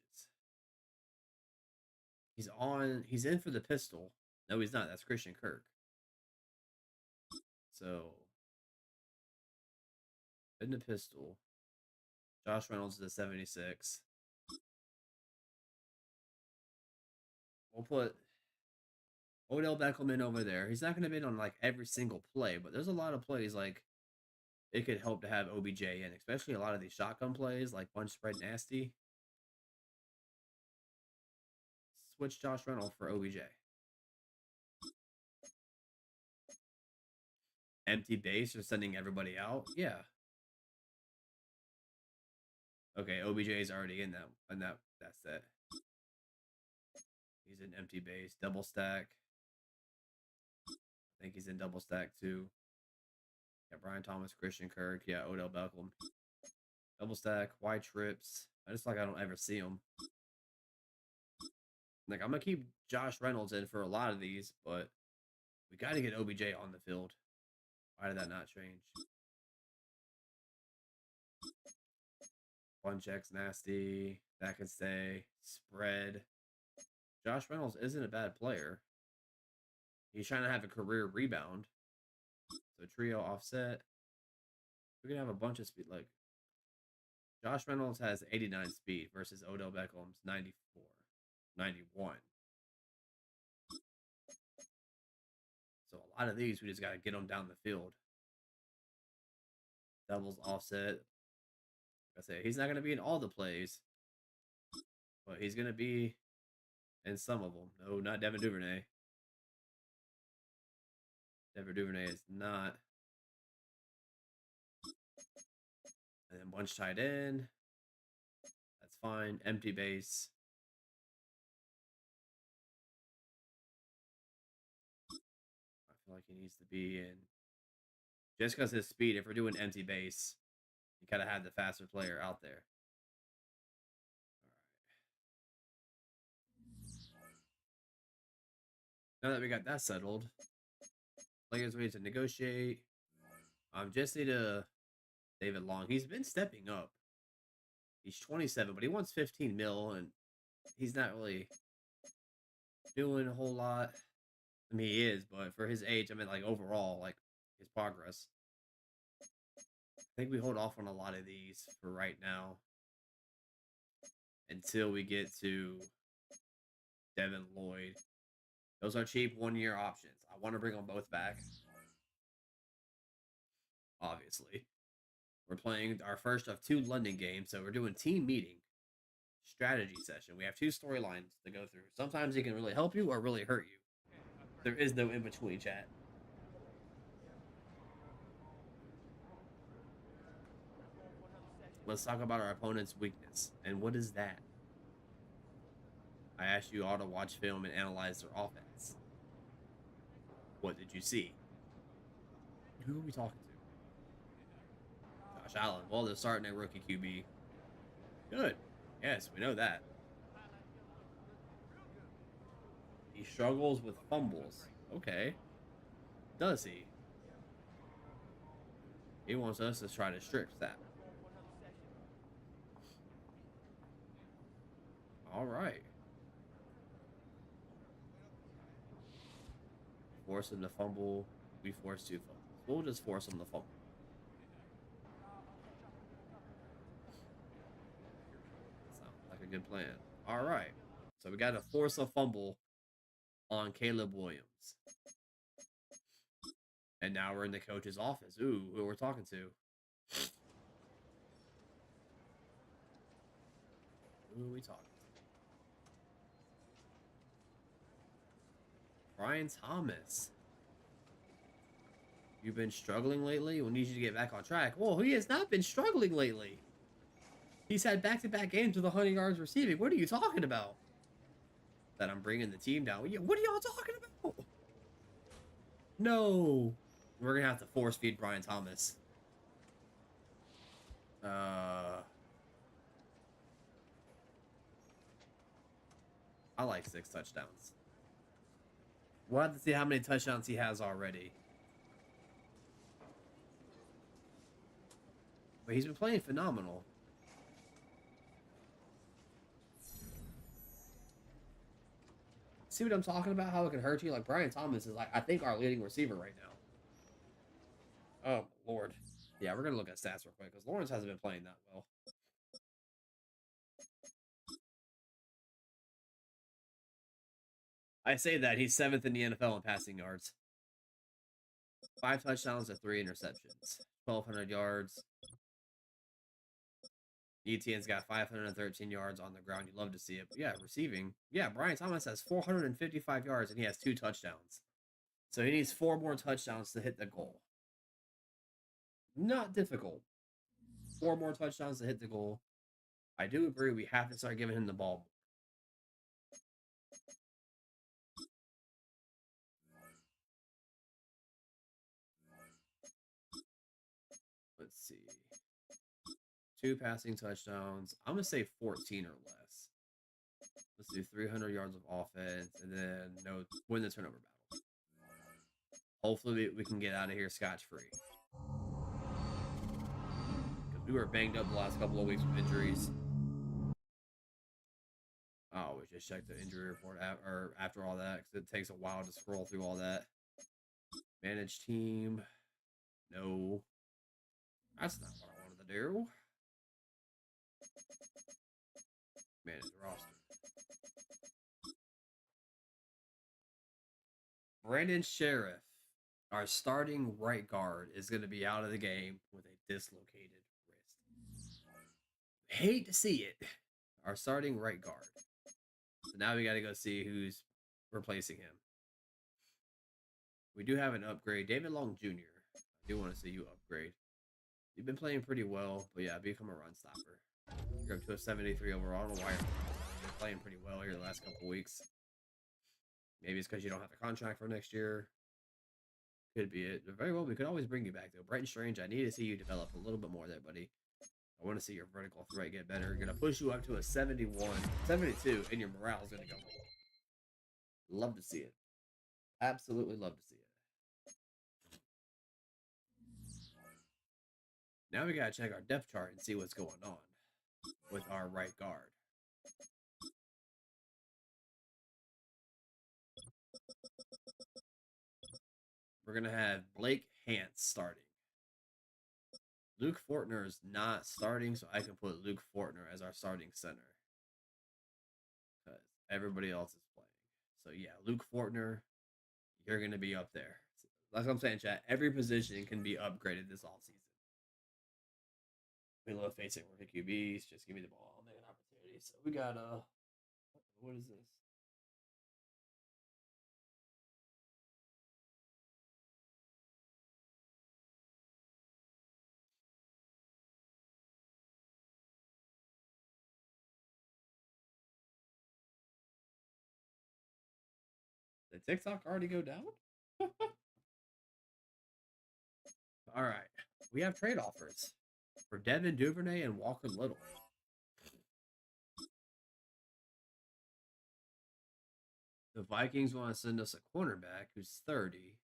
He's in for the pistol. No, he's not. That's Christian Kirk. So in the pistol. Josh Reynolds is a 76. We'll put Odell Beckham in over there. He's not going to be on like every single play, but there's a lot of plays like it could help to have OBJ in, especially a lot of these shotgun plays like bunch spread nasty. Switch Josh Reynolds for OBJ. Empty base or sending everybody out? Yeah. Okay, OBJ is already in that set. He's in empty base. Double stack. I think he's in double stack too. Yeah, Brian Thomas, Christian Kirk. Yeah, Odell Beckham. Double stack. White trips. I just like I don't ever see him. Like, I'm going to keep Josh Reynolds in for a lot of these, but we got to get OBJ on the field. Why did that not change? One check's nasty. That can stay. Spread. Josh Reynolds isn't a bad player. He's trying to have a career rebound. So trio offset. We're going to have a bunch of speed. Like, Josh Reynolds has 89 speed versus Odell Beckham's 94. 91. So a lot of these, we just got to get them down the field. Doubles offset. Like I say, he's not going to be in all the plays, but he's going to be in some of them. No, not Devin Duvernay. Devin Duvernay is not. And then bunch tight end. That's fine. Empty base. I feel like he needs to be in. Just because his speed, if we're doing empty base, you gotta have the faster player out there. All right. Now that we got that settled, players we need to negotiate. Just need a David Long. He's been stepping up. He's 27, but he wants 15 mil, and he's not really doing a whole lot. I mean, he is, but for his age, I mean, like, overall, like, his progress. I think we hold off on a lot of these for right now until we get to Devin Lloyd. Those are cheap one-year options. I want to bring them both back. Obviously. We're playing our first of 2 London games, so we're doing team meeting. Strategy session. We have 2 storylines to go through. Sometimes it can really help you or really hurt you. There is no in-between, chat. Let's talk about our opponent's weakness. And what is that? I asked you all to watch film and analyze their offense. What did you see? Who are we talking to? Josh Allen. Well, they're starting a rookie QB. Good. Yes, we know that. He struggles with fumbles. Okay. Does he? He wants us to try to strip that. All right. Force him to fumble. We force 2 fumbles. We'll just force him to fumble. Sounds like a good plan. All right. So we got to force a fumble on Caleb Williams. And now we're in the coach's office. Ooh, who we're talking to. Who are we talking to? Brian Thomas. You've been struggling lately? We need you to get back on track. Whoa, he has not been struggling lately. He's had back-to-back games with 100 yards receiving. What are you talking about? That I'm bringing the team down. What are y'all talking about? No. We're going to have to force feed Brian Thomas. I like 6 touchdowns. We'll have to see how many touchdowns he has already. But he's been playing phenomenal. See what I'm talking about? How it can hurt you? Like, Brian Thomas is, like, I think our leading receiver right now. Oh, Lord. Yeah, we're going to look at stats real quick because Lawrence hasn't been playing that well. I say that. He's 7th in the NFL in passing yards. 5 touchdowns and 3 interceptions. 1,200 yards. ETN's got 513 yards on the ground. You love to see it. But yeah, receiving. Yeah, Brian Thomas has 455 yards and he has 2 touchdowns. So he needs 4 more touchdowns to hit the goal. Not difficult. 4 more touchdowns to hit the goal. I do agree we have to start giving him the ball. see. 2 passing touchdowns. I'm going to say 14 or less. Let's do 300 yards of offense and then win the turnover battle. Hopefully we can get out of here scotch-free. Because we were banged up the last couple of weeks with injuries. I always just check the injury report after all that because it takes a while to scroll through all that. Manage team. No. That's not what I wanted to do. Manage roster. Brandon Sheriff, our starting right guard, is going to be out of the game with a dislocated wrist. Hate to see it. Our starting right guard. So now we got to go see who's replacing him. We do have an upgrade. David Long Jr. I do want to see you upgrade. You've been playing pretty well, but yeah, become a run stopper. You're up to a 73 overall. I don't know why you've been playing pretty well here the last couple weeks. Maybe it's because you don't have a contract for next year. Could be it. But very well, we could always bring you back, though. Brighton Strange, I need to see you develop a little bit more there, buddy. I want to see your vertical threat get better. Going to push you up to a 71, 72, and your morale is going to go up. Love to see it. Absolutely love to see it. Now we got to check our depth chart and see what's going on with our right guard. We're going to have Blake Hance starting. Luke Fortner is not starting, so I can put Luke Fortner as our starting center. Because everybody else is playing. So yeah, Luke Fortner, you're going to be up there. That's what I'm saying, chat. Every position can be upgraded this offseason. We love facing rookie QBs. Just give me the ball. I'll make an opportunity. So we got what is this? Did TikTok already go down? All right. We have trade offers for Devin Duvernay and Walker Little. The Vikings want to send us a cornerback who's 30.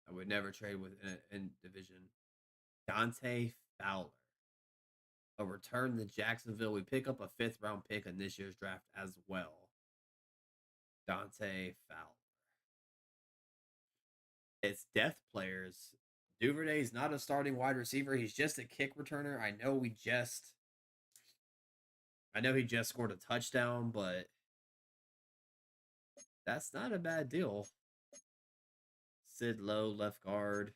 I would never trade with in division. Dante Fowler. A return to Jacksonville. We pick up a 5th round pick in this year's draft as well. Dante Fowler. It's depth players. Duvernay's not a starting wide receiver. He's just a kick returner. I know he just scored a touchdown, but that's not a bad deal. Sid Lowe, left guard.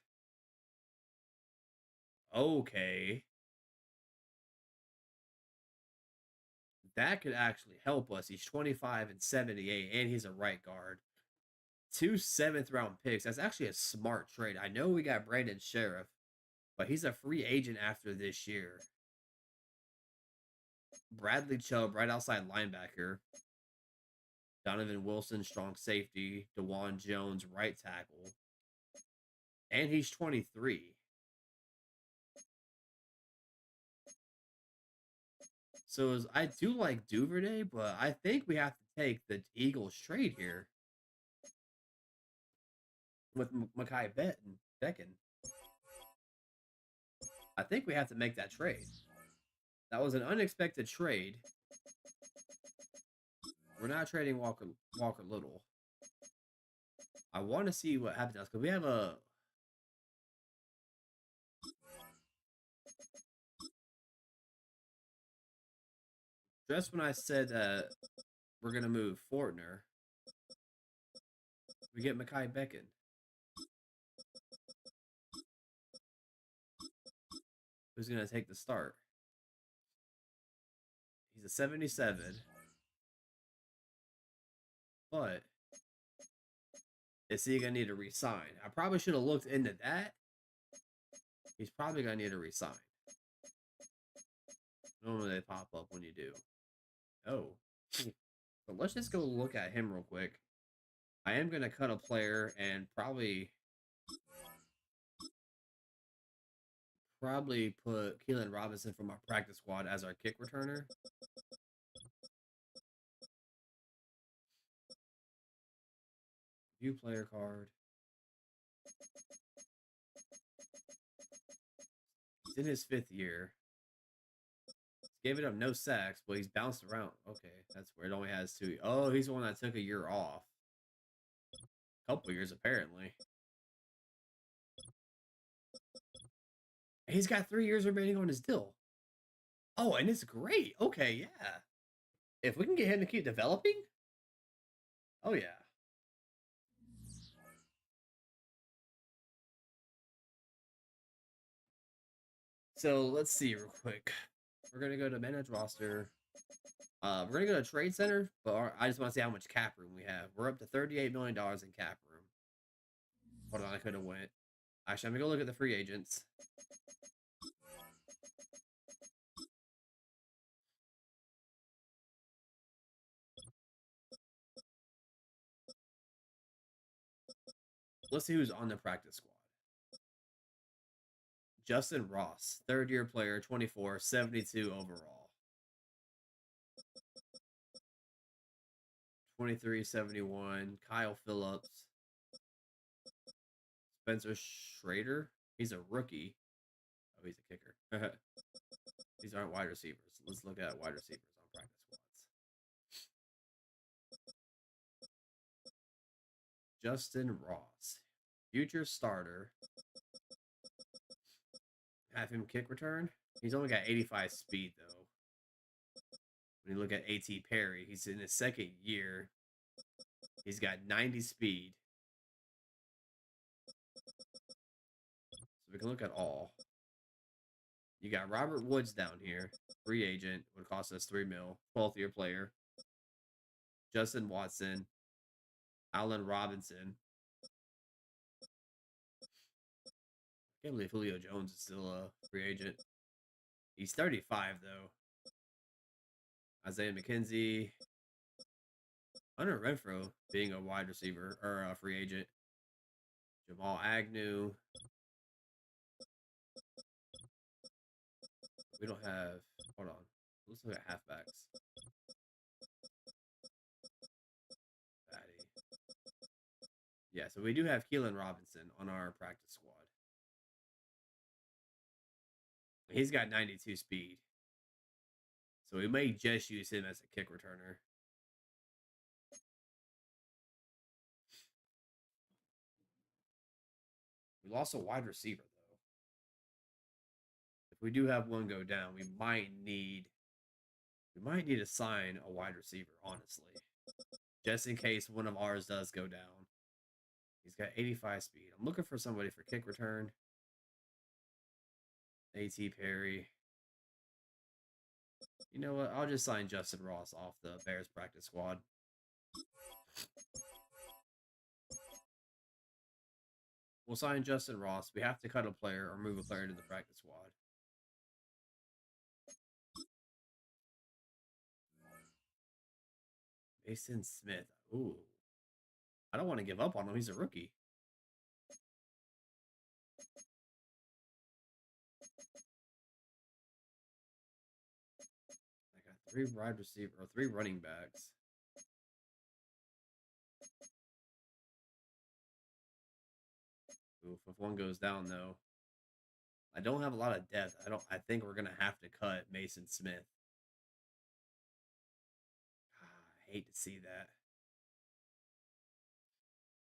Okay. That could actually help us. He's 25 and 78, and he's a right guard. 2 7th round picks. That's actually a smart trade. I know we got Brandon Sheriff, but he's a free agent after this year. Bradley Chubb, right outside linebacker. Donovan Wilson, strong safety. DeJuan Jones, right tackle. And he's 23. So I do like Duvernay, but I think we have to take the Eagles trade here with Mekhi Becton. I think we have to make that trade. That was an unexpected trade. We're not trading Walker Little. I want to see what happens because we have a. Just when I said that we're gonna move Fortner, we get Mekhi Becton. Who's gonna take the start? He's a 77. But is he gonna need to resign? I probably should have looked into that. He's probably gonna need to resign. Normally they pop up when you do. Oh. But let's just go look at him real quick. I am gonna cut a player and probably probably put Keelan Robinson from our practice squad as our kick returner. View player card. He's in his 5th year. Gave it up no sacks, but he's bounced around. Okay, that's weird. It only has 2. Oh, he's the one that took a year off. A couple years, apparently. He's got 3 years remaining on his deal. Oh, and it's great. Okay, yeah. If we can get him to keep developing, oh yeah. So let's see real quick. We're gonna go to manage roster. We're gonna go to trade center, but I just want to see how much cap room we have. We're up to $38 million in cap room. Hold on, I could have went. Actually, I'm gonna go look at the free agents. Let's see who's on the practice squad. Justin Ross, 3rd-year player, 24, 72 overall. 23, 71. Kyle Phillips. Spencer Schrader. He's a rookie. Oh, he's a kicker. These aren't wide receivers. Let's look at wide receivers on practice squads. Justin Ross. Future starter. Have him kick return. He's only got 85 speed, though. When you look at A.T. Perry, he's in his 2nd year. He's got 90 speed. So we can look at all. You got Robert Woods down here. Free agent. Would cost us $3 million. 12th-year player. Justin Watson. Allen Robinson. I can't believe Julio Jones is still a free agent. He's 35, though. Isaiah McKenzie. Hunter Renfro being a wide receiver or a free agent. Jamal Agnew. We don't have. Hold on. Let's look at halfbacks. Batty. Yeah, so we do have Keelan Robinson on our practice squad. He's got 92 speed. So we may just use him as a kick returner. We lost a wide receiver, though. If we do have one go down, we might need to sign a wide receiver, honestly. Just in case one of ours does go down. He's got 85 speed. I'm looking for somebody for kick return. A.T. Perry. You know what? I'll just sign Justin Ross off the Bears practice squad. We'll sign Justin Ross. We have to cut a player or move a player to the practice squad. Mason Smith. Ooh. I don't want to give up on him. He's a rookie. I got 3 wide receiver or 3 running backs. Oof, if one goes down though. I don't have a lot of depth. I think we're gonna have to cut Mason Smith. I hate to see that.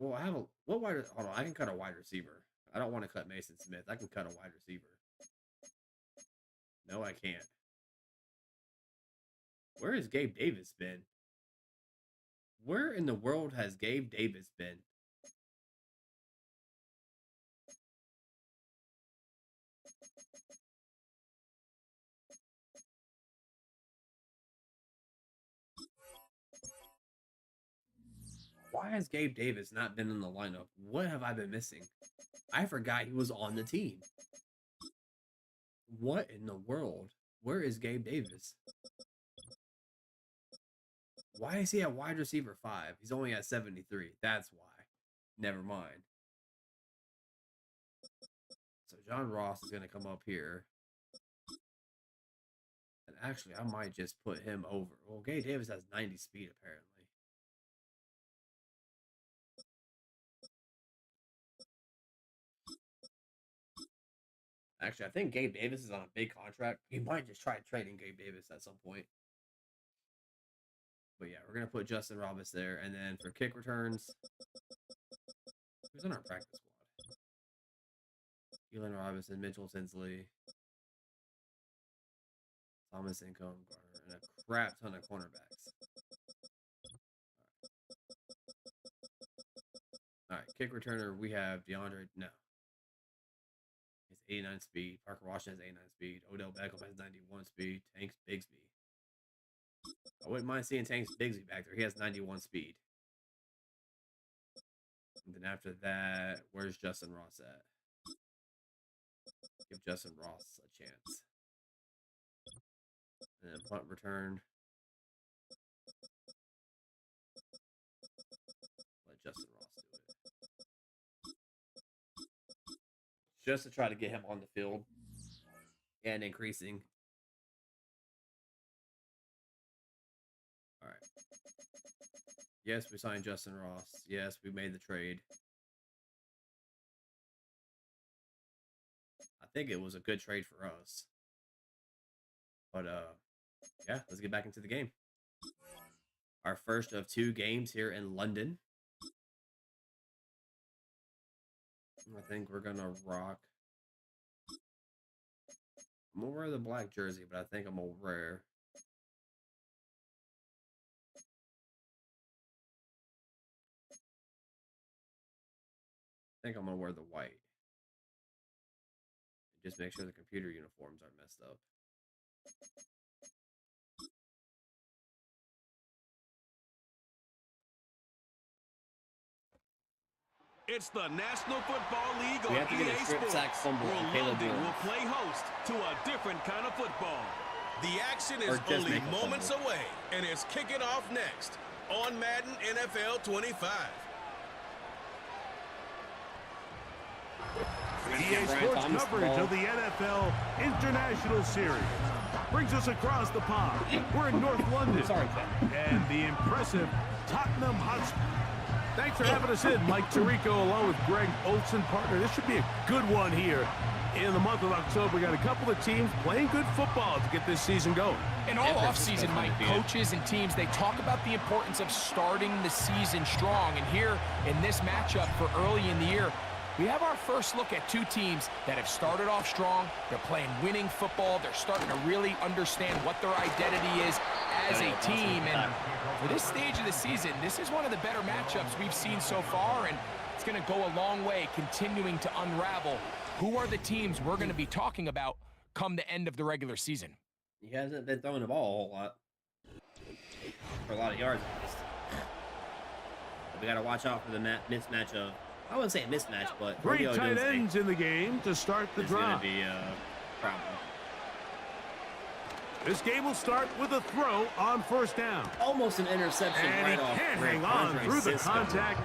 Well, I have a what wide hold on, I can cut a wide receiver. I don't want to cut Mason Smith. I can cut a wide receiver. No, I can't. Where has Gabe Davis been? Where in the world has Gabe Davis been? Why has Gabe Davis not been in the lineup? What have I been missing? I forgot he was on the team. What in the world? Where is Gabe Davis? Why is he at wide receiver 5? He's only at 73. That's why. Never mind. So John Ross is going to come up here. And actually, I might just put him over. Well, Gabe Davis has 90 speed, apparently. Actually, I think Gabe Davis is on a big contract. He might just try trading Gabe Davis at some point. But yeah, we're going to put Justin Roberts there. And then for kick returns, who's on our practice squad? Elon Robinson, Mitchell Tinsley, Thomas Income, Garner, and a crap ton of cornerbacks. All right, kick returner, we have DeAndre. No. He's 89 speed. Parker Washington has 89 speed. Odell Beckham has 91 speed. Tanks Bigsby. I wouldn't mind seeing Tanks Bigsby back there. He has 91 speed. And then after that, where's Justin Ross at? Give Justin Ross a chance. And then punt return. Let Justin Ross do it. Just to try to get him on the field and increasing. All right. Yes, we signed Justin Ross. Yes, we made the trade. I think it was a good trade for us. But, yeah, let's get back into the game. Our first of 2 games here in London. I think we're going to rock. I'm going to wear the black jersey, but I think I'm going to wear... I think I'm going to wear the white. Just make sure the computer uniforms aren't messed up. It's the National Football League We on have to get EA a strip Sports, sack fumble where on Caleb London Williams. will play host to a different kind of football. The action is Or just only make a moments fumble. away, and it's kicking off next on Madden NFL 25. EA Sports coverage of the NFL International Series brings us across the pond. We're in North London. Sorry, Ken. And the impressive Tottenham Hotspur. Thanks for having us in, Mike Tirico, along with Greg Olson, partner. This should be a good one here in the month of October. We got a couple of teams playing good football to get this season going. And all offseason, Mike, coaches and teams, they talk about the importance of starting the season strong. And here in this matchup for early in the year, we have our first look at 2 teams that have started off strong. They're playing winning football. They're starting to really understand what their identity is as a team. And for this stage of the season, this is one of the better matchups we've seen so far, and it's going to go a long way continuing to unravel who are the teams we're going to be talking about come the end of the regular season. He hasn't been throwing the ball a whole lot. For a lot of yards, at least. But we got to watch out for the mismatch of... I wouldn't say a mismatch, but... 3 tight ends in the game to start the drive. It's going to be a problem. This game will start with a throw on first down. Almost an interception And right he off. can't hang on through the contact.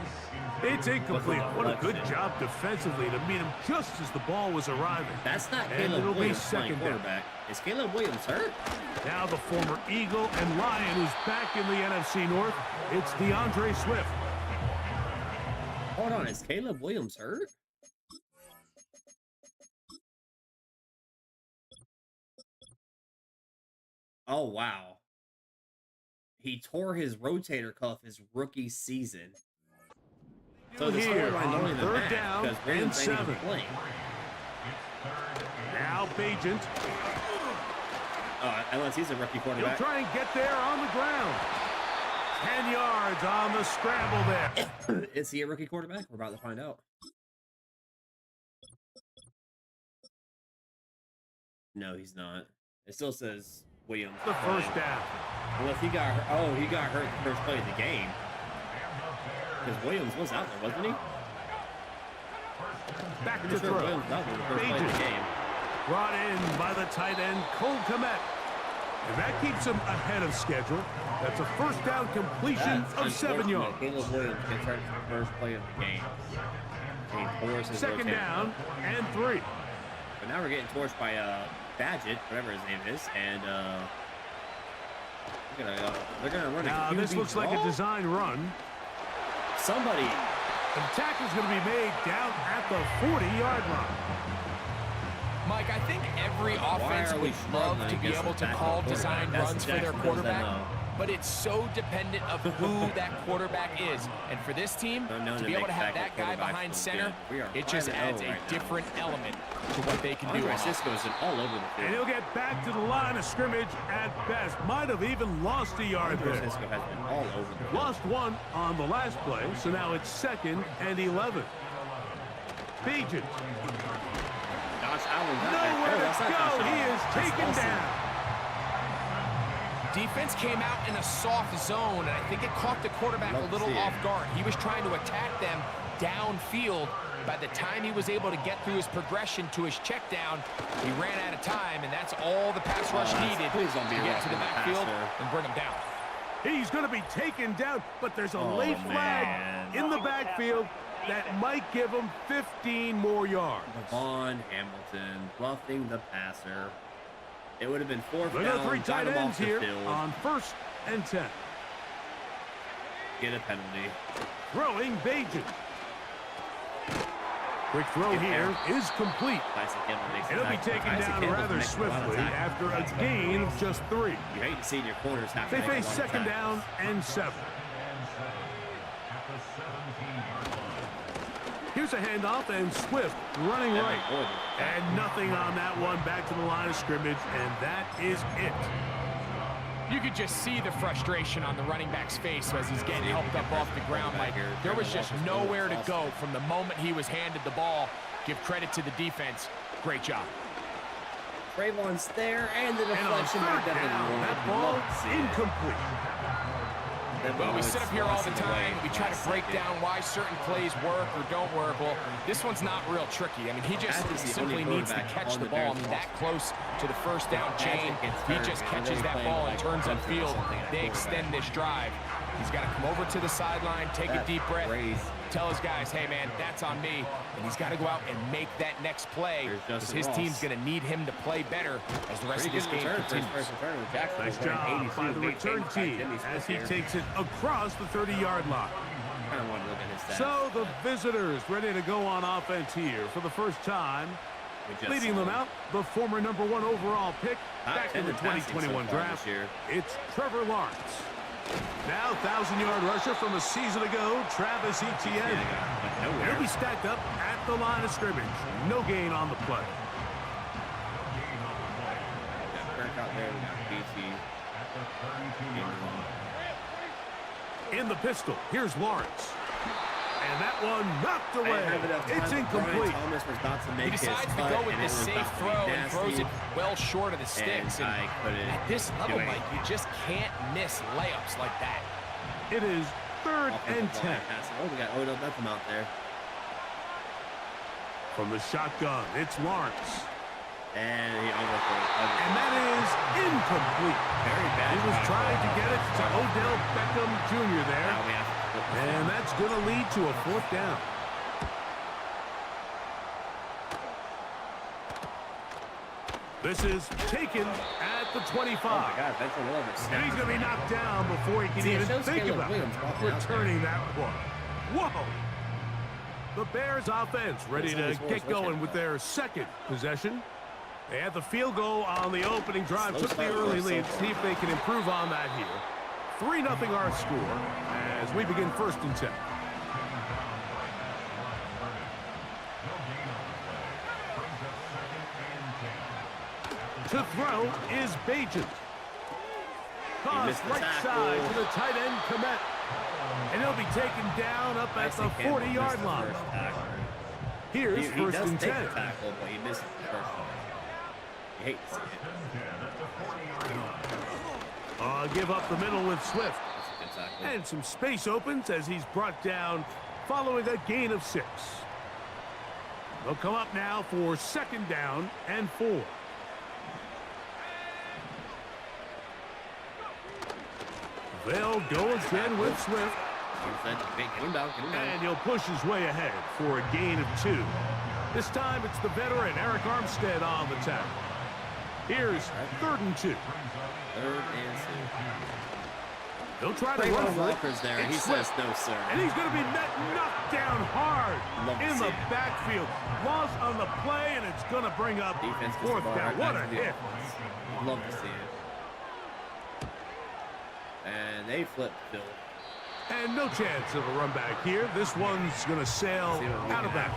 It's incomplete. What a good job defensively to meet him just as the ball was arriving. That's not And Caleb it'll be Williams second playing quarterback. Is Caleb Williams hurt? Now the former Eagle and Lion who's back in the NFC North. It's DeAndre Swift. Hold on, is Caleb Williams hurt? Oh, wow. He tore his rotator cuff his rookie season. So the storyline only the third down because and Williams ain't even 7. playing. Now Bajent. Unless he's a rookie He'll quarterback. try and get there on the ground. 10 yards on the scramble there. Is he a rookie quarterback? We're about to find out. No, he's not. It still says Williams. The first down. Unless he got hurt. Oh, he got hurt the first play of the game. Because Williams was out there, wasn't he? Back to Sure throw. Williams was out there the first play of the game. Brought in by the tight end, Cole Kmet. And that keeps him ahead of schedule. That's a first down completion of 7 yards. Caleb Williams gets hurt the first play of the game. Second down and 3. But now we're getting torched by Badgett, whatever his name is, and they're gonna run a QB this looks draw? like a design run. Somebody. The tackle is going to be made down at the 40-yard line. Mike, I think every offense would love to be able to call design runs for their quarterback, but it's so dependent of who that quarterback is. And for this team, to be able to have that guy behind center, it just adds a different element to what they can do. Cisco's all over the field. And he'll get back to the line of scrimmage at best. Might have even lost a yard there. Cisco has been all over the field. Lost one on the last play, so now it's 2nd and 11. Bagent. Josh Allen got Nowhere to go. He is taken down. Defense came out in a soft zone, and I think it caught the quarterback a little off guard. He was trying to attack them downfield. By the time he was able to get through his progression to his check down, he ran out of time, and that's all the pass rush needed to get to the backfield and bring him down. He's going to be taken down, but there's a late flag in the backfield that might give him 15 more yards. Devon Hamilton bluffing the passer. It would have been 4th Look down. at 3 tight ends here field. on 1st and 10. Get a penalty. Throwing Bagent. Quick throw here is complete. It'll be taken down rather swiftly after a gain of just 3. You hate to see your corners have to They make face a lot of 2nd down and 7. Here's a handoff, and Swift running right. And nothing on that one. Back to the line of scrimmage, and that is it. You could just see the frustration on the running back's face as he's getting helped up off the ground. Like, there was just nowhere to go from the moment he was handed the ball. Give credit to the defense. Great job. Trayvon's there, and the deflection. That ball incomplete. Well, we sit up here all the time. We try to break down why certain plays work or don't work. Well, this one's not real tricky. I mean, he just simply needs to catch the ball. I mean, that close to the 1st down chain. He just catches that ball and turns upfield. They extend this drive. He's got to come over to the sideline, take a deep breath, tell his guys, hey, man, that's on me. And he's got to go out and make that next play because his team's going to need him to play better as the rest of this game continues. Nice job by the return team as he takes it across the 30-yard line. So the visitors ready to go on offense here for the first time. Leading them out, the former #1 overall pick back in the 2021 draft. It's Trevor Lawrence. Now 1,000-yard rusher from a season ago, Travis Etienne. He'll be stacked up at the line of scrimmage. No gain on the play. In the pistol, here's Lawrence. And that one knocked away. It's incomplete. He decides to go with the safe throw and throws it well short of the sticks. And at this level, Mike, you just can't miss layups like that. It is 3rd and 10. Oh, we got Odell Beckham out there. From the shotgun, it's Lawrence. And that is incomplete. Very bad. He was trying to get it to Odell Beckham Jr. there. And that's going to lead to a 4th down. This is taken at the 25. Oh my God, and he's going to be knocked down before he can even think about returning that one. Whoa! The Bears offense ready to get going with their 2nd possession. They had the field goal on the opening drive, took the early lead. See if they can improve on that here. 3-0 our score as we begin 1st and 10. To throw is Bagent. Toss right side to the tight end, Komet. And he'll be taken down up at the 40-yard line. Here's 1st and 10. Tackle, but he misses the first one. You hate to see it. Give up the middle with Swift. And some space opens as he's brought down following a gain of 6. They'll come up now for 2nd down and 4. They'll go again with Swift. And he'll push his way ahead for a gain of 2. This time it's the veteran Eric Armstead on the tackle. Here's 3rd and 2. 3rd and 2. He'll try to run for Walker's it. there. He says no, sir. And he's going to be knocked down hard in the backfield. Loss on the play, and it's going to bring up 4th down. What a hit. Love to see it. And they flipped Bill. And no chance of a run back here. This one's going to sail out of bounds.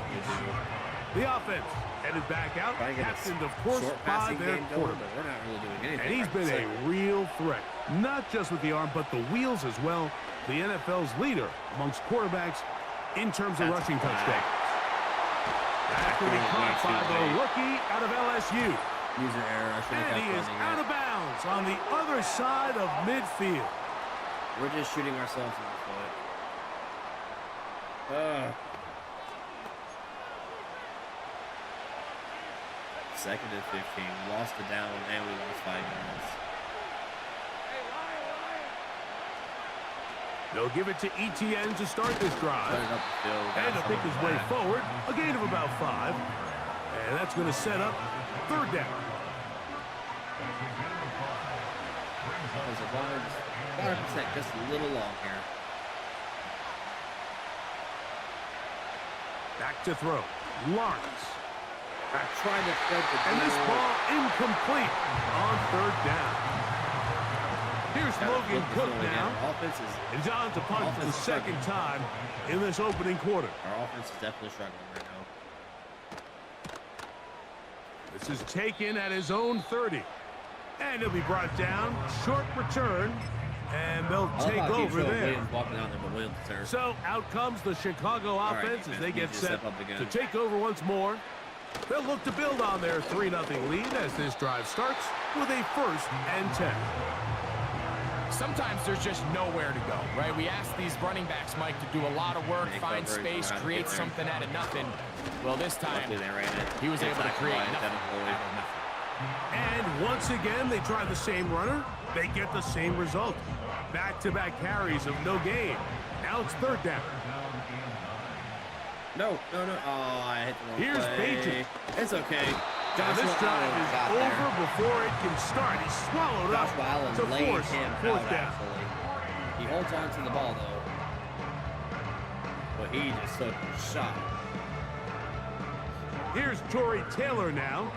The offense headed back out, captained, of course, by their quarterback. We're not really doing anything. And he's been a real threat, not just with the arm, but the wheels as well. The NFL's leader amongst quarterbacks in terms of rushing touchdowns. That will be caught by the rookie out of LSU. User error. And he is out of bounds on the other side of midfield. We're just shooting ourselves in the foot. 2nd and 15. We lost the down, and we lost 5 yards. They'll give it to ETN to start this drive. Put it up the field. And to pick his way forward. A gain of about 5. And that's going to set up 3rd down. There's a 100%, just a little long here. Back to throw. Lawrence. Trying to thread the and this ball incomplete on 3rd down. Here's Logan Cook now. And he's on to punt for the 2nd time in this opening quarter. Our offense is definitely struggling right now. This is taken at his own 30. And he'll be brought down. Short return. And they'll take over there. So out comes the Chicago offense as they get set to take over once more. They'll look to build on their 3-0 lead as this drive starts with a 1st and 10. Sometimes there's just nowhere to go, right? We ask these running backs, Mike, to do a lot of work, find space, create something out of nothing. Well, this time, he was able to create nothing out of nothing. And once again, they try the same runner. They get the same result. Back-to-back carries of no gain. Now it's 3rd down. No. Oh, I hit the wrong Here's play. It's okay. This drive is over before it can start. He's swallowed up to force 4th down. He holds on to the ball, though. But he just took a shot. Here's Torrey Taylor now.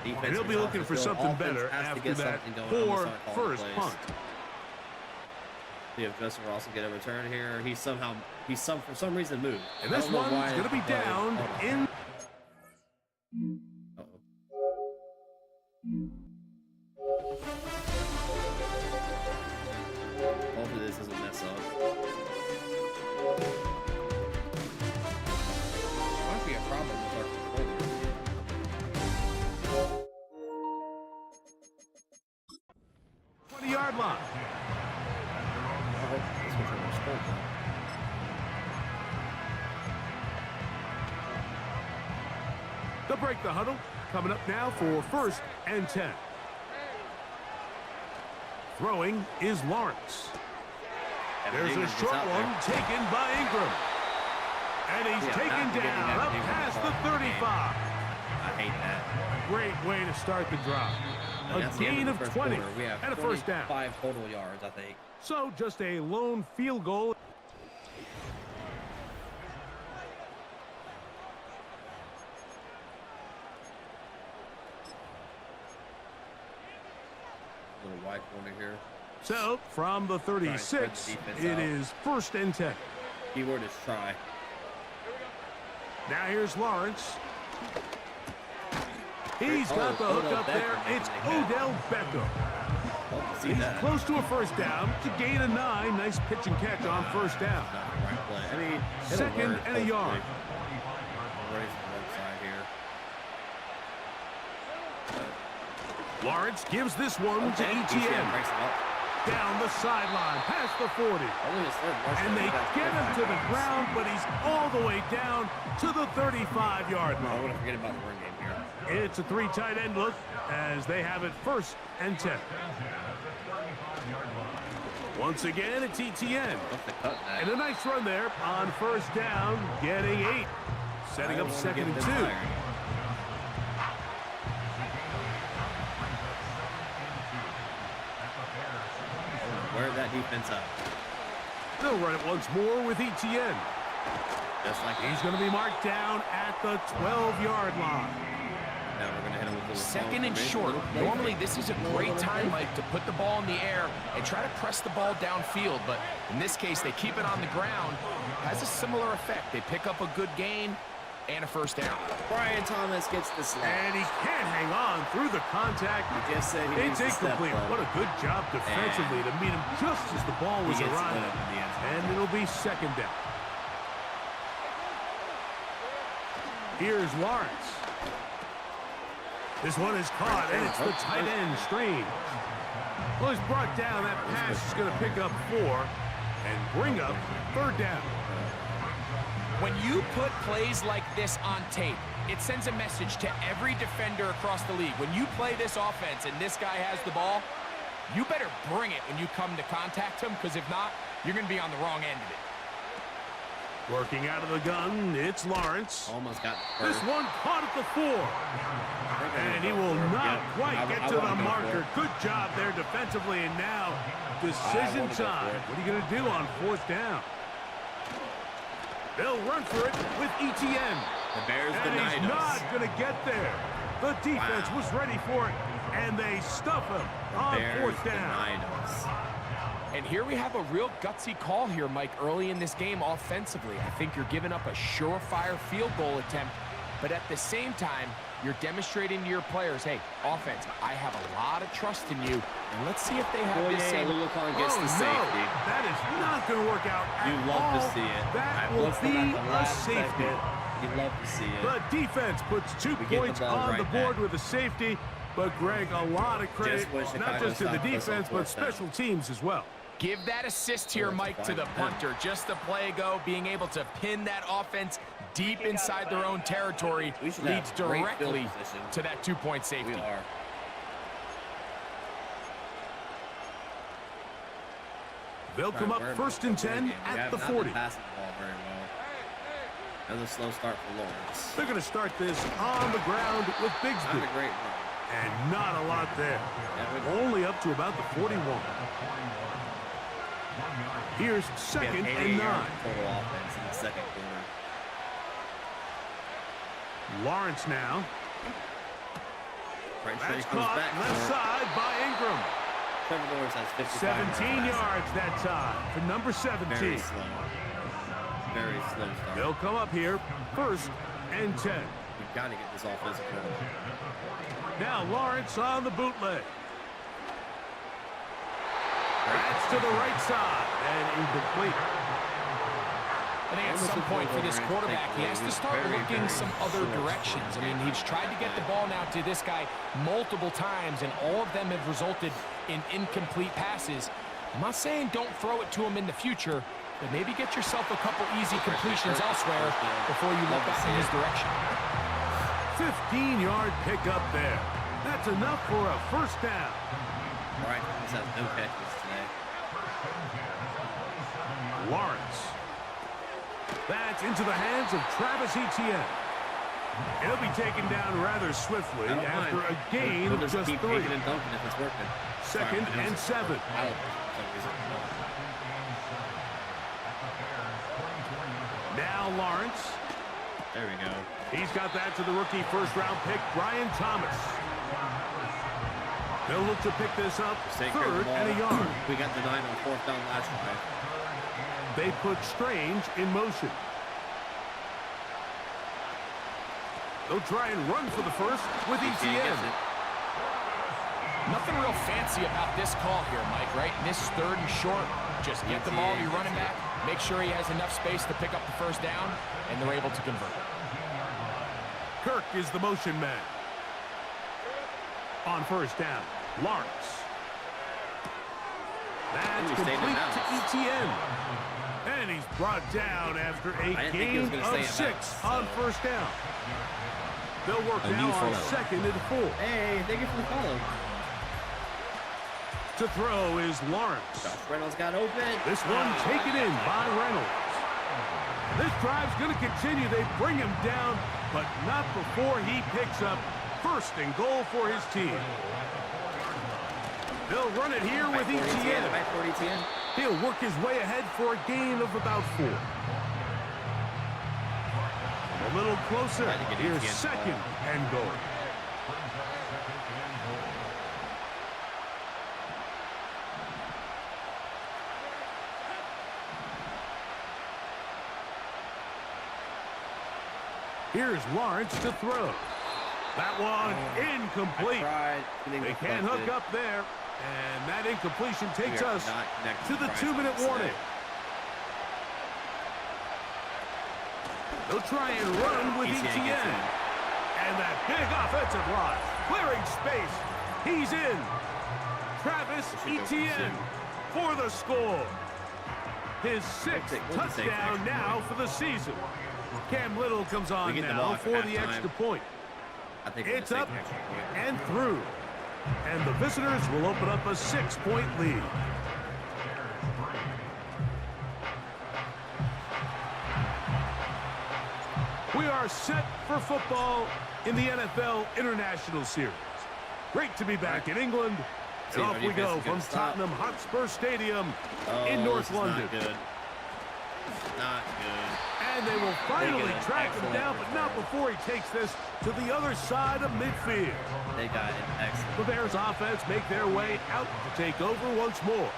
And he'll be looking for something better after that poor first punt. See if Justin Ross will get a return here. For some reason moved. And this one's going to be down in. Hopefully this doesn't mess up. Might be a problem with our controller. 20-yard line. They'll break the huddle. Coming up now for 1st and 10. Throwing is Lawrence. There's a short one taken by Ingram. And he's taken down up past the 35. I hate that. Great way to start the drive. A gain of 20 and a 1st down. 5 total yards, I think. So just a lone field goal. Little wide corner here. So from the 36, it is 1st and 10. Keyword is try. Now here's Lawrence. He's got the hook up there. It's Odell Beckham. He's close to a 1st down to gain a 9. Nice pitch and catch on 1st down. I mean, 2nd and a yard. Lawrence gives this one to ETN. Down the sideline, past the 40. And they get him to the ground, but he's all the way down to the 35-yard line. I want to forget about the run game here. It's a 3 tight end look as they have it 1st and 10. Once again, it's ETN. And a nice run there on 1st down, getting 8. Setting up 2nd and 2. Wear that defense up. They'll run it once more with Etienne. Just like he's going to be marked down at the 12-yard line. Now we're going to hit him with a 2nd and short. Normally, this is a great time, Mike, to put the ball in the air and try to press the ball downfield. But in this case, they keep it on the ground. Has a similar effect. They pick up a good gain and a first down. Brian Thomas gets the snap. And he can't hang on through the contact. He just said he it's incomplete. What a good job defensively to meet him just as the ball was arriving. And it'll be 2nd down. Here's Lawrence. This one is caught, and it's the tight end, Strange. Well, he's brought down. That pass is going to pick up 4 and bring up 3rd down. When you put plays like this on tape, it sends a message to every defender across the league. When you play this offense and this guy has the ball, you better bring it when you come to contact him, because if not, you're going to be on the wrong end of it. Working out of the gun, it's Lawrence. Almost got this one caught at the 4. And he will not quite get to the marker. Good job there defensively, and now decision time. What are you going to do on 4th down? They'll run for it with Etienne. The Bears and he's not going to get there. The defense was ready for it, and they stuff him on 4th down. And here we have a real gutsy call here, Mike, early in this game offensively. I think you're giving up a surefire field goal attempt, but at the same time, you're demonstrating to your players, hey, offense, I have a lot of trust in you, and let's see if they have this same... Gets the safety. That is not going to work out at You love all. to see it. That will be a safety. You love to see it. The defense puts 2 points on the board with a safety, but Greg, a lot of credit, not just to the defense, but special teams as well. Give that assist here, Mike, to the punter. Just a play ago, being able to pin that offense deep inside their own territory leads directly to that 2-point safety. They'll come up 1st and 10 at the 40. Another slow start for Lawrence. They're going to start this on the ground with Bigsby. Not a great run. And not a lot there. Only up to about the 41. Here's 2nd and 9. Total offense in the 2nd quarter. Lawrence now. That's caught left side by Ingram. Trevor Lawrence has 17 yards that time for number 17. Very slow. Very slow start. They'll come up here 1st and 10. We've got to get this offensive going. Now Lawrence on the bootleg. That's to the right side and incomplete. I think at some point for this quarterback, he has to start looking some other directions. I mean, he's tried to get the ball now to this guy multiple times, and all of them have resulted in incomplete passes. I'm not saying don't throw it to him in the future, but maybe get yourself a couple easy completions elsewhere before you look up in his direction. 15-yard pickup there. That's enough for a 1st down. All right, this has no catches today. Lawrence. That's into the hands of Travis Etienne. He'll be taken down rather swiftly after a gain of just 3. And dunking if it's working. 2nd and 7. Now Lawrence. There we go. He's got that to the rookie 1st-round pick, Brian Thomas. They'll look to pick this up 3rd and a yard. We got the 9 on 4th down last drive. They put Strange in motion. They'll try and run for the 1st with Etienne. Nothing real fancy about this call here, Mike, right? And this 3rd and short, just get the ball to your running back, make sure he has enough space to pick up the 1st down, and they're able to convert. Kirk is the motion man. On 1st down, Lawrence. That's complete to Etienne. And he's brought down after a gain of 6 on 1st down. They'll work now on 2nd and 4. Hey, thank you for the follow. To throw is Lawrence. Josh Reynolds got open. This one taken in by Reynolds. This drive's going to continue. They bring him down, but not before he picks up first and goal for his team. They'll run it here with Etienne. He'll work his way ahead for a gain of about 4. A little closer. Here's second and goal. Here's Lawrence to throw. That one incomplete. They can't hook up there. And that incompletion takes us to the 2-minute warning. They'll try and run with Etienne. And that big offensive line. Clearing space. He's in. Travis Etienne for the score. His 6th touchdown now for the season. Cam Little comes on now for the extra point. It's up and through. And the visitors will open up a 6-point lead. We are set for football in the NFL International Series. Great to be back in England. And off we go from Tottenham Hotspur Stadium in North London. Not good. And they will finally track him down, but not before he takes this to the other side of midfield. They got it. Excellent. The Bears offense make their way out to take over once more.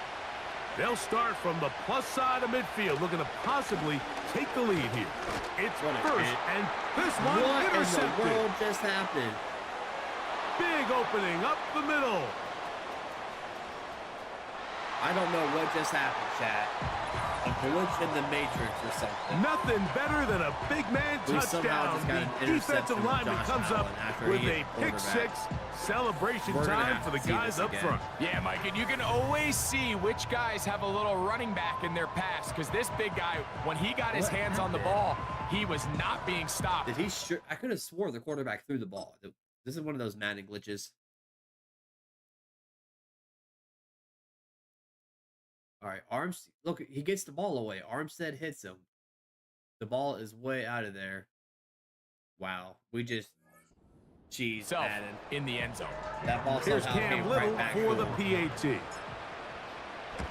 They'll start from the plus side of midfield, looking to possibly take the lead here. It's first, and this one intercepted. What in the world just happened? Big opening up the middle. I don't know what just happened, chat. A glitch in the Matrix or something. Nothing better than a big man touchdown. The defensive lineman comes up with a pick-6. Celebration time for the guys up front. Yeah, Mike, and you can always see which guys have a little running back in their pass, because this big guy, when he got his hands on the ball, he was not being stopped. Did he? I could have swore the quarterback threw the ball. This is one of those Madden glitches. All right, Arms. Look, he gets the ball away. Armstead hits him. The ball is way out of there. Wow, we just Madden in the end zone. That ball somehow came right back for the PAT.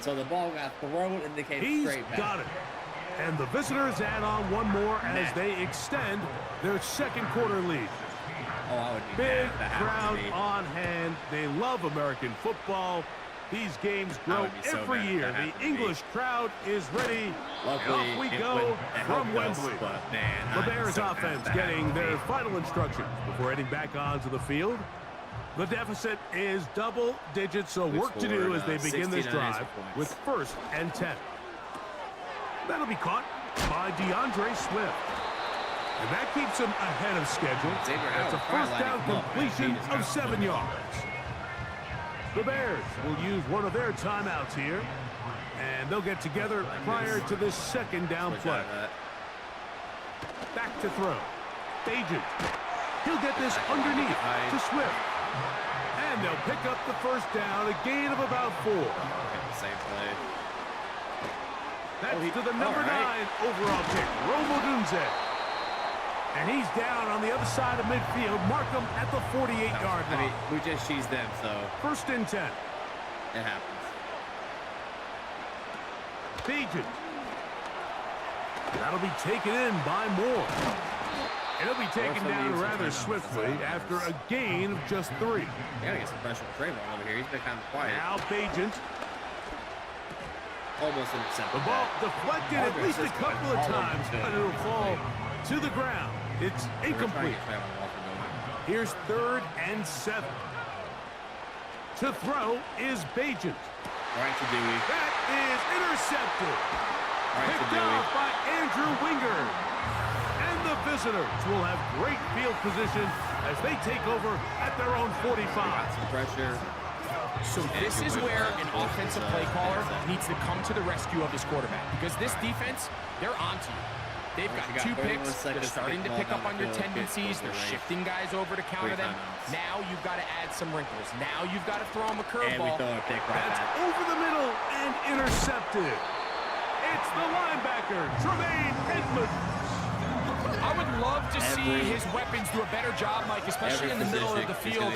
So the ball got thrown and they came straight back. He's got it. And the visitors add on one more as they extend their second quarter lead. Oh, I would be big crowd on hand. They love American football. These games grow every year. The English crowd is ready. Luckily, off we go from Wembley. Man, the Bears offense getting their final instructions before heading back onto the field. The deficit is double digits, so work to do as they begin this drive with 1st and 10. That'll be caught by DeAndre Swift. And that keeps him ahead of schedule. That's a first down completion of 7 yards. The Bears will use one of their timeouts here, and they'll get together prior to this second down play. Back to throw. Agent. He'll get this underneath to Swift. And they'll pick up the first down, a gain of about 4. Same play. That's to the number 9 overall pick, Rome Odunze. And he's down on the other side of midfield. Mark him at the 48-yard line. I mean, we just cheesed them, so. 1st and 10. It happens. Agent. That'll be taken in by Moore. And it'll be taken down rather swiftly after a gain of just 3. You gotta get some pressure on Trayvon over here. He's been kind of quiet. Now Agent. Almost intercepted. The ball deflected at least a couple of times, but it'll fall to the ground. It's incomplete. Here's 3rd and 7. To throw is Bagent. Right to Dewey. That is intercepted. Picked off by Andrew Winger. And the visitors will have great field position as they take over at their own 45. Some pressure. So this is where an offensive play caller needs to come to the rescue of his quarterback, because this defense, they're onto you. They've got 2 picks. They're starting to pick up on your tendencies. They're shifting guys over to counter them. Now you've got to add some wrinkles. Now you've got to throw them a curveball. That's over the middle and intercepted. It's the linebacker, Tremaine Edmonds. I would love to see his weapons do a better job, Mike, especially in the middle of the field,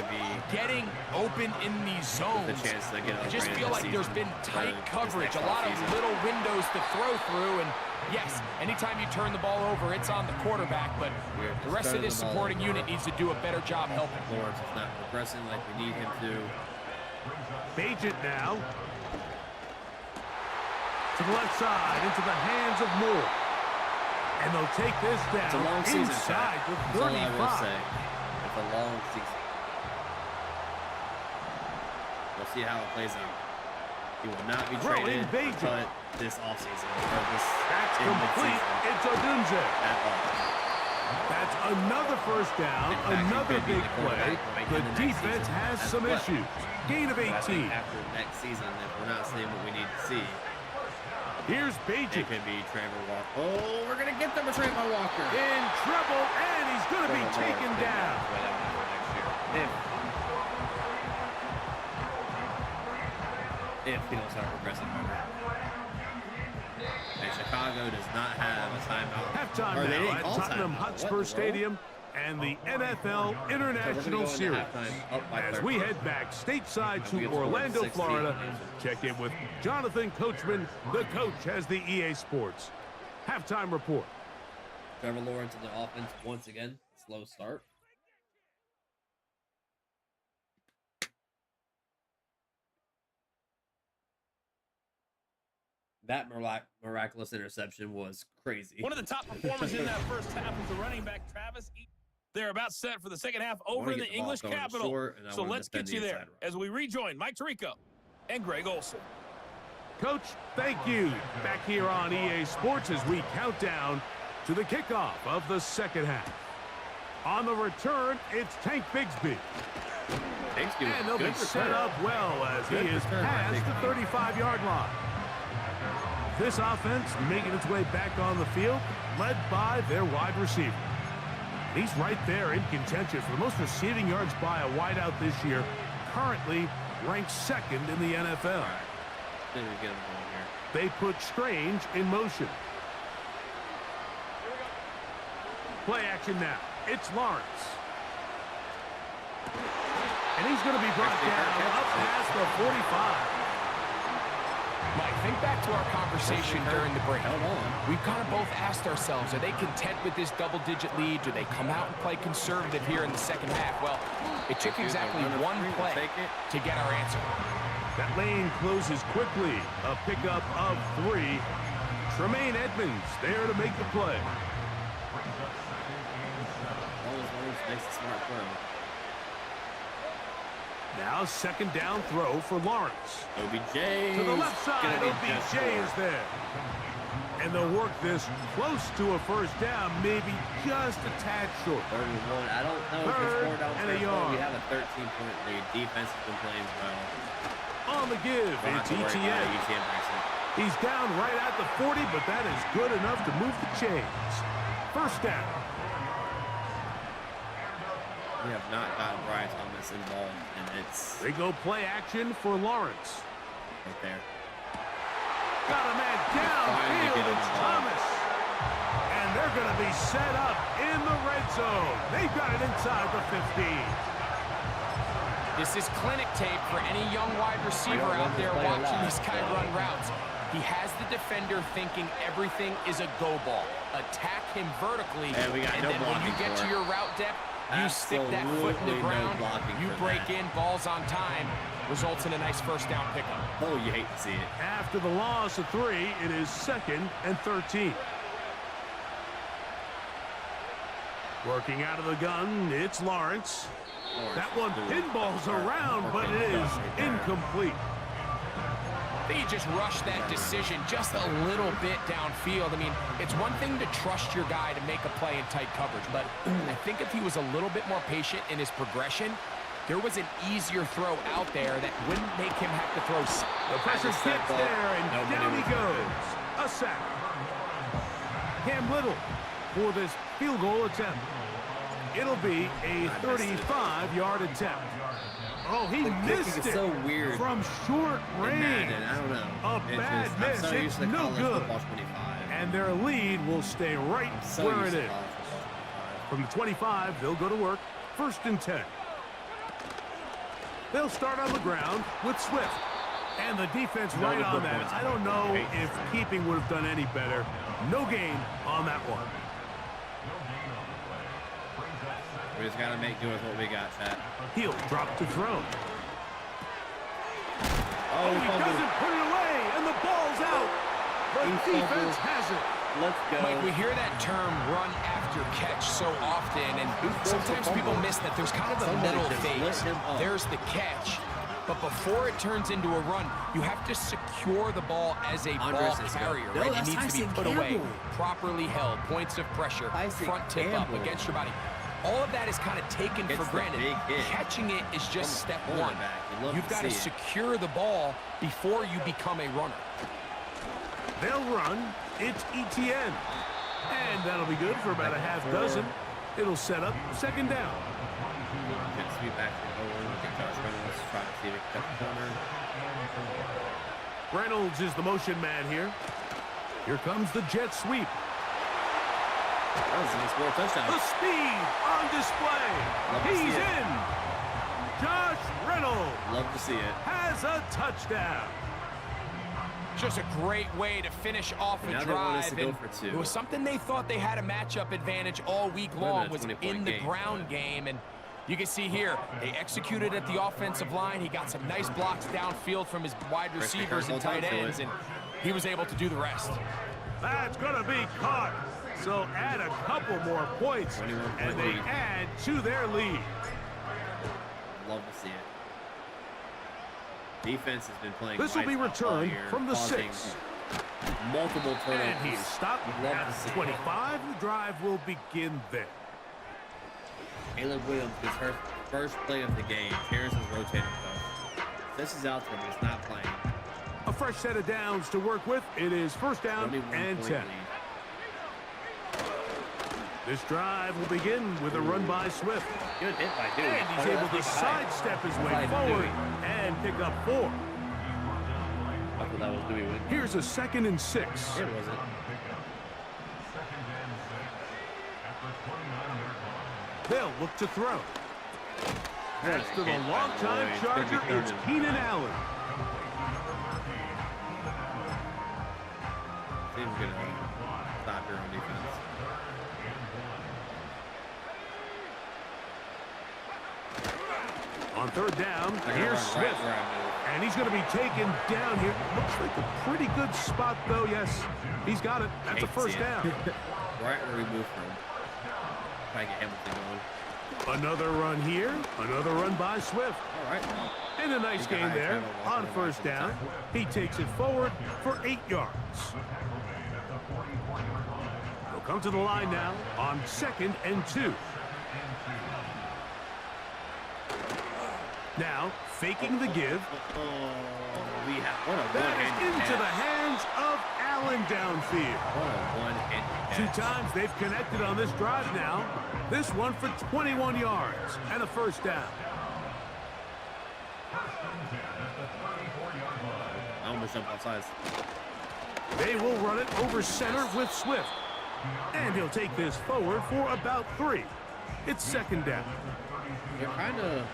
getting open in these zones. I just feel like there's been tight coverage, a lot of little windows to throw through, and yes, anytime you turn the ball over, it's on the quarterback, but the rest of this supporting unit needs to do a better job helping. Lawrence is not progressing like we need him to. Bagent now. To the left side, into the hands of Moore. And they'll take this down. It's a long season, inside with 35. That's all I will say. It's a long season. We'll see how it plays out. He will not be traded but this offseason. That's complete. It's Odunze. That's another first down, another big play. The defense has some issues. Gain of 18. After next season, if we're not seeing what we need to see. Here's Bagent. It could be Trevor Walker. Oh, we're going to get them a Trevor Walker. In trouble, and he's going to be taken down. If he knows how to progress it better. And Chicago does not have a timeout. Halftime now at Tottenham Hotspur Stadium and the NFL International Series. As we head back stateside to Orlando, Florida, check in with Jonathan Coachman. The coach has the EA Sports halftime report. Trevor Lawrence in the offense once again. Slow start. That miraculous interception was crazy. One of the top performers in that first half was the running back, Travis. They're about set for the second half over in the English capital. So let's get you there as we rejoin Mike Tirico and Greg Olson. Coach, thank you. Back here on EA Sports as we count down to the kickoff of the second half. On the return, it's Tank Bigsby. And they'll be set up well as he is past the 35-yard line. This offense making its way back on the field, led by their wide receiver. He's right there in contention for the most receiving yards by a wideout this year, currently ranked second in the NFL. They put Strange in motion. Play action now. It's Lawrence. And he's going to be brought down up past the 45. Mike, think back to our conversation during the break. We've kind of both asked ourselves, are they content with this double-digit lead? Do they come out and play conservative here in the second half? Well, it took exactly one play to get our answer. That lane closes quickly. A pickup of 3. Tremaine Edmonds there to make the play. Makes a smart throw. Now second down throw for Lawrence. OBJ. To the left side, OBJ is there. And they'll work this close to a first down, maybe just a tad short. 31. I don't know if it's 4 down and a yard. We have a 13-point lead. Defense has been playing well. On the give, it's ETN. He's down right at the 40, but that is good enough to move the chains. First down. We have not gotten Brian Thomas involved, and it's... They go play action for Lawrence. Right there. Got a man downfield, it's Thomas. And they're going to be set up in the red zone. They've got it inside the 15. This is clinic tape for any young wide receiver out there watching this guy run routes. He has the defender thinking everything is a go ball. Attack him vertically, and then when you get to your route depth, you stick that foot in the ground, you break in, balls on time, results in a nice first down pickup. Oh, you hate to see it. After the loss of 3, it is 2nd and 13. Working out of the gun, it's Lawrence. That one pinballs around, but it is incomplete. He just rushed that decision just a little bit downfield. I mean, it's one thing to trust your guy to make a play in tight coverage, but I think if he was a little bit more patient in his progression, there was an easier throw out there that wouldn't make him have to throw. The pressure gets there, and down he goes. A sack. Cam Little for this field goal attempt. It'll be a 35-yard attempt. Oh, he missed it. So weird from short range. I don't know. A bad miss. It's no good. And their lead will stay right where it is. From the 25, they'll go to work. 1st and 10. They'll start on the ground with Swift. And the defense right on that. I don't know if keeping would have done any better. No gain on that one. We just got to make do with what we got, chat. He'll drop to throw. Oh, he doesn't put it away, and the ball's out. The defense has it. Let's go. Mike, we hear that term run after catch so often, and sometimes people miss that there's kind of a middle phase. There's the catch, but before it turns into a run, you have to secure the ball as a ball carrier. Right? It needs to be put away, properly held, points of pressure, front tip up against your body. All of that is kind of taken for granted. Catching it is just step one. You've got to secure the ball before you become a runner. They'll run. It's ETN. And that'll be good for about a half dozen. It'll set up 2nd down. Reynolds is the motion man here. Here comes the jet sweep. The speed on display. He's in. Josh Reynolds. Love to see it. Has a touchdown. Just a great way to finish off a drive. And it was something they thought they had a matchup advantage all week long, was in the ground game. And you can see here, they executed at the offensive line. He got some nice blocks downfield from his wide receivers and tight ends, and he was able to do the rest. That's going to be caught. So add a couple more points, and they add to their lead. Love to see it. Defense has been playing. This will be returned from the 6. Multiple turnovers. And he's stopped at 25. The drive will begin there. Caleb Williams gets her first play of the game. Harrison's rotating though. This is out there, but it's not playing. A fresh set of downs to work with. It is 1st down and 10. This drive will begin with a run by Swift. Good hit by Dewey. And he's able to sidestep his way forward and pick up 4. I thought that was Dewey. Here's a 2nd and 6. It wasn't. They'll look to throw. Pass to the longtime Charger. It's Keenan Allen. Seems good. Stop here on defense. On 3rd down, here's Swift. And he's going to be taken down here. Looks like a pretty good spot, though. Yes, he's got it. That's a 1st down. Right where we moved from. Try to get Hamilton going. Another run here. Another run by Swift. All right. And a nice gain there on 1st down. He takes it forward for 8 yards. He'll come to the line now on 2nd and 2. Now, faking the give. That is into the hands of Allen downfield. 2 times they've connected on this drive now. This one for 21 yards and a 1st down. I almost jumped off sides. They will run it over center with Swift. And he'll take this forward for about 3. It's 2nd down. They're kind of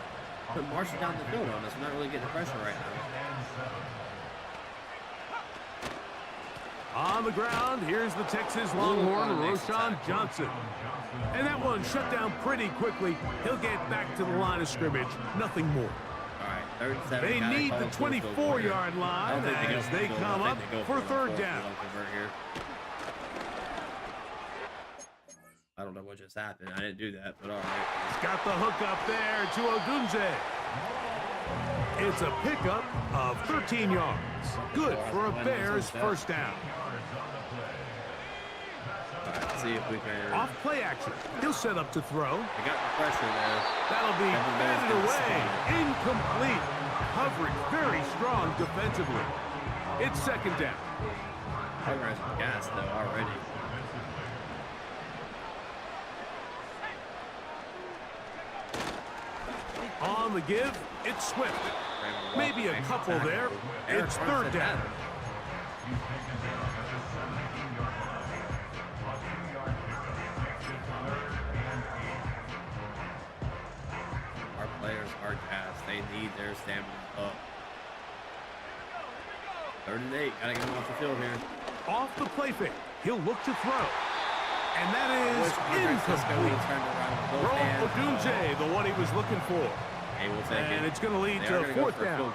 marching down the field on us. We're not really getting the pressure right now. On the ground, here's the Texas Longhorn, Roschon Johnson. And that one shut down pretty quickly. He'll get back to the line of scrimmage. Nothing more. All right, 3rd and 7. They need the 24-yard line as they come up for 3rd down. I don't know what just happened. I didn't do that, but all right. He's got the hook up there to Ogunze. It's a pickup of 13 yards. Good for a Bears 1st down. All right, let's see if we can. Off play action. He'll set up to throw. They got the pressure there. That'll be batted away. Incomplete. Coverage very strong defensively. It's 2nd down. Progress with gas, though, already. On the give, it's Swift. Maybe a couple there. It's third down. Our players are gassed. They need their stamina up. 3rd and 8. Gotta get him off the field here. Off the play fake. He'll look to throw. And that is incomplete. Bro Odunze, the one he was looking for. Hey, we'll take and it. it's going to lead to a 4th down.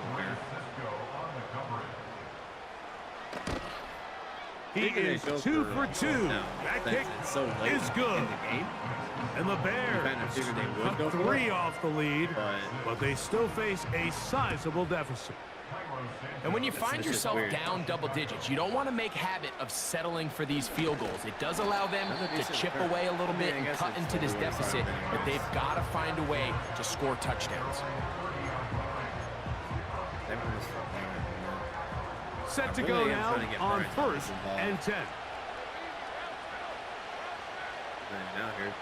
He is 2 for 2. That kick is good. And the Bears cut 3 off the lead, but they still face a sizable deficit. And when you find yourself down double digits, you don't want to make habit of settling for these field goals. It does allow them to chip away a little bit and cut into this deficit, but they've got to find a way to score touchdowns. Set to go now on 1st and 10. Now here.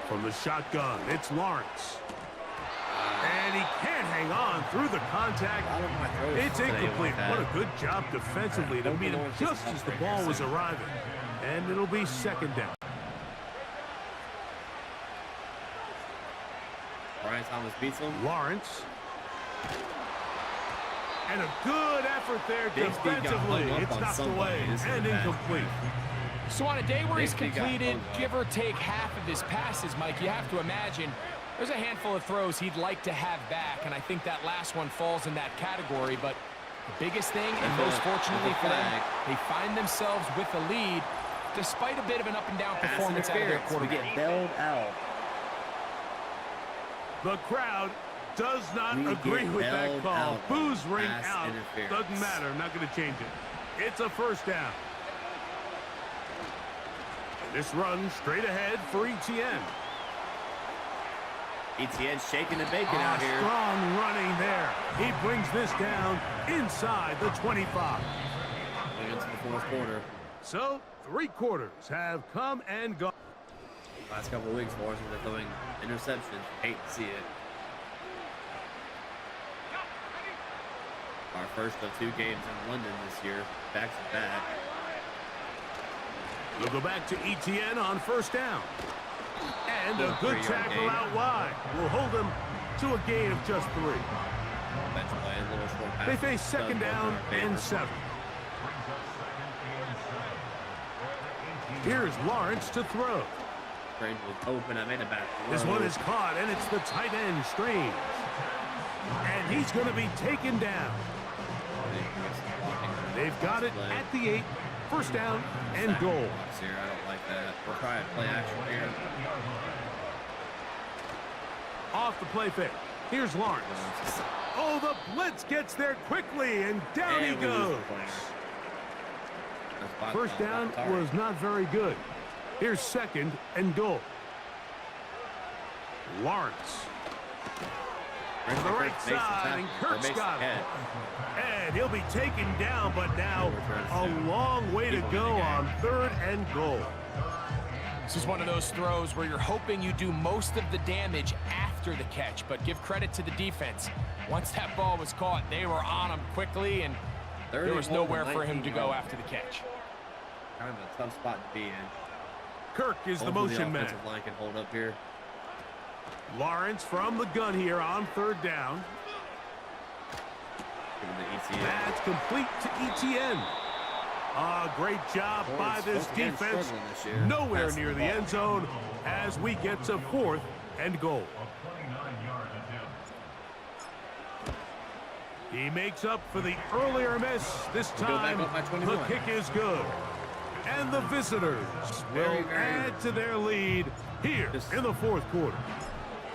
From the shotgun, it's Lawrence. And he can't hang on through the contact. It's incomplete. What a good job defensively to meet him just as the ball was arriving. And it'll be 2nd down. Brian Thomas beats him. Lawrence. And a good effort there defensively. It's knocked away and incomplete. So on a day where he's completed, give or take half of his passes, Mike, you have to imagine there's a handful of throws he'd like to have back, and I think that last one falls in that category. But the biggest thing, and most fortunately for them, they find themselves with a lead despite a bit of an up-and-down performance out of their quarterback. We get bailed out. The crowd does not agree with that call. Boos ring out. Doesn't matter. I'm not going to change it. It's a 1st down. This run straight ahead for Etienne. Etienne shaking and baking out here. Strong running there. He brings this down inside the 25. Going into the 4th quarter. So, 3 quarters have come and gone. Last couple of weeks for us, they're throwing interceptions. Hate to see it. Our first of 2 games in London this year, back to back. We'll go back to Etienne on 1st down. And a good tackle out wide will hold him to a gain of just 3. They face 2nd down and 7. Here's Lawrence to throw. Strange was open. I made a bad throw. This one is caught, and it's the tight end, Strange. And he's going to be taken down. They've got it at the 8. 1st down and goal. I don't like that. We're trying to play action here. Off the play fake. Here's Lawrence. Oh, the blitz gets there quickly, and down he goes. 1st down was not very good. Here's 2nd and goal. Lawrence. To the right side, and Kirk's got it. And he'll be taken down, but now a long way to go on 3rd and goal. This is one of those throws where you're hoping you do most of the damage after the catch, but give credit to the defense. Once that ball was caught, they were on him quickly, and there was nowhere for him to go after the catch. Kind of a tough spot to be in. Kirk is the motion man. Offensive line can hold up here. Lawrence from the gun here on 3rd down. That's complete to Etienne. Great job by this defense. Nowhere near the end zone as we get to 4th and goal. He makes up for the earlier miss. This time, the kick is good. And the visitors will add to their lead here in the 4th quarter.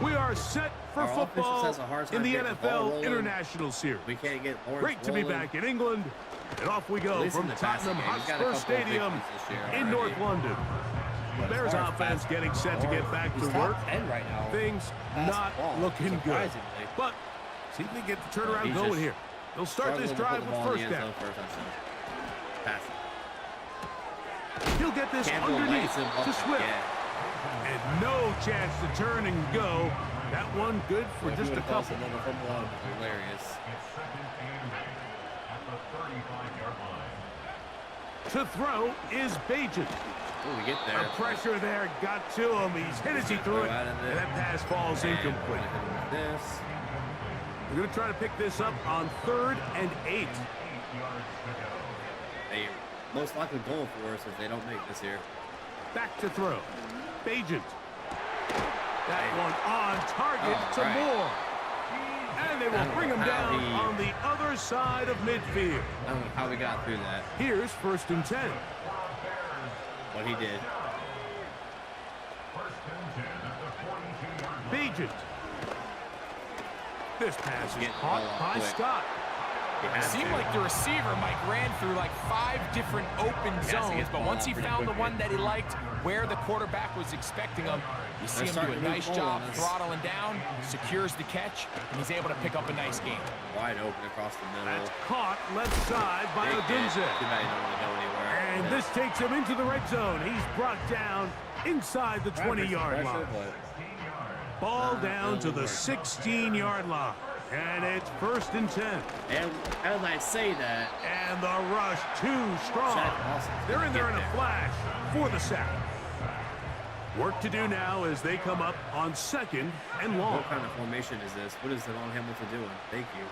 We are set for football in the NFL International Series. We can't get great to be back in England. And off we go from Tottenham Hotspur Stadium in North London. The Bears offense getting set to get back to work. Things not looking good. But see if they get the turnaround going here. They'll start this drive with 1st down. He'll get this underneath to Swift. And no chance to turn and go That one good for just a couple. Hilarious. To throw is Bajan. Oh, we get there. The pressure there got to him. He's hit as he threw it, and that pass falls incomplete. We're going to try to pick this up on 3rd and 8. They most likely going for us if they don't make this here. Back to throw. Bajan. That one on target to Moore. And they will bring him down on the other side of midfield. I don't know how we got through that. Here's 1st and 10. What he did. Bajan. This pass is caught by Scott. It seemed like the receiver, Mike, ran through like 5 different open zones, but once he found the one that he liked, where the quarterback was expecting him, you see him do a nice job throttling down, secures the catch, and he's able to pick up a nice game. Wide open across the middle. That's caught left side by Odunze. And this takes him into the red zone. He's brought down inside the 20-yard line. Ball down to the 16-yard line. And it's 1st and 10. And as I say that, and the rush too strong. They're in there in a flash for the sack. Work to do now as they come up on 2nd and long. What kind of formation is this? What is Devon Hamilton doing? Thank you.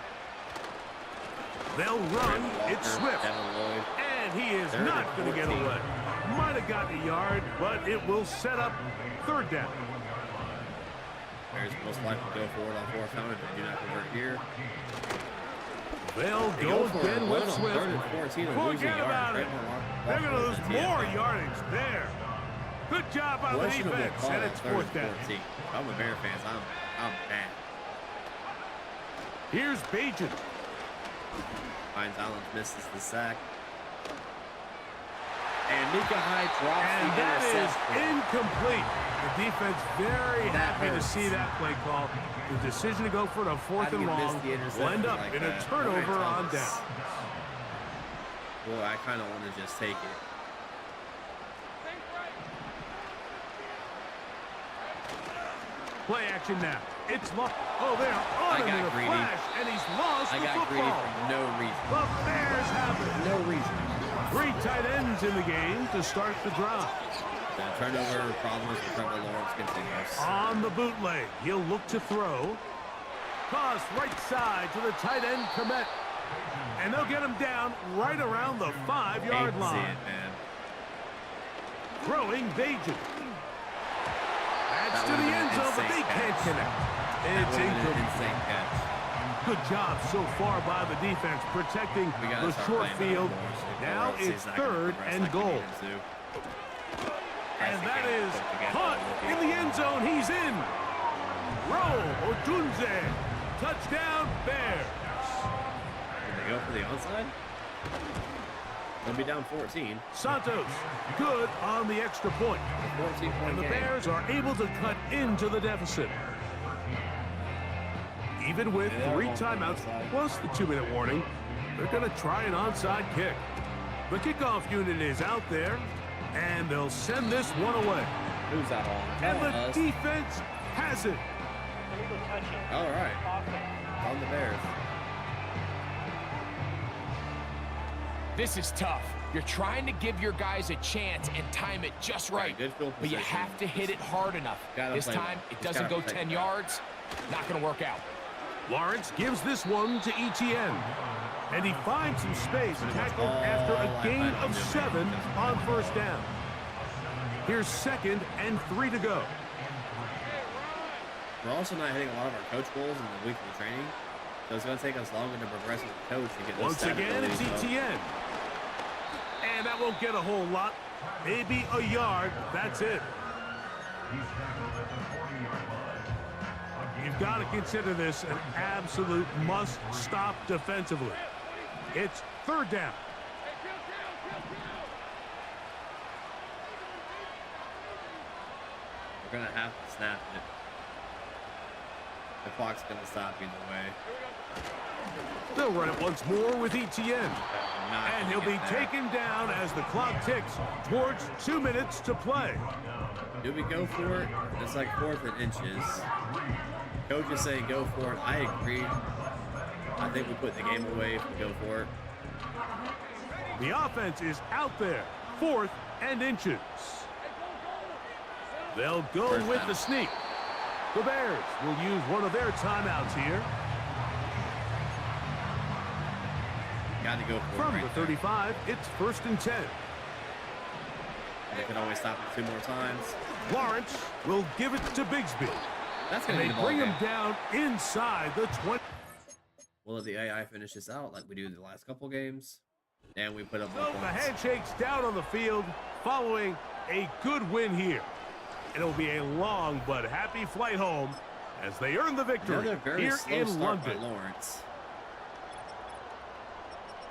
They'll run. It's Swift. And he is not going to get away. Might have gotten a yard, but it will set up 3rd down. Bears most likely go forward on 4th down if they do not convert here. They'll go again with Swift. 3rd and 14 and losing Forget about yards. it. They're going to lose more yardage there. Good job on the defense, and it's 4th down. I'm a Bear fan, so I'm bad. Here's Bajan. Finds Allen, misses the sack. And Mika Hyde drops and the that is interception. Incomplete. The defense very happy to see that play call. The decision to go for it on 4th and long will end up in a turnover on down. Boy, I kind of want to just take it. Play action now. It's lost. Oh, they're on him in a flash, and he's lost the football. Greedy for no reason. The Bears have it. No reason. 3 tight ends in the game to start the drive. The turnover problems with Trevor Lawrence continues. On the bootleg, he'll look to throw. Toss right side to the tight end, Komet. And they'll get him down right around the 5-yard line. Throwing Bajan. That's to the end zone, but they can't connect. It's incomplete. Good job so far by the defense protecting the short field. Now it's 3rd and goal. And that is caught in the end zone. He's in. Odunze. Touchdown, Bears. Did they go for the onside? They'll be down 14. Santos, good on the extra point. And the Bears are able to cut into the deficit. Even with 3 timeouts, plus the 2-minute warning, they're going to try an onside kick. The kickoff unit is out there, and they'll send this one away. Who's that on? And the defense has it. All right. On the Bears. This is tough. You're trying to give your guys a chance and time it just right. But you have to hit it hard enough. This time, it doesn't go 10 yards. Not going to work out. Lawrence gives this one to Etienne. And he finds some space tackled after a gain of 7 on 1st down. Here's 2nd and 3 to go. We're also not hitting a lot of our coach goals in the weekly training. So it's going to take us longer to progress with the coach to get those. Once again, it's Etienne. And that won't get a whole lot. Maybe a yard. That's it. You've got to consider this an absolute must-stop defensively. It's 3rd down. We're going to have to snap it. The clock's going to stop either way. They'll run it once more with Etienne. And he'll be taken down as the clock ticks towards 2 minutes to play. Do we go for it? It's like 4th and inches. Coach is saying go for it. I agree. I think we put the game away if we go for it. The offense is out there. 4th and inches. They'll go with the sneak. The Bears will use one of their timeouts here. Got to go for From it the right 35, it's 1st and 10. They can always stop it 2 more times. Lawrence will give it to Bigsby. That's going to They bring him down inside the 20. We'll let the AI finish this out like we do in the last couple games. And we put up So the handshake's down on the field following a good win here. It'll be a long but happy flight home as they earn the victory here in London. Lawrence.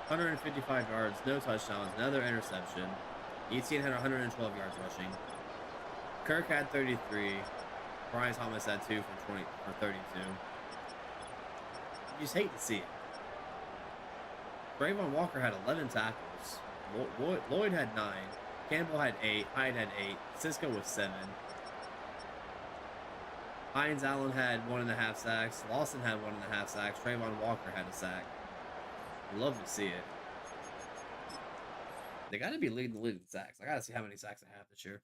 155 yards, no touchdowns, another interception. Etienne had 112 yards rushing. Kirk had 33. Brian Thomas had 2 for 32. You just hate to see it. Trayvon Walker had 11 tackles. Lloyd had 9. Campbell had 8. Hyde had 8. Cisco was 7. Hines Allen had 1.5 sacks. Lawson had 1.5 sacks. Trayvon Walker had a sack. Love to see it. They got to be leading the league in sacks. I got to see how many sacks I have this year.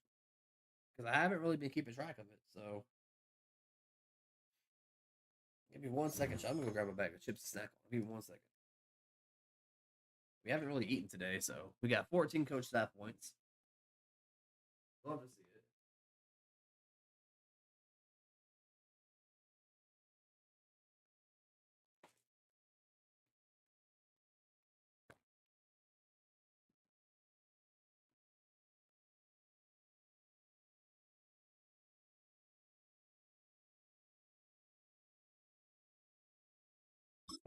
Because I haven't really been keeping track of it, so. Give me 1 second. I'm going to go grab a bag of chips to snack on. Give me 1 second. We haven't really eaten today, so we got 14 coach staff points. Love to see it.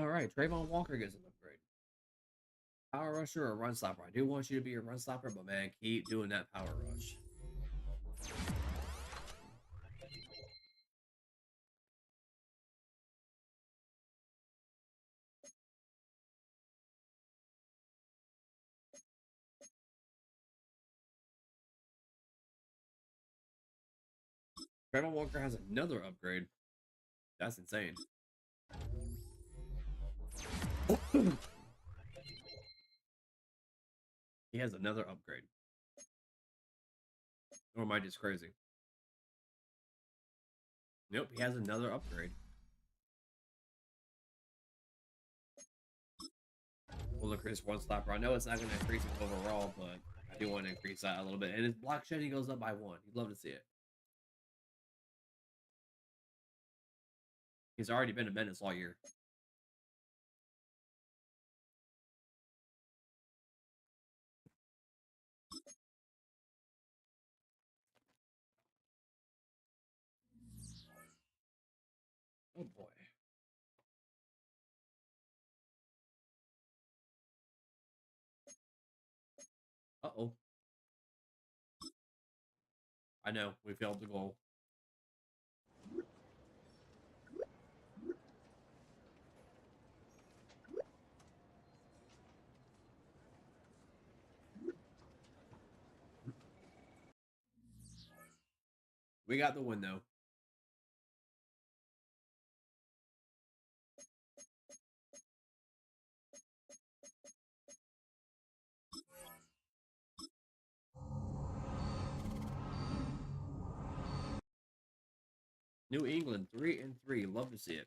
All right, Trayvon Walker gets an upgrade. Power rusher or run stopper? I do want you to be a run stopper, but man, keep doing that power rush. Trayvon Walker has another upgrade. That's insane. He has another upgrade. Or am I just crazy? Nope, he has another upgrade. We'll increase one stopper. I know it's not going to increase it overall, but I do want to increase that a little bit. And his block shedding goes up by 1. You'd love to see it. He's already been a menace all year. Oh boy. Uh-oh. I know, we failed the goal. We got the win, though. New England 3-3. Love to see it.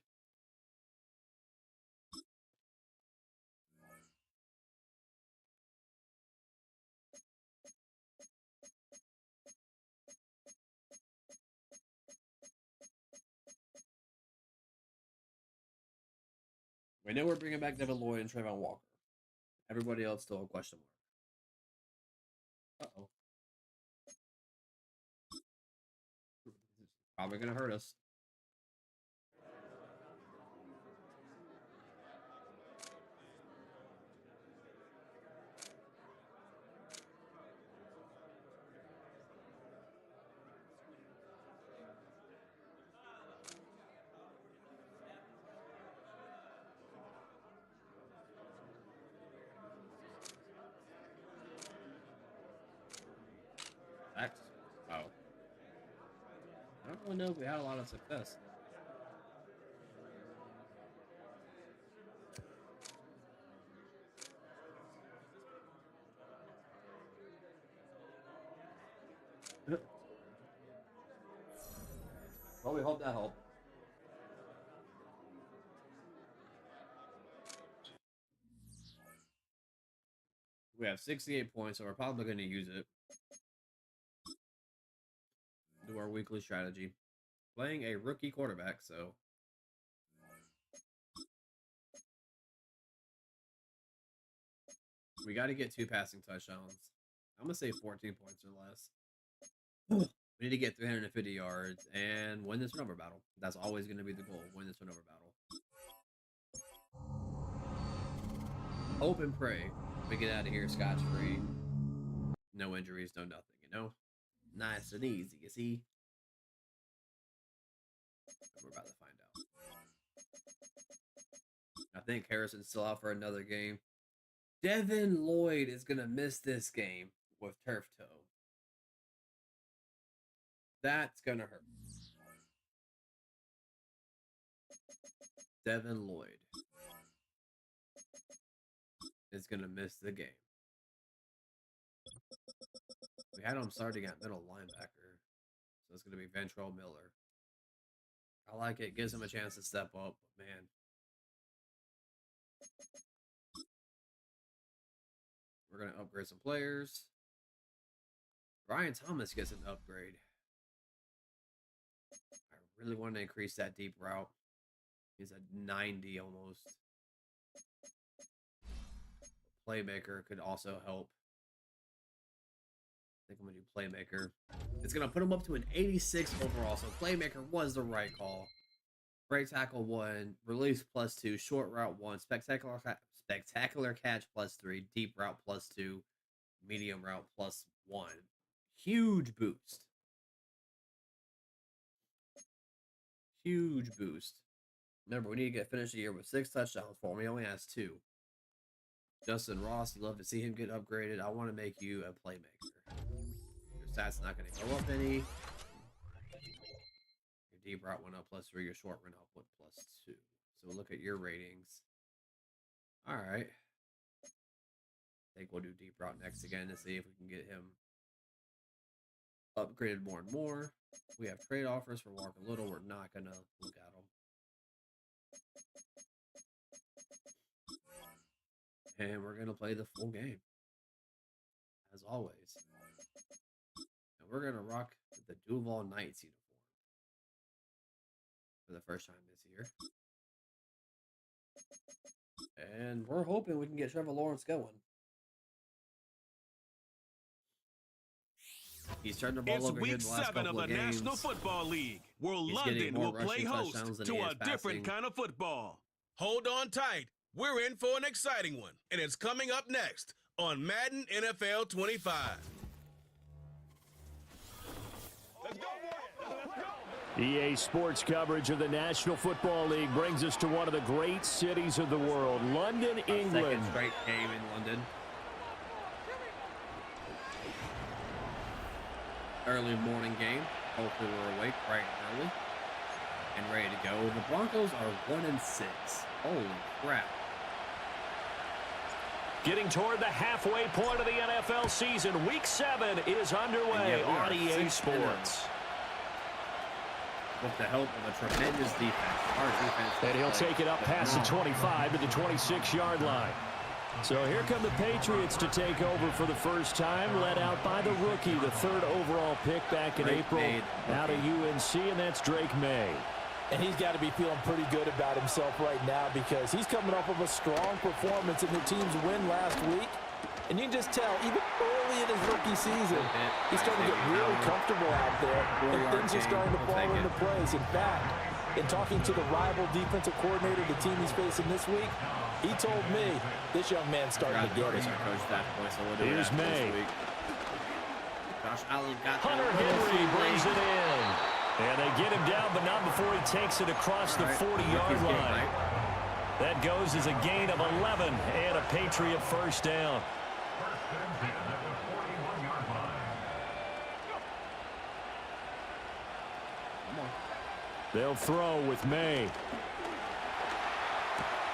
We know we're bringing back Devin Lloyd and Trayvon Walker. Everybody else still a question mark. Uh-oh. Probably going to hurt us. Oh. I don't really know if we had a lot of success. Well, we hope that helped. We have 68 points, so we're probably going to use it. Do our weekly strategy. Playing a rookie quarterback, so... We got to get 2 passing touchdowns. I'm going to say 14 points or less. We need to get 350 yards and win this turnover battle. That's always going to be the goal, win this turnover battle. Hope and pray we get out of here scotch-free. No injuries, no nothing, you know? Nice and easy, you see? We're about to find out. I think Harrison's still out for another game. Devin Lloyd is going to miss this game with turf toe. That's going to hurt. Devin Lloyd is going to miss the game. We had him starting at middle linebacker. So it's going to be Ventrell Miller. I like it. Gives him a chance to step up. But man. We're going to upgrade some players. Brian Thomas gets an upgrade. I really want to increase that deep route. He's at 90 almost. Playmaker could also help. I think I'm going to do Playmaker. It's going to put him up to an 86 overall. So Playmaker was the right call. Break tackle 1, release +2, short route 1, spectacular catch +3, deep route +2, medium route +1. Huge boost. Huge boost. Remember, we need to finish the year with 6 touchdowns for him. He only has 2. Justin Ross, you love to see him get upgraded. I want to make you a playmaker. Your stats not going to go up any. Your deep route went up +3. Your short went up with +2. So we'll look at your ratings. All right. I think we'll do deep route next again to see if we can get him upgraded more and more. We have trade offers for Walker Little. We're not going to look at them. And we're going to play the full game. As always. And we're going to rock the Duval Knights uniform. For the first time this year. And we're hoping we can get Trevor Lawrence going. He's turned the ball over here in the last couple of games. It's week 7 of the National Football League, where London will play host to a different kind of football. Hold on tight. We're in for an exciting one, and it's coming up next on Madden NFL 25. Let's go, boy. EA Sports coverage of the National Football League brings us to one of the great cities of the world, London, England. Second straight game in London. Early morning game. Hopefully we're awake bright and early and ready to go. The Broncos are 1-6. Holy crap. Getting toward the halfway point of the NFL season. Week 7 is underway on EA Sports. With the help of a tremendous defense. Our defense. And he'll take it up past the 25 to the 26-yard line. So here come the Patriots to take over for the first time, led out by the rookie, the 3rd overall pick back in April out of UNC, and that's Drake May. And he's got to be feeling pretty good about himself right now because he's coming off of a strong performance in the team's win last week. And you can just tell, even early in his rookie season, he's starting to get really comfortable out there, and things are starting to fall into place. In fact, in talking to the rival defensive coordinator, the team he's facing this week, he told me this young man's starting to get it. Here's May. Josh Allen got Hunter Henry brings it in. And they get him down, but not before he takes it across the 40-yard line. That goes as a gain of 11 and a Patriot first down. They'll throw with May.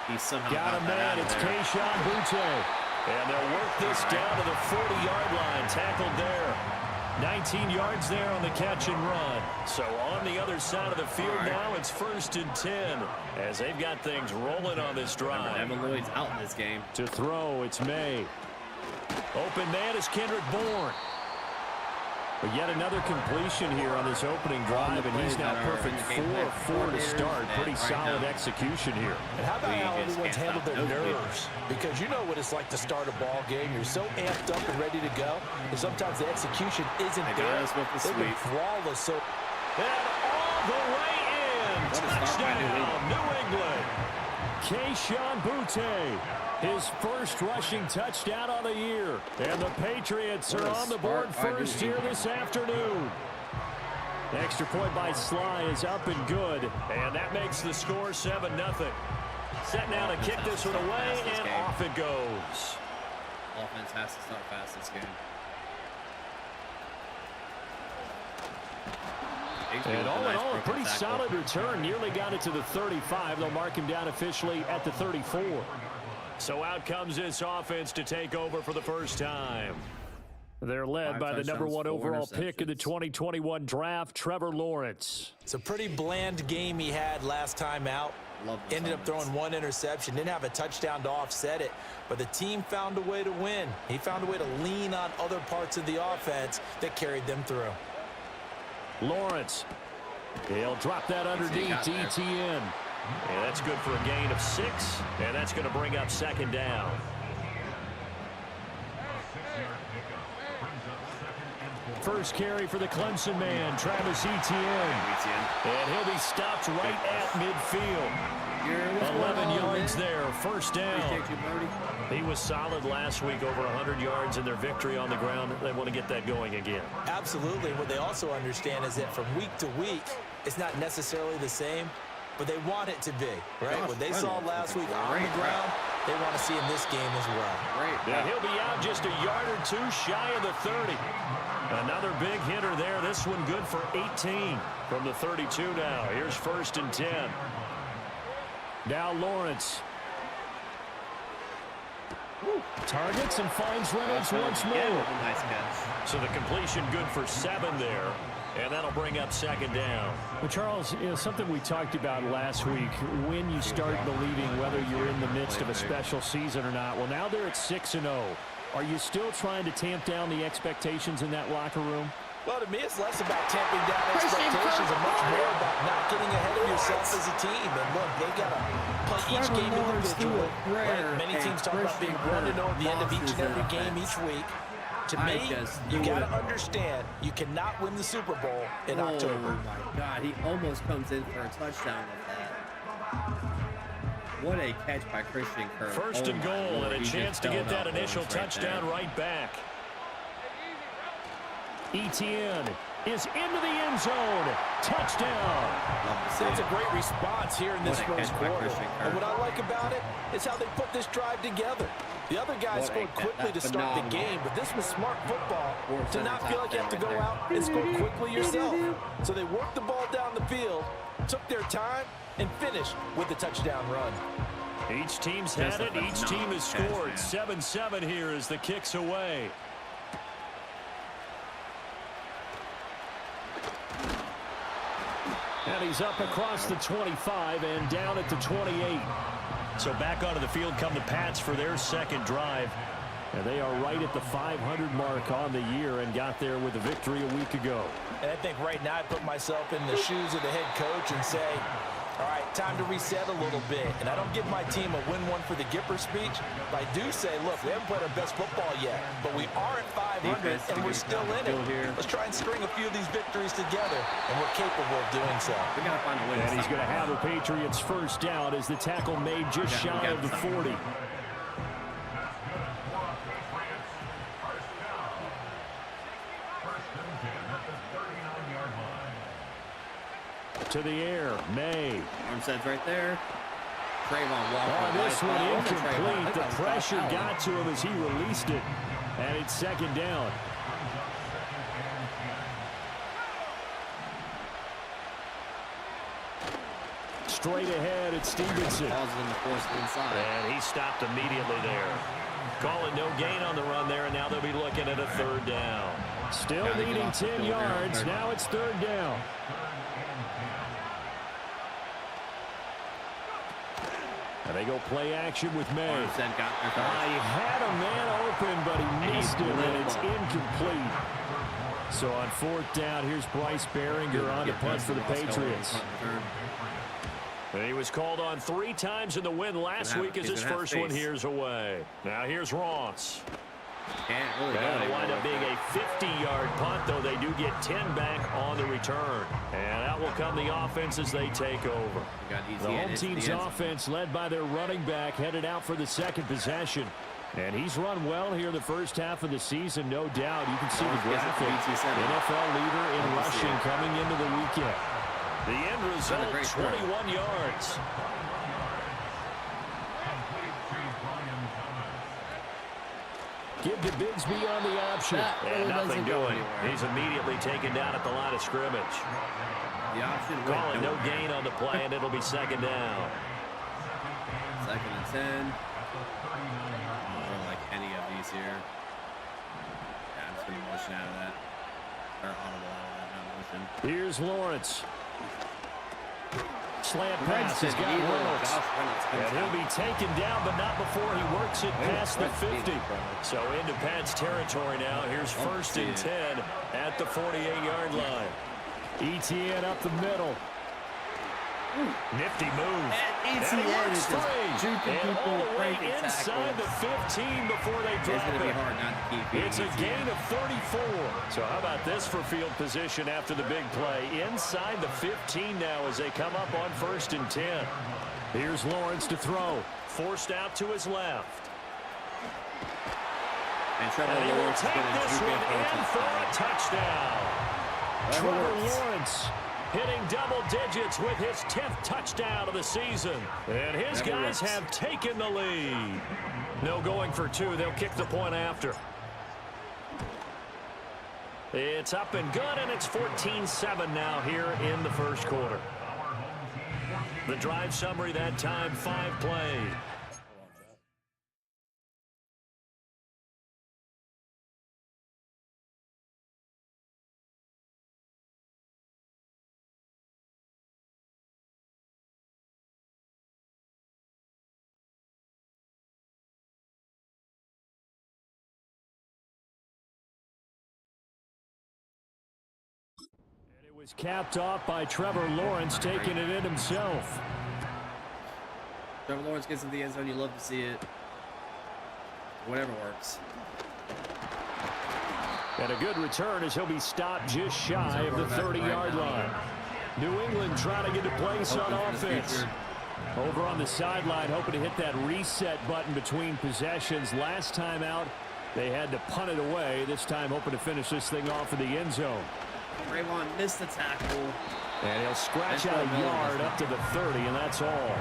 He's somehow got a man. It's Kayshon Boutte. And they'll work this down to the 40-yard line. Tackled there. 19 yards there on the catch and run. So on the other side of the field now, it's 1st and 10 as they've got things rolling on this drive. Evan Lloyd's out in this game. To throw, it's May. Open man is Kendrick Bourne. But yet another completion here on this opening drive, and he's now perfect 4 of 4 to start. Pretty solid execution here. And how about how everyone's handled their nerves? Because you know what it's like to start a ball game. You're so amped up and ready to go, and sometimes the execution isn't there. They've been flawless. So and all the way in. Touchdown, New England. Keyshawn Butte. His first rushing touchdown on the year. And the Patriots are on the board first here this afternoon. The extra point by Sly is up and good. And that makes the score 7-0. Set now to kick this one away, and off it goes. Offense has to start fast this game. And all in all, a pretty solid return. Nearly got it to the 35. They'll mark him down officially at the 34. So out comes this offense to take over for the first time. They're led by the #1 overall pick in the 2021 draft, Trevor Lawrence. It's a pretty bland game he had last time out. Ended up throwing 1 interception. Didn't have a touchdown to offset it. But the team found a way to win. He found a way to lean on other parts of the offense that carried them through. Lawrence. He'll drop that underneath to ETN. And that's good for a gain of 6, and that's going to bring up 2nd down. First carry for the Clemson man, Travis Etienne. And he'll be stopped right at midfield. 11 yards there, 1st down. He was solid last week, over 100 yards in their victory on the ground. They want to get that going again. Absolutely. What they also understand is that from week to week, it's not necessarily the same, but they want it to be, right? What they saw last week on the ground, they want to see in this game as well. Yeah, he'll be out just a yard or 2 shy of the 30. Another big hitter there. This one good for 18 from the 32 now. Here's 1st and 10. Now Lawrence. Targets and finds Reynolds once more. Nice catch. So the completion good for 7 there. And that'll bring up 2nd down. Well, Charles, something we talked about last week, when you start believing whether you're in the midst of a special season or not. Well, now they're at 6-0. Are you still trying to tamp down the expectations in that locker room? Well, to me, it's less about tamping down expectations and much more about not getting ahead of yourself as a team. And look, they got to play each game individually. Right? Many teams talk about being 1-0 at the end of each and every game each week. To me, you got to understand, you cannot win the Super Bowl in October. Oh, my God. He almost comes in for a touchdown with that. What a catch by Christian Kirk. 1st and goal, and a chance to get that initial touchdown right back. Etienne is into the end zone. Touchdown. That's a great response here in this first quarter. And what I like about it is how they put this drive together. The other guys scored quickly to start the game, but this was smart football to not feel like you have to go out and score quickly yourself. So they worked the ball down the field, took their time, and finished with the touchdown run. Each team's had it. Each team has scored. 7-7 here as the kick's away. And he's up across the 25 and down at the 28. So back onto the field come the Pats for their 2nd drive. And they are right at the 500 mark on the year and got there with a victory a week ago. And I think right now I put myself in the shoes of the head coach and say, all right, time to reset a little bit. And I don't give my team a win one for the Gipper speech, but I do say, look, we haven't played our best football yet, but we are at 500 and we're still in it. Let's try and string a few of these victories together, and we're capable of doing so. We got to find a win. And he's going to have the Patriots' 1st down as the tackle made just shy of the 40. To the air, May. Armstead's right there. Trayvon Walker. Oh, this one incomplete. The pressure got to him as he released it. And it's 2nd down. Straight ahead, it's Stevenson. And he stopped immediately there. Calling no gain on the run there, and now they'll be looking at a 3rd down. Still needing 10 yards. Now it's 3rd down. And they go play action with May. He had a man open, but he missed him, and it's incomplete. So on 4th down, here's Bryce Behringer on to punt for the Patriots. And he was called on 3 times in the win last week as his first one here's away. Now here's Ross. That'll wind up being a 50-yard punt, though they do get 10 back on the return. And out will come the offense as they take over. The home team's offense, led by their running back, headed out for the 2nd possession. And he's run well here the first half of the season, no doubt. You can see the graphic. NFL leader in rushing coming into the weekend. The end result, 21 yards. Give to Bigsby on the option. And nothing doing. He's immediately taken down at the line of scrimmage. Call it no gain on the play, and it'll be 2nd down. 2nd and 10. I don't like any of these here. Yeah, I'm just going to motion out of that. Or audible out of that, not motion. Here's Lawrence. Slant pass has got Reynolds. And he'll be taken down, but not before he works it past the 50. So into Pat's territory now. Here's 1st and 10 at the 48-yard line. ETN up the middle. Nifty move. ETN is just juking people right inside the 15 before they drop It's going to be it. hard not to keep It's a gain of 34. So how about this for field position after the big play? Inside the 15 now as they come up on 1st and 10. Here's Lawrence to throw. Forced out to his left. And Trevor Lawrence is going to this one in for a touchdown. Trevor Lawrence hitting double digits with his 10th touchdown of the season. And his guys have taken the lead. No going for 2. They'll kick the point after. It's up and good, and it's 14-7 now here in the first quarter. The drive summary that time, 5 plays. Was capped off by Trevor Lawrence taking it in himself. Trevor Lawrence gets in the end zone. You love to see it. Whatever works. And a good return as he'll be stopped just shy of the 30-yard line. New England trying to get a place on offense. Over on the sideline, hoping to hit that reset button between possessions. Last time out, they had to punt it away. This time, hoping to finish this thing off in the end zone. Rayvon missed the tackle. And he'll scratch out a yard up to the 30, and that's all.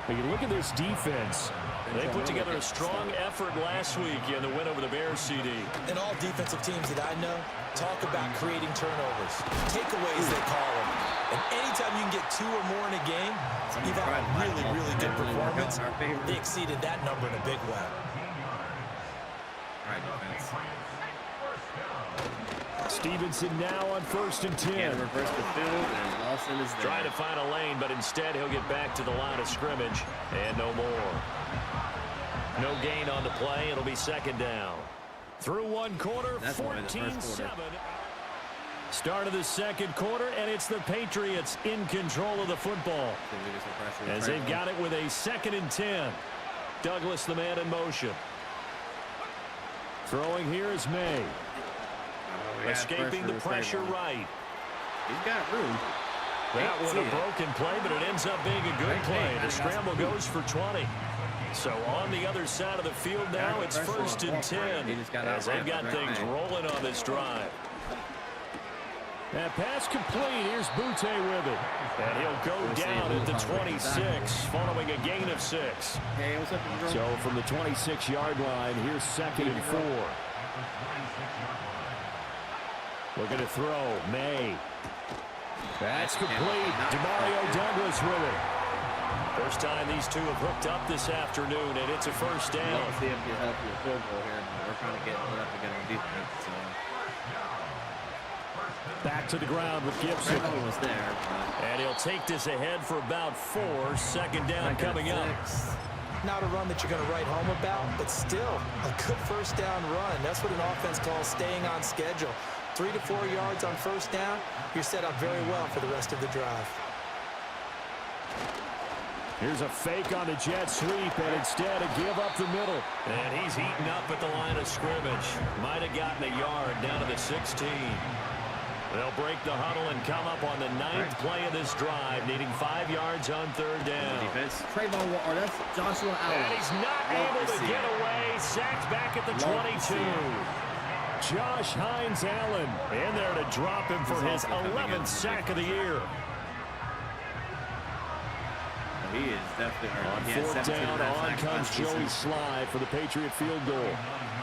But you look at this defense. They put together a strong effort last week in the win over the Bears, CD. And all defensive teams that I know talk about creating turnovers. Takeaways, they call them. And anytime you can get 2 or more in a game, you've had a really, really good performance. They exceeded that number in a big way. All right, defense. Stevenson now on 1st and 10. And reverse the field, and Lawson is there. Trying to find a lane, but instead he'll get back to the line of scrimmage, and no more. No gain on the play. It'll be 2nd down. Through one quarter, 14-7. Start of the 2nd quarter, and it's the Patriots in control of the football. As they've got it with a 2nd and 10. Douglas, the man in motion. Throwing here is May. Escaping the pressure right. He's got room. That was a broken play, but it ends up being a good play. The scramble goes for 20. So on the other side of the field now, it's 1st and 10. As they've got things rolling on this drive. That pass complete. Here's Butte with it. And he'll go down at the 26, following a gain of 6. So from the 26-yard line, here's 2nd and 4. Looking to throw. May. That's complete. Demario Douglas with it. First time these two have hooked up this afternoon, and it's a 1st down. Let's see if you help your field goal here. We're trying to get lit up again on defense. So Back to the ground with Gibson. Was there, and he'll take this ahead for about 4. Second down coming up. Not a run that you're going to write home about, but still a good first down run. That's what an offense calls staying on schedule. 3 to 4 yards on first down, you're set up very well for the rest of the drive. Here's a fake on the jet sweep, and instead a give up the middle. And he's eaten up at the line of scrimmage. Might have gotten a yard down to the 16. They'll break the huddle and come up on the 9th play of this drive, needing 5 yards on third down. Defense. Trayvon, or that's Joshua Allen. And he's not able to get away. Sacked back at the 22. Josh Hines Allen in there to drop him for his 11th sack of the year. He is definitely on fourth down. On comes Joey Sly for the Patriot field goal.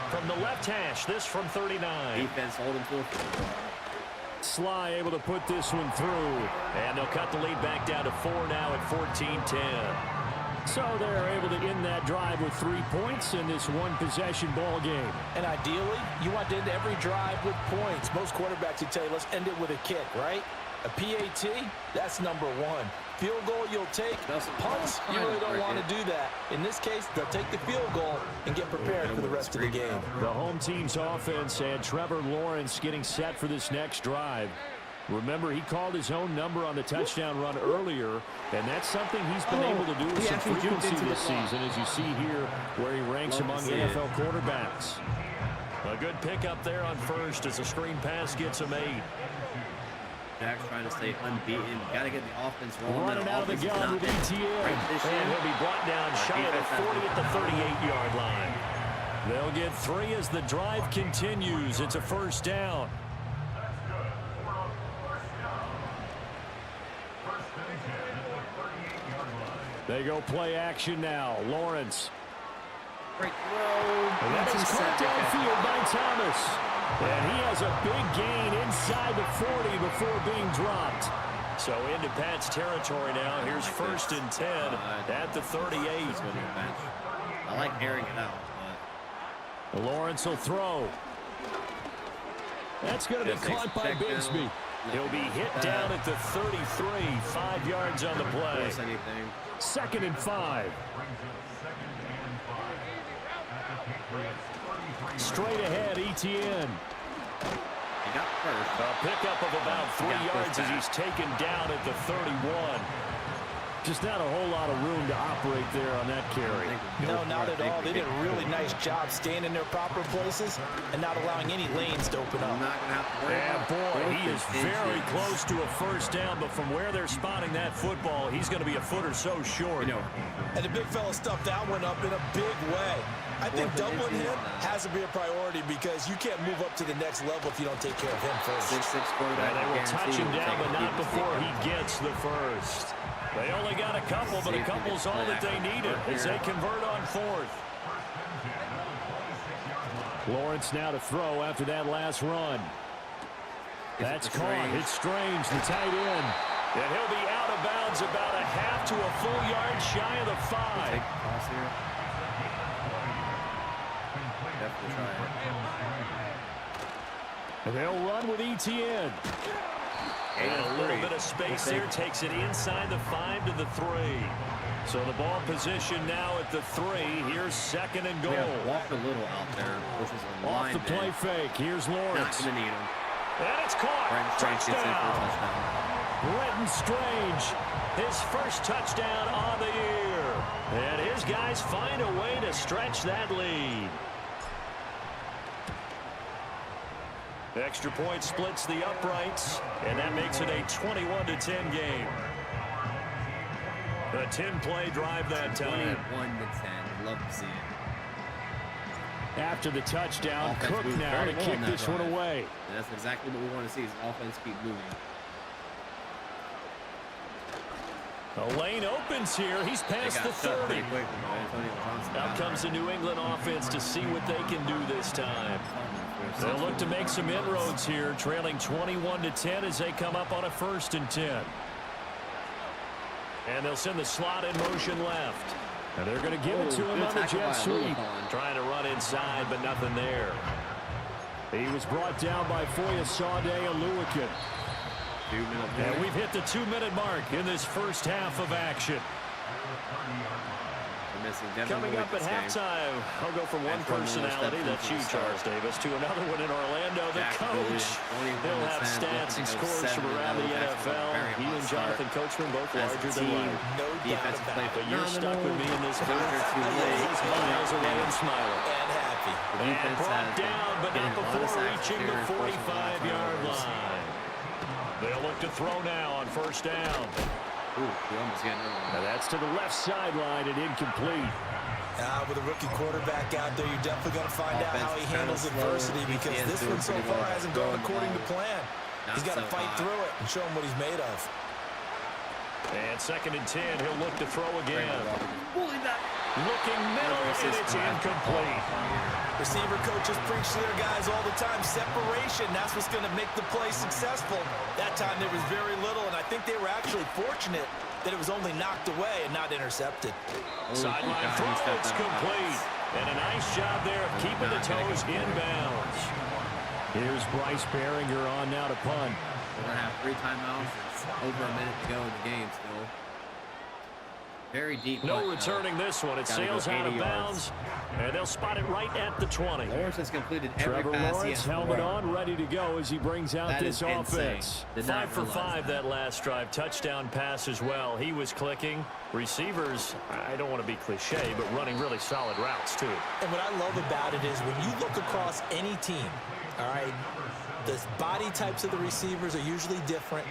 From the left hash, this from 39. Defense holding to a field goal. Sly able to put this one through. And they'll cut the lead back down to 4 now at 14-10. So they're able to end that drive with 3 points in this one-possession ball game. And ideally, you want to end every drive with points. Most quarterbacks would tell you, let's end it with a kick, right? A PAT, that's number 1. Field goal you'll take. Punts, you really don't want to do that. In this case, they'll take the field goal and get prepared for the rest of the game. The home team's offense and Trevor Lawrence getting set for this next drive. Remember, he called his own number on the touchdown run earlier, and that's something he's been able to do with some frequency this season, as you see here, where he ranks among NFL quarterbacks. A good pickup there on first as a screen pass gets him 8. Jack's trying to stay unbeaten. Got to get the offense rolling. Running out of the gun with ETN. And he'll be brought down shy of the 40 at the 38-yard line. They'll get 3 as the drive continues. It's a first down. They go play action now. Lawrence. Great throw. And that is caught downfield by Thomas. And he has a big gain inside the 40 before being dropped. So into Pat's territory now. Here's first and 10 at the 38. I like airing it out. But Lawrence will throw. That's going to be caught by Bigsby. He'll be hit down at the 33. 5 yards on the play. Second and 5. Straight ahead, ETN. He got first. A pickup of about 3 yards as he's taken down at the 31. Just not a whole lot of room to operate there on that carry. No, not at all. They did a really nice job staying in their proper places and not allowing any lanes to open up. And boy, he is very close to a first down, but from where they're spotting that football, he's going to be a foot or so short. And the big fella stuffed that one up in a big way. I think doubling him has to be a priority because you can't move up to the next level if you don't take care of him first. 6'6" quarterback. They will touch him down, but not before he gets the first. They only got a couple, but a couple's all that they needed as they convert on fourth. Lawrence now to throw after that last run. That's caught. It's Strange, the tight end. And he'll be out of bounds about a half to a full yard shy of the 5. And they'll run with ETN. And a little bit of space there takes it inside the 5 to the 3. So the ball position now at the 3. Here's second and goal. Walked a little out there, which is a off the play fake. Here's Lawrence. Not going to need him. And it's caught. Touchdown. Brenton Strange, his first touchdown on the year. And his guys find a way to stretch that lead. The extra point splits the uprights, and that makes it a 21-10 game. A 10-play drive that time. 21-10. Love to see it. After the touchdown, Cook now to kick this one away. And that's exactly what we want to see is the offense keep moving. The lane opens here. He's past the 30. Out comes the New England offense to see what they can do this time. They'll look to make some inroads here, trailing 21-10 as they come up on a 1st and 10. And they'll send the slot in motion left. And they're going to give it to him on the jet sweep. Trying to run inside, but nothing there. He was brought down by Foyesade Aluakin. And we've hit the 2-minute mark in this first half of action. Coming up at halftime, I'll go from one personality, that's you, Charles Davis, to another one in Orlando, the coach. He'll have stats and scores from around the NFL. He and Jonathan Coachman both larger than life. No doubt about it. But you're stuck with me in this booth. He's miles away and smiling. And happy. And brought down, but not before reaching the 45-yard line. They'll look to throw now on first down. Ooh, we almost got another one. Now that's to the left sideline and incomplete. With a rookie quarterback out there, you're definitely going to find out how he handles adversity because this one so far hasn't gone according to plan. He's got to fight through it and show him what he's made of. And 2nd and 10, he'll look to throw again. Looking middle, and it's incomplete. Receiver coaches preach to their guys all the time. Separation, that's what's going to make the play successful. That time there was very little, and I think they were actually fortunate that it was only knocked away and not intercepted. Sideline throw, it's complete. And a nice job there of keeping the toes inbounds. Here's Bryce Behringer on now to punt. We're going to have 3 timeouts. It's over a minute to go in the game still. Very deep. No returning this one. It sails out of bounds, and they'll spot it right at the 20. Lawrence has completed every Trevor pass Lawrence, helmet on, ready to go as he brings out this offense. 5 for 5 that last drive. Touchdown pass as well. He was clicking. Receivers, I don't want to be cliche, but running really solid routes, too. And what I love about it is when you look across any team, all right, the body types of the receivers are usually different.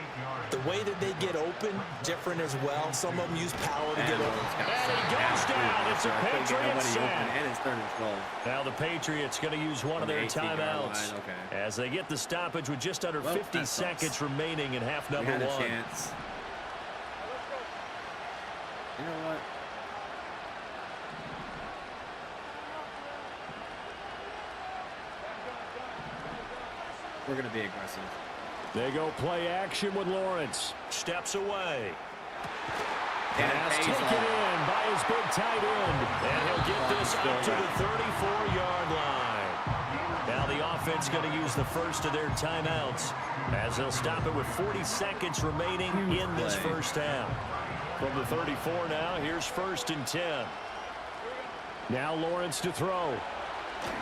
The way that they get open, different as well. Some of them use power to get open. And he goes down. It's a Patriots sack. And it's 3rd and 12. Now the Patriots going to use one of their timeouts as they get the stoppage with just under 50 seconds remaining in half number 1. Chance. You know what? We're going to be aggressive. They go play action with Lawrence. Steps away. Pass taken in by his big tight end. And he'll get this up to the 34-yard line. Now the offense going to use the first of their timeouts as they'll stop it with 40 seconds remaining in this first half. From the 34 now, here's 1st and 10. Now Lawrence to throw.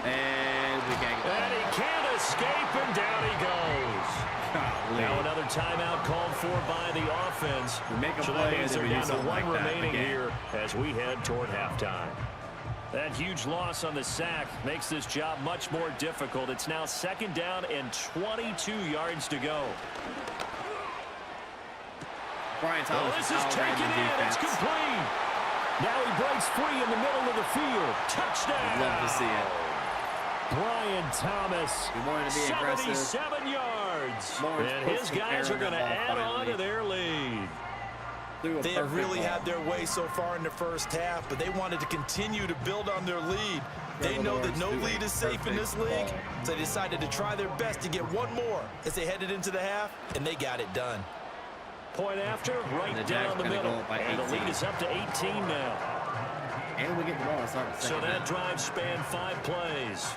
And we can't get And he can't escape, and down he goes. Now another timeout called for by the offense. So that means they're down to 1 remaining here as we head toward halftime. That huge loss on the sack makes this job much more difficult. It's now 2nd down and 22 yards to go. Brian Thomas this is taken in. It's complete. Now he breaks free in the middle of the field. Touchdown. Love to see it. Brian Thomas, 77 yards. And his guys are going to add on to their lead. They have really had their way so far in the first half, but they wanted to continue to build on their lead. They know that no lead is safe in this league, so they decided to try their best to get one more as they headed into the half, and they got it done. Point after, right down the middle, and the lead is up to 18 now. And we get the ball. So that drive spanned 5 plays.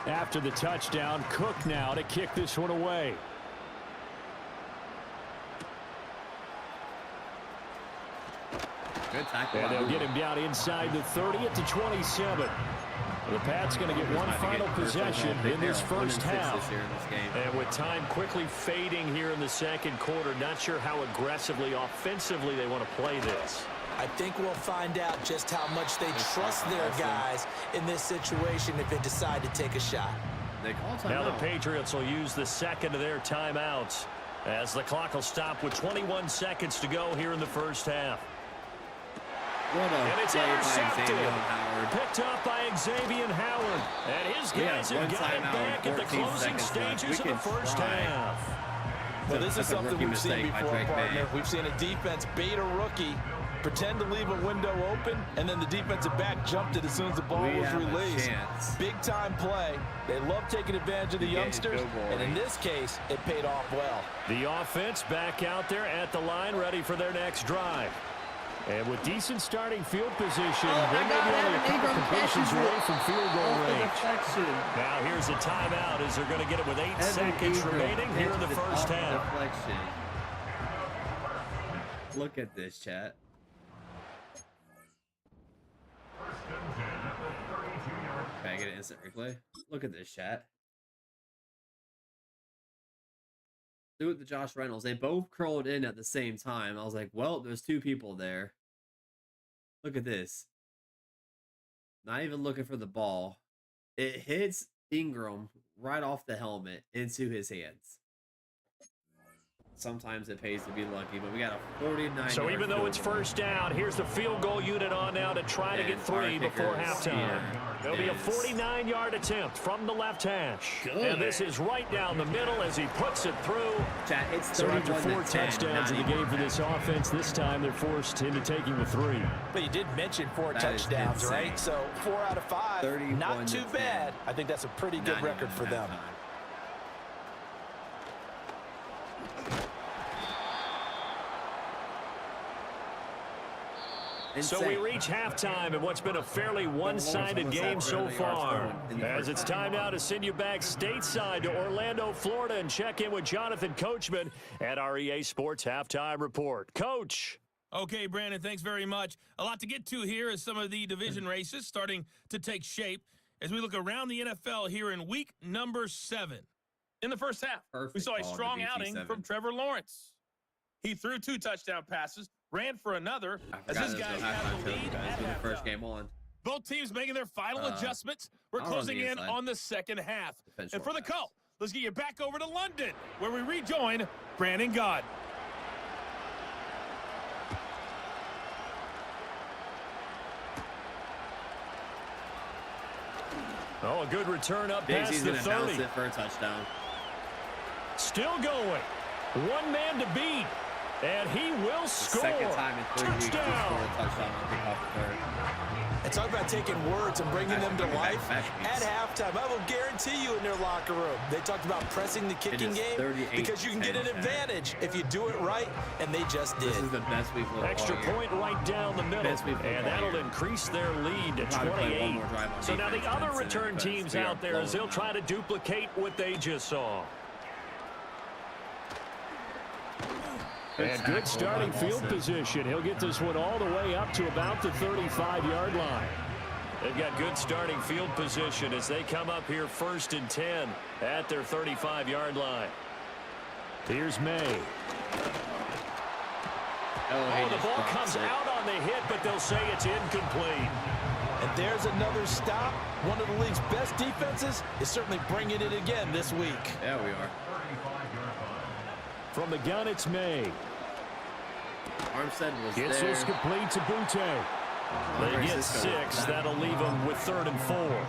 After the touchdown, Cook now to kick this one away. Good tackle. And they'll get him down inside the 30 at the 27. The Pats going to get one final possession in this first half. And with time quickly fading here in the second quarter, not sure how aggressively, offensively they want to play this. I think we'll find out just how much they trust their guys in this situation if they decide to take a shot. Now the Patriots will use the second of their timeouts as the clock will stop with 21 seconds to go here in the first half. And it's intercepted. Picked up by Xavier Howard. And his guys have got it back at the closing stages of the first half. Well, this is something we've seen before, partner. We've seen a defense bait a rookie, pretend to leave a window open, and then the defensive back jumped it as soon as the ball was released. Big-time play. They love taking advantage of the youngsters, and in this case, it paid off well. The offense back out there at the line, ready for their next drive. And with decent starting field position, they may be only a couple completions away from field goal range. Now here's a timeout as they're going to get it with 8 seconds remaining here in the first half. Deflection. Look at this, chat. Can I get an instant replay? Look at this, chat. Do it to Josh Reynolds. They both curled in at the same time. I was like, well, there's 2 people there. Look at this. Not even looking for the ball. It hits Ingram right off the helmet into his hands. Sometimes it pays to be lucky, but we got a 49. So even though it's first down, here's the field goal unit on now to try to get 3 before halftime. There'll be a 49-yard attempt from the left hash. And this is right down the middle as he puts it through. Chat, it's so after 4 touchdowns in the game for this offense, this time they're forced into taking the 3. But you did mention 4 touchdowns, right? So 4 out of 5, not too bad. I think that's a pretty good record for them. So we reach halftime in what's been a fairly one-sided game so far. As it's time now to send you back stateside to Orlando, Florida, and check in with Jonathan Coachman at our EA Sports Halftime Report. Coach. Okay, Brandon, thanks very much. A lot to get to here as some of the division races starting to take shape as we look around the NFL here in week number 7. In the first half, we saw a strong outing from Trevor Lawrence. He threw 2 touchdown passes, ran for another, as this guy had the lead at the first game on. Both teams making their final adjustments. We're closing in on the second half. And for the call, let's get you back over to London, where we rejoin Brandon Gaud. Oh, a good return up past the 30. Bounce it for a touchdown. Still going. One man to beat. And he will score. Second time in 3 weeks, he scored a touchdown on kickoff third. And talk about taking words and bringing them to life. At halftime, I will guarantee you in their locker room, they talked about pressing the kicking game because you can get an advantage if you do it right, and they just did. This is the best we've looked Extra point right down the middle, and that'll increase their lead to 28. So now the other return teams out there, as they'll try to duplicate what they just saw. And good starting field position. He'll get this one all the way up to about the 35-yard line. They've got good starting field position as they come up here 1st and 10 at their 35-yard line. Here's May. Oh, the ball comes out on the hit, but they'll say it's incomplete. And there's another stop. One of the league's best defenses is certainly bringing it again this week. Yeah, we are. From the gun, it's May. Armstead was Gets there. this complete to Butte. They get 6. That'll leave them with 3rd and 4.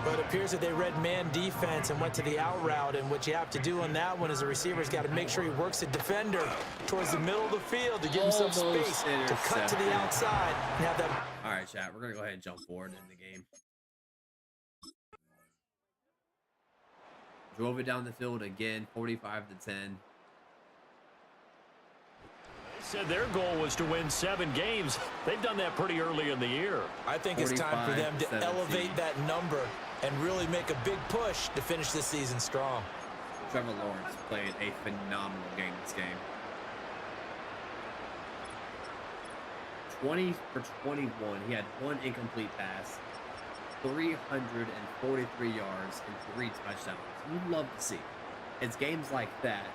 But it appears that they read man defense and went to the out route. And what you have to do on that one is the receiver's got to make sure he works the defender towards the middle of the field to give himself space to cut to the outside. Now that. All right, chat. We're going to go ahead and jump forward in the game. Drove it down the field again, 45-10. Said their goal was to win 7 games. They've done that pretty early in the year. I think it's time for them to elevate that number and really make a big push to finish this season strong. Trevor Lawrence played a phenomenal game this game. 20 for 21. He had 1 incomplete pass, 343 yards, and 3 touchdowns. You love to see it. It's games like that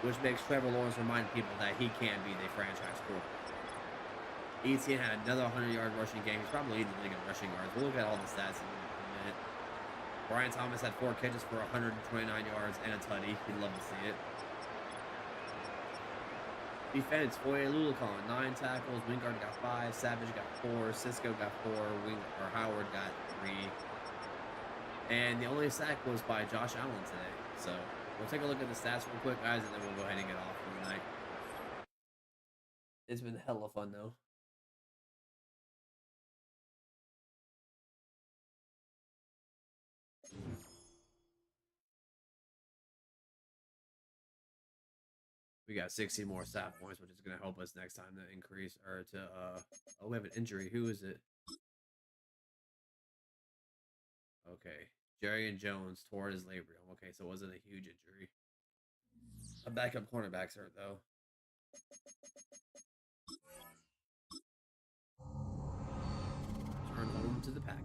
which makes Trevor Lawrence remind people that he can be the franchise quarterback. Etienne had another 100-yard rushing game. He's probably leading the league in rushing yards. We'll look at all the stats in a minute. Brian Thomas had 4 catches for 129 yards and a tutty. You'd love to see it. Defense, Foye Lulicon, 9 tackles. Wingard got 5. Savage got 4. Cisco got 4. Howard got 3. And the only sack was by Josh Allen today. So we'll take a look at the stats real quick, guys, and then we'll go ahead and get off for the night. It's been hella fun, though. We got 60 more stat points, which is going to help us next time to increase or to oh, we have an injury. Who is it? Okay. Jerry and Jones tore his labrum. Okay, so it wasn't a huge injury. A backup cornerback's hurt though. Turn home to the Packers.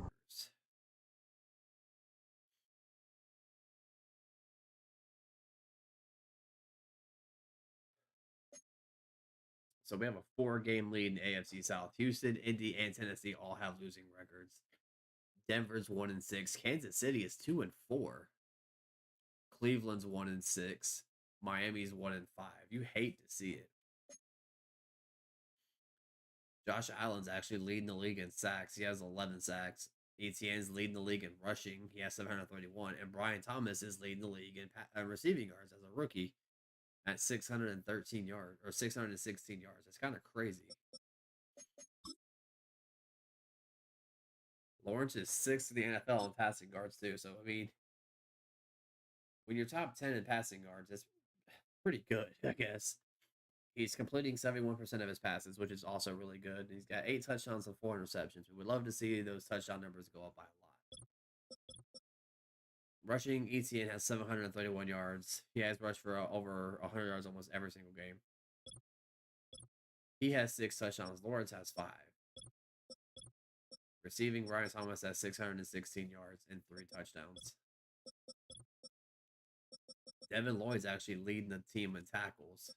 So we have a 4-game lead in the AFC South. Houston, Indy, and Tennessee all have losing records. Denver's 1-6. Kansas City is 2-4. Cleveland's 1-6. Miami's 1-5. You hate to see it. Josh Allen's actually leading the league in sacks. He has 11 sacks. Etienne's leading the league in rushing. He has 731. And Brian Thomas is leading the league in receiving yards as a rookie at 613 yards or 616 yards. It's kind of crazy. Lawrence is 6th in the NFL in passing yards too. So I mean, when you're top 10 in passing yards, it's pretty good, I guess. He's completing 71% of his passes, which is also really good. He's got 8 touchdowns and 4 interceptions. We would love to see those touchdown numbers go up by a lot. Rushing, Etienne has 731 yards. He has rushed for over 100 yards almost every single game. He has 6 touchdowns. Lawrence has 5. Receiving, Brian Thomas has 616 yards and 3 touchdowns. Devin Lloyd's actually leading the team in tackles.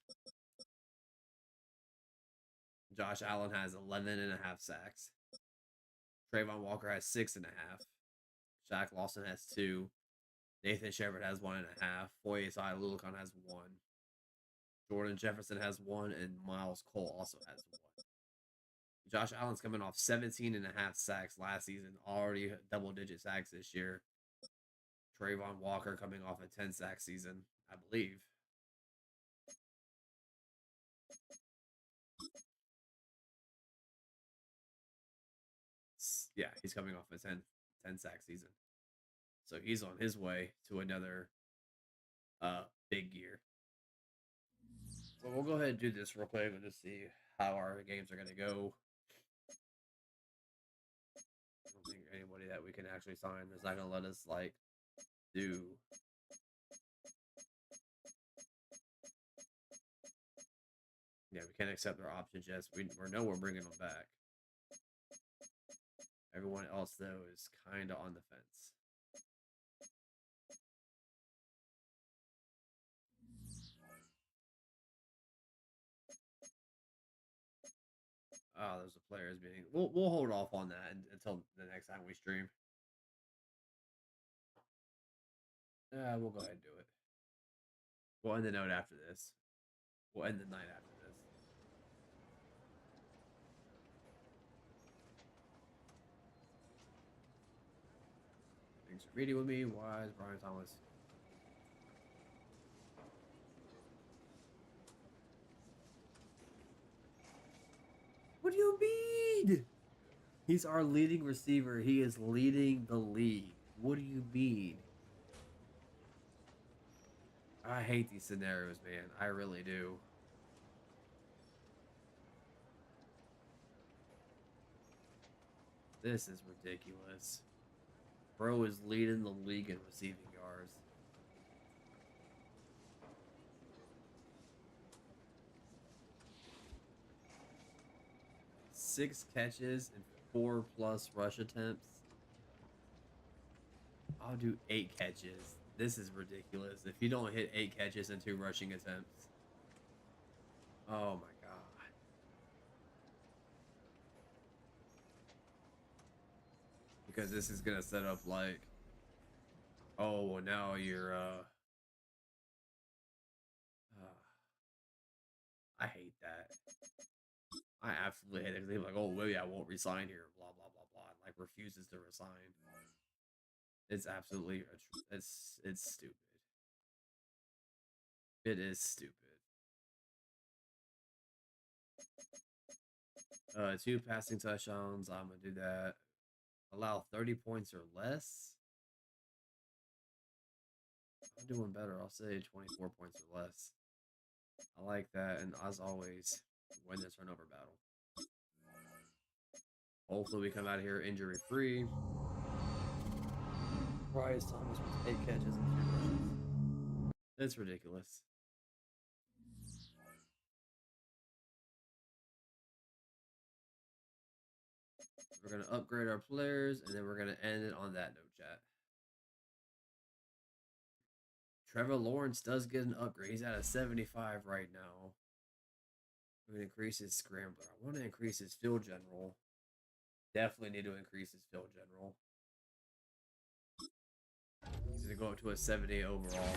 Josh Allen has 11.5 sacks. Trayvon Walker has 6.5. Shaq Lawson has 2. Nathan Shepard has 1.5. Foye Lulucon has 1. Jordan Jefferson has 1. And Miles Cole also has 1. Josh Allen's coming off 17.5 sacks last season. Already double-digit sacks this year. Trayvon Walker coming off a 10-sack season, I believe. Yeah, he's coming off a 10-sack season. So he's on his way to another big year. So we'll go ahead and do this real quick and just see how our games are going to go. I don't think anybody that we can actually sign is not going to let us, like, do... Yeah, we can't accept their options yet. We know we're bringing them back. Everyone else, though, is kind of on the fence. Oh, there's a players meeting. We'll hold off on that until the next time we stream. We'll go ahead and do it. We'll end the note after this. We'll end the night after this. Thanks for reading with me. Why is Brian Thomas? What do you mean? He's our leading receiver. He is leading the league. What do you mean? I hate these scenarios, man. I really do. This is ridiculous. Bro is leading the league in receiving yards. Six catches and 4+ rush attempts. I'll do 8 catches. This is ridiculous. If you don't hit 8 catches and 2 rushing attempts. Oh my god. Because this is gonna set up like, oh, well now you're I hate that. I absolutely hate it. They're like, oh, maybe I won't resign here, blah blah blah blah, and like refuses to resign. It's absolutely it's stupid. It is stupid. 2 passing touchdowns. I'm gonna do that. Allow 30 points or less. I'm doing better. I'll say 24 points or less. I like that, and as always, win the turnover battle. Hopefully we come out of here injury-free. Bryce Thomas with 8 catches and 3 rushes. That's ridiculous. We're going to upgrade our players, and then we're going to end it on that note, chat. Trevor Lawrence does get an upgrade. He's at a 75 right now. We're going to increase his scrambler. I want to increase his field general. Definitely need to increase his field general. He's going to go up to a 70 overall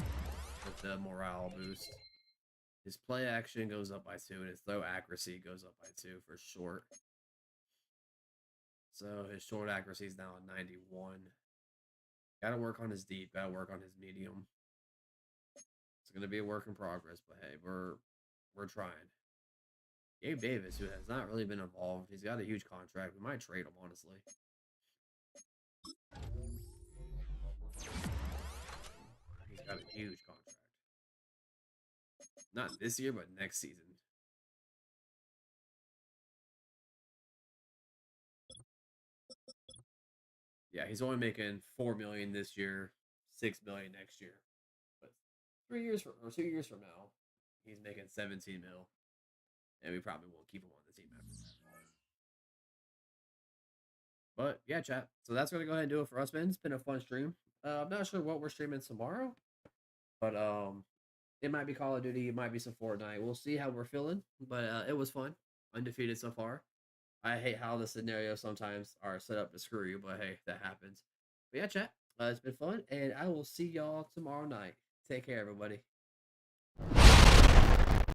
with the morale boost. His play action goes up by 2, and his throw accuracy goes up by 2 for short. So his short accuracy is now at 91. Got to work on his deep. Got to work on his medium. It's going to be a work in progress, but hey, we're trying. Gabe Davis, who has not really been involved, he's got a huge contract. We might trade him, honestly. He's got a huge contract. Not this year, but next season. Yeah, he's only making $4 million this year, $6 million next year. But 2 years from now, he's making 17 mil, and we probably won't keep him on the team after that. But yeah, chat. So that's gonna go ahead and do it for us, man. It's been a fun stream. I'm not sure what we're streaming tomorrow, but it might be Call of Duty, it might be some Fortnite. We'll see how we're feeling. But it was fun, undefeated so far. I hate how the scenarios sometimes are set up to screw you, but hey, that happens. But yeah, chat. It's been fun, and I will see y'all tomorrow night. Take care, everybody.